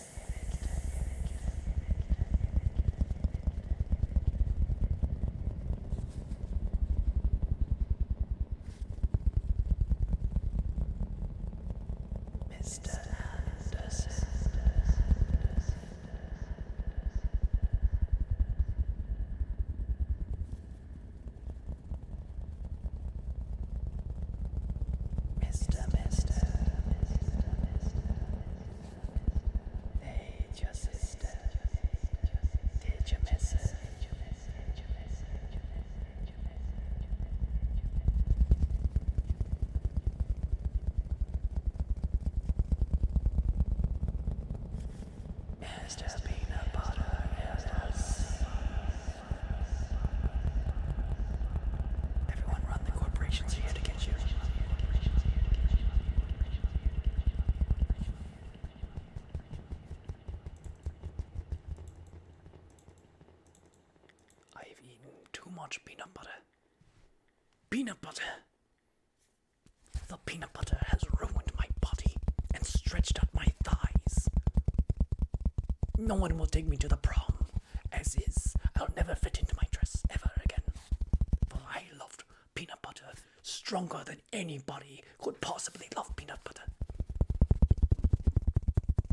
Mr. Anderson. Mister. Hey, your sister. Did you miss her? Mr. Peanut Butter is everyone run, the corporations are here to get you. I've eaten too much peanut butter. Peanut butter! The peanut butter has ruined my body and stretched out my thighs. No one will take me to the prom. As is, I'll never fit into my dress ever again. For I loved peanut butter stronger than anybody could possibly love peanut butter.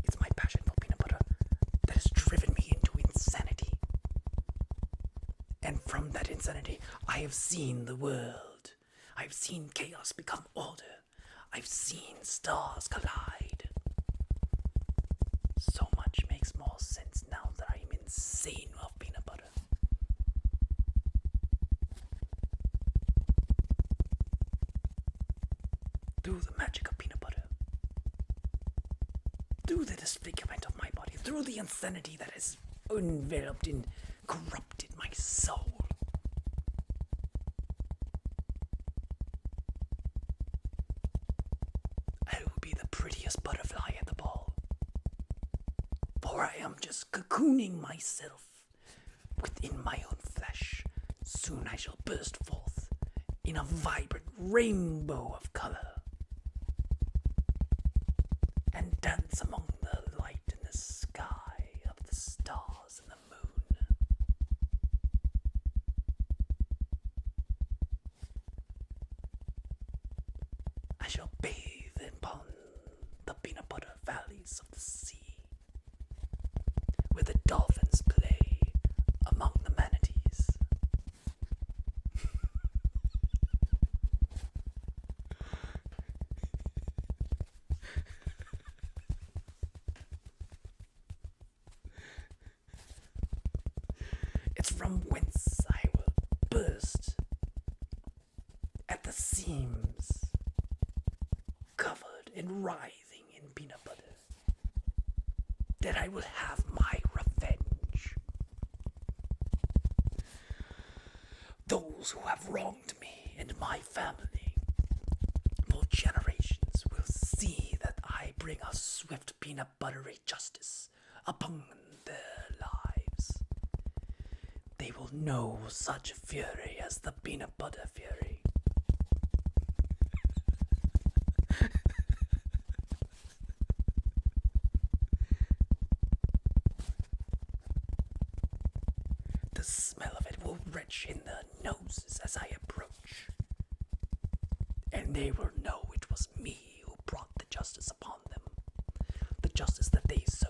It's my passion for peanut butter that has driven me into insanity. And from that insanity, I have seen the world. I've seen chaos become order. I've seen stars collide. So much makes more sense now that I am insane of peanut butter. Through the magic of peanut butter, through the disfigurement of my body, through the insanity that has enveloped and corrupted my soul, I will be the prettiest butterfly at the ball. For I am just cocooning myself within my own flesh. Soon I shall burst forth in a vibrant rainbow of color and dance among the light in the sky of the stars and the moon. I shall bathe upon the peanut butter valleys of the sea, where the dolphins play among the manatees. It's from whence I will burst at the seams, covered and writhing in peanut butter, that I will have my revenge. Those who have wronged me and my family for generations will see that I bring a swift peanut buttery justice upon their lives. They will know such fury as the peanut butter fury. The smell of it will retch in their noses as I approach, and they will know it was me who brought the justice upon them, the justice that they so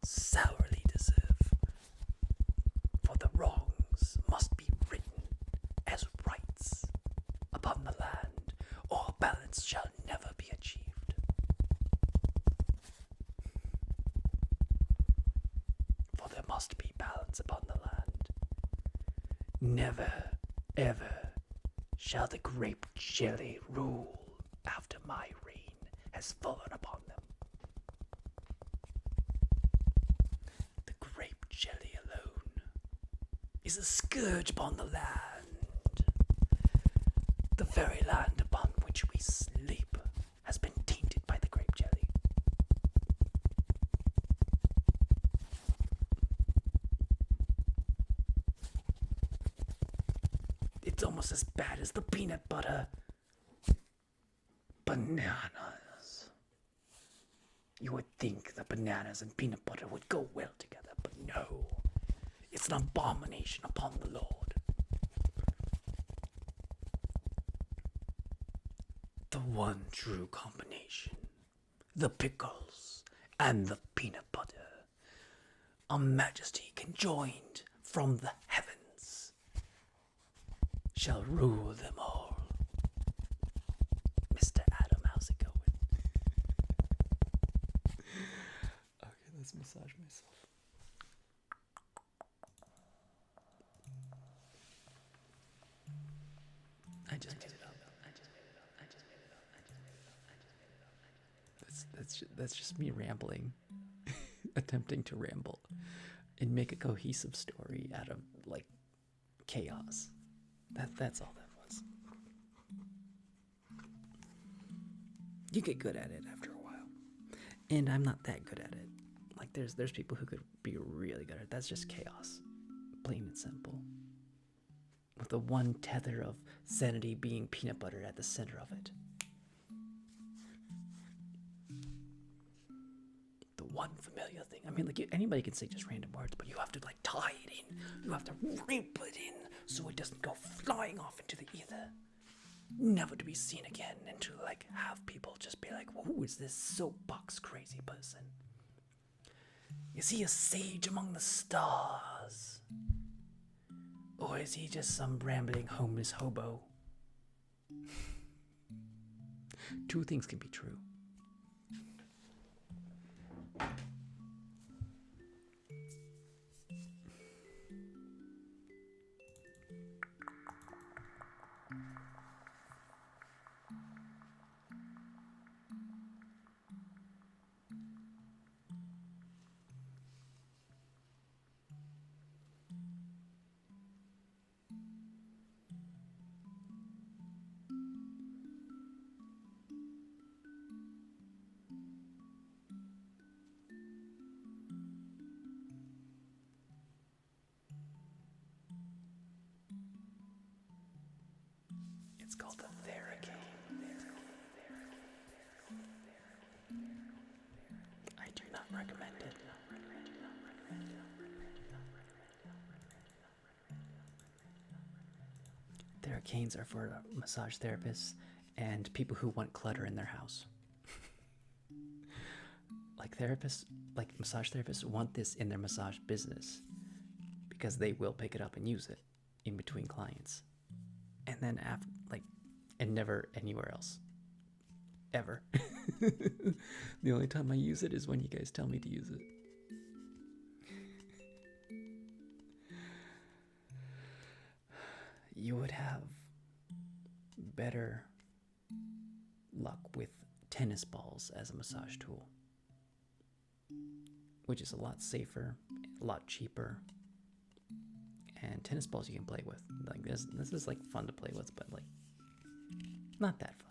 sourly deserve. For the wrongs must be written as rights upon the land, or balance shall never be achieved. For there must be balance upon the land. Never, ever shall the grape jelly rule after my reign has fallen upon them. The grape jelly alone is a scourge upon the land. The very land upon which we sleep has been tainted by the grape jelly. It's almost as bad as the peanut butter. Bananas. You would think the bananas and peanut butter would go well together, but no. It's an abomination upon the Lord. The one true combination. The pickles and the peanut butter. A majesty conjoined from the heavens shall rule them all. Mr. Adam, how's it going? Okay, let's massage myself. I just made it up. That's just me rambling, attempting to ramble, and make a cohesive story out of like chaos. That's all that was. You get good at it after a while, and I'm not that good at it. Like there's people who could be really good at it. That's just chaos, plain and simple. With the one tether of sanity being peanut butter at the center of it. The one familiar thing. I mean, like anybody can say just random words, but you have to like tie it in. You have to rape it in so it doesn't go flying off into the ether. Never to be seen again, and to like have people just be like, who is this soapbox crazy person? Is he a sage among the stars? Or is he just some rambling homeless hobo? Two things can be true. It's called the Theracane. I do not recommend it. Theracanes are for massage therapists and people who want clutter in their house. Like massage therapists want this in their massage business because they will pick it up and use it in between clients. And then and never anywhere else. Ever. The only time I use it is when you guys tell me to use it. You would have better luck with tennis balls as a massage tool, which is a lot safer, a lot cheaper. And tennis balls you can play with. Like this is like fun to play with, but like not that fun.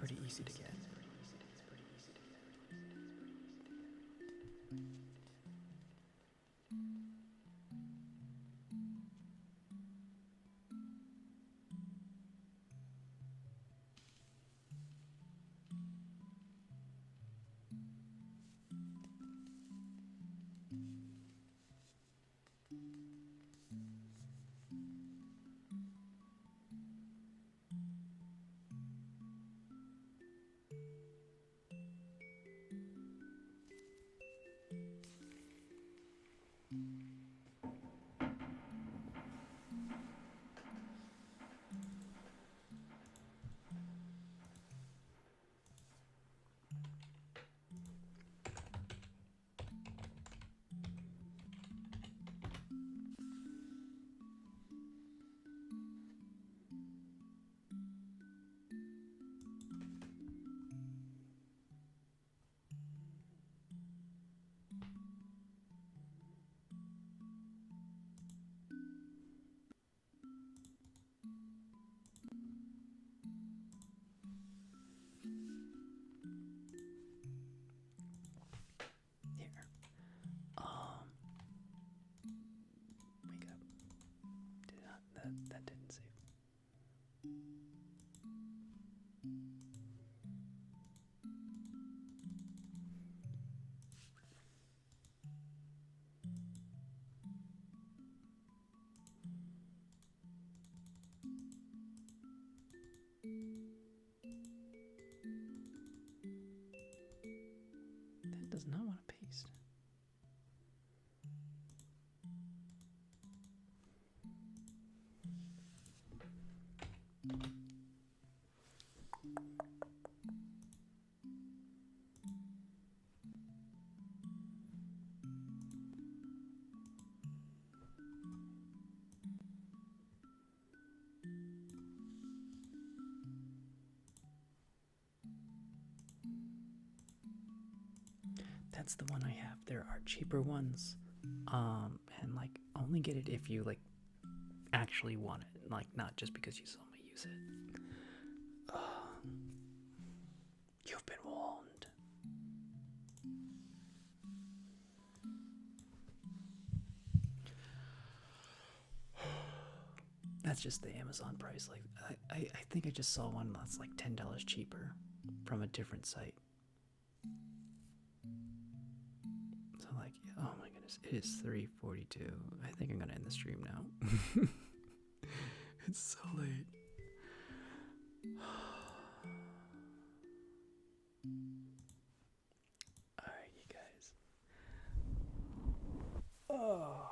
pretty easy to get. Here. Wake up. That didn't save. That does not want to paste. That's the one I have. There are cheaper ones, and like only get it if you like actually want it, like not just because you saw me use it. You've been warned. That's just the Amazon price. Like I think I just saw one that's like $10 cheaper from a different site. So like, oh my goodness, it is 3:42. I think I'm gonna end the stream now. It's so late. Alright, you guys. Oh.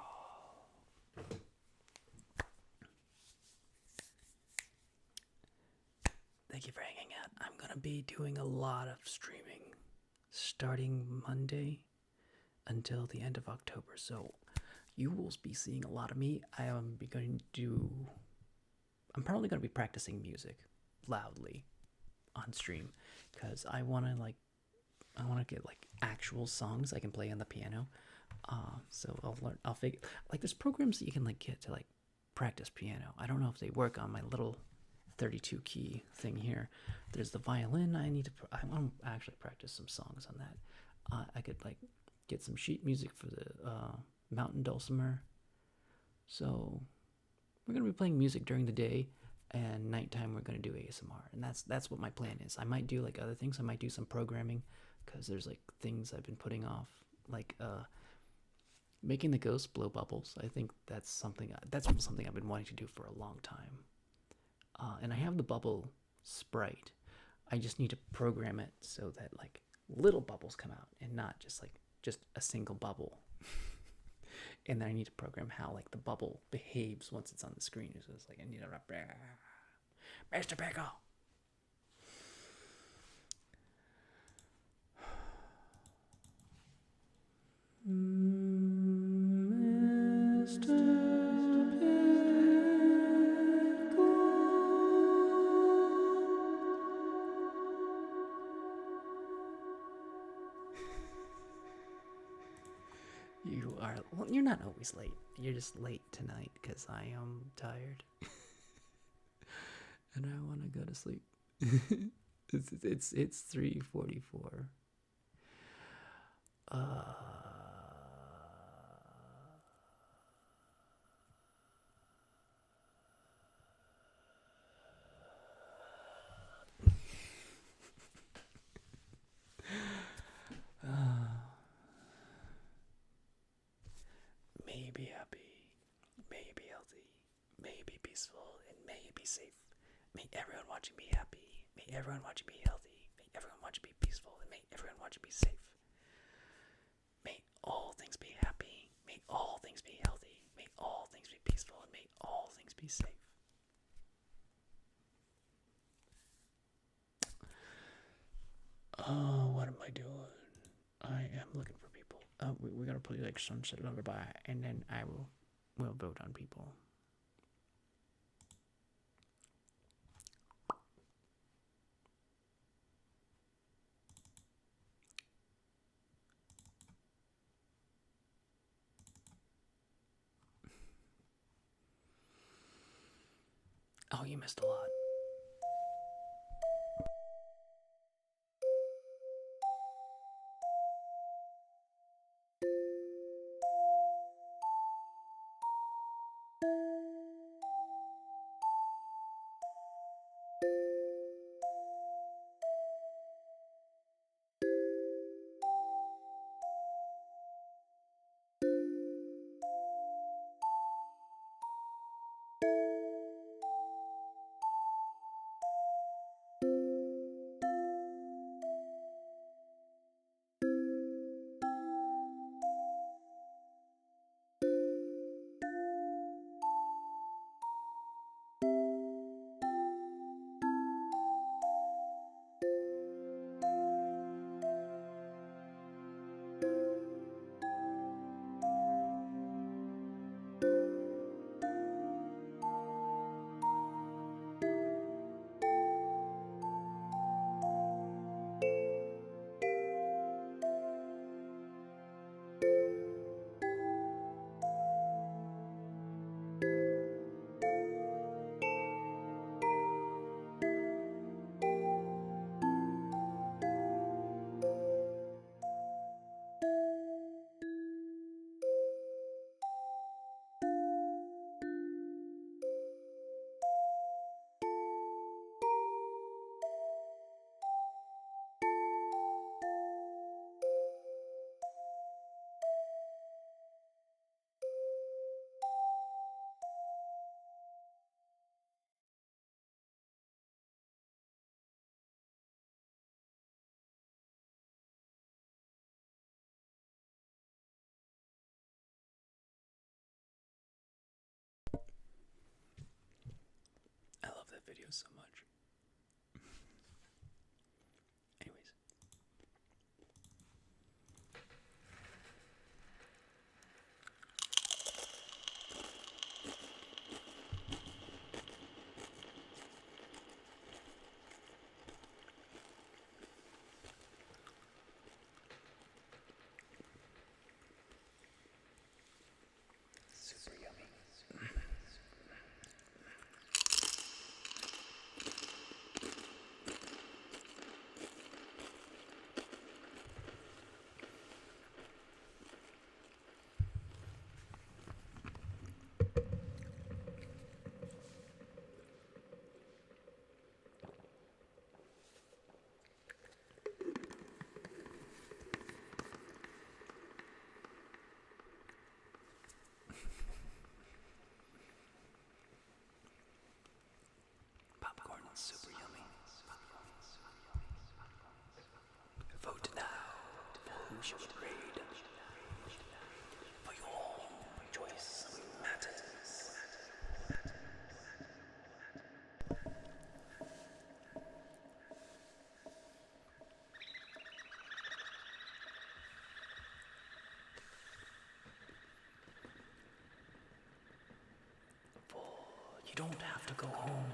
Thank you for hanging out. I'm gonna be doing a lot of streaming starting Monday until the end of October. So you will be seeing a lot of me. I'm probably going to be practicing music loudly on stream because I want to get like actual songs I can play on the piano. So I'll figure, like there's programs that you can like get to like practice piano. I don't know if they work on my little 32 key thing here. There's the violin. I want to actually practice some songs on that. I could like get some sheet music for the mountain dulcimer. So we're gonna be playing music during the day, and nighttime we're gonna do ASMR, and that's what my plan is. I might do like other things. I might do some programming because there's like things I've been putting off, like making the ghost blow bubbles. I think that's something I've been wanting to do for a long time. And I have the bubble sprite. I just need to program it so that like little bubbles come out and not just a single bubble. And then I need to program how like the bubble behaves once it's on the screen. So it's like I need to Mr. Pickle. Mr. Well, you're not always late. You're just late tonight because I am tired. And I want to go to sleep. It's 3:44. May you be happy, may you be healthy, may you be peaceful, and may you be safe. May everyone watching be happy, may everyone watching be healthy, may everyone watching be peaceful, and may everyone watching be safe. May all things be happy, may all things be healthy, may all things be peaceful, and may all things be safe. What am I doing? I am looking for people. We gotta play like Sunset Lullaby, and then we'll vote on people. Oh, you missed a lot. I love that video so much. Anyways. Super yummy. Popcorn is super yummy. Vote now for who should raid. For your choice matters. For you don't have to go home,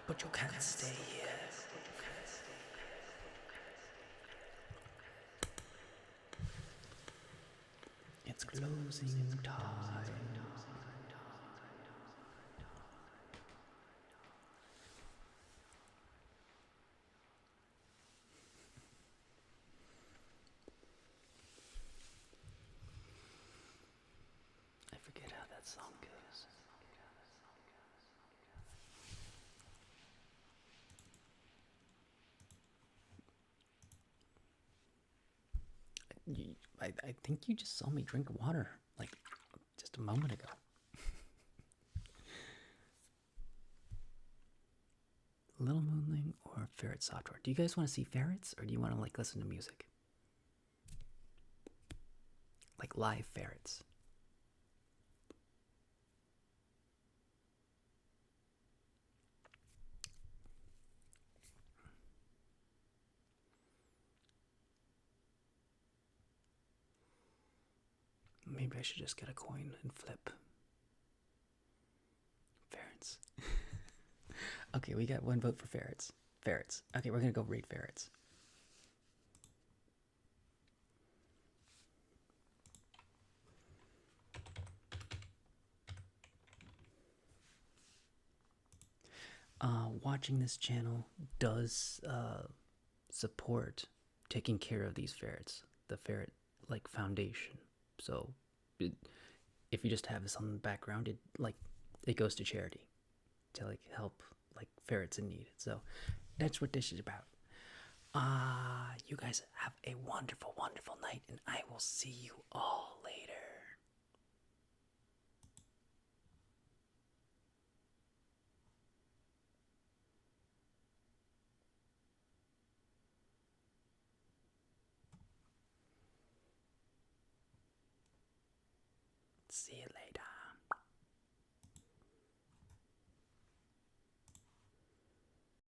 but you can't stay here. It's closing time. song goes. I think you just saw me drink water like just a moment ago. Little Moonling or Ferret Software? Do you guys want to see ferrets or do you want to like listen to music? Like live ferrets. Maybe I should just get a coin and flip. Ferrets. Okay, we got one vote for ferrets. Ferrets. Okay, we're gonna go read ferrets. Watching this channel does support taking care of these ferrets, the ferret like foundation. So if you just have this on the background, it goes to charity to like help like ferrets in need. So that's what this is about. You guys have a wonderful, wonderful night, and I will see you all later. See you later.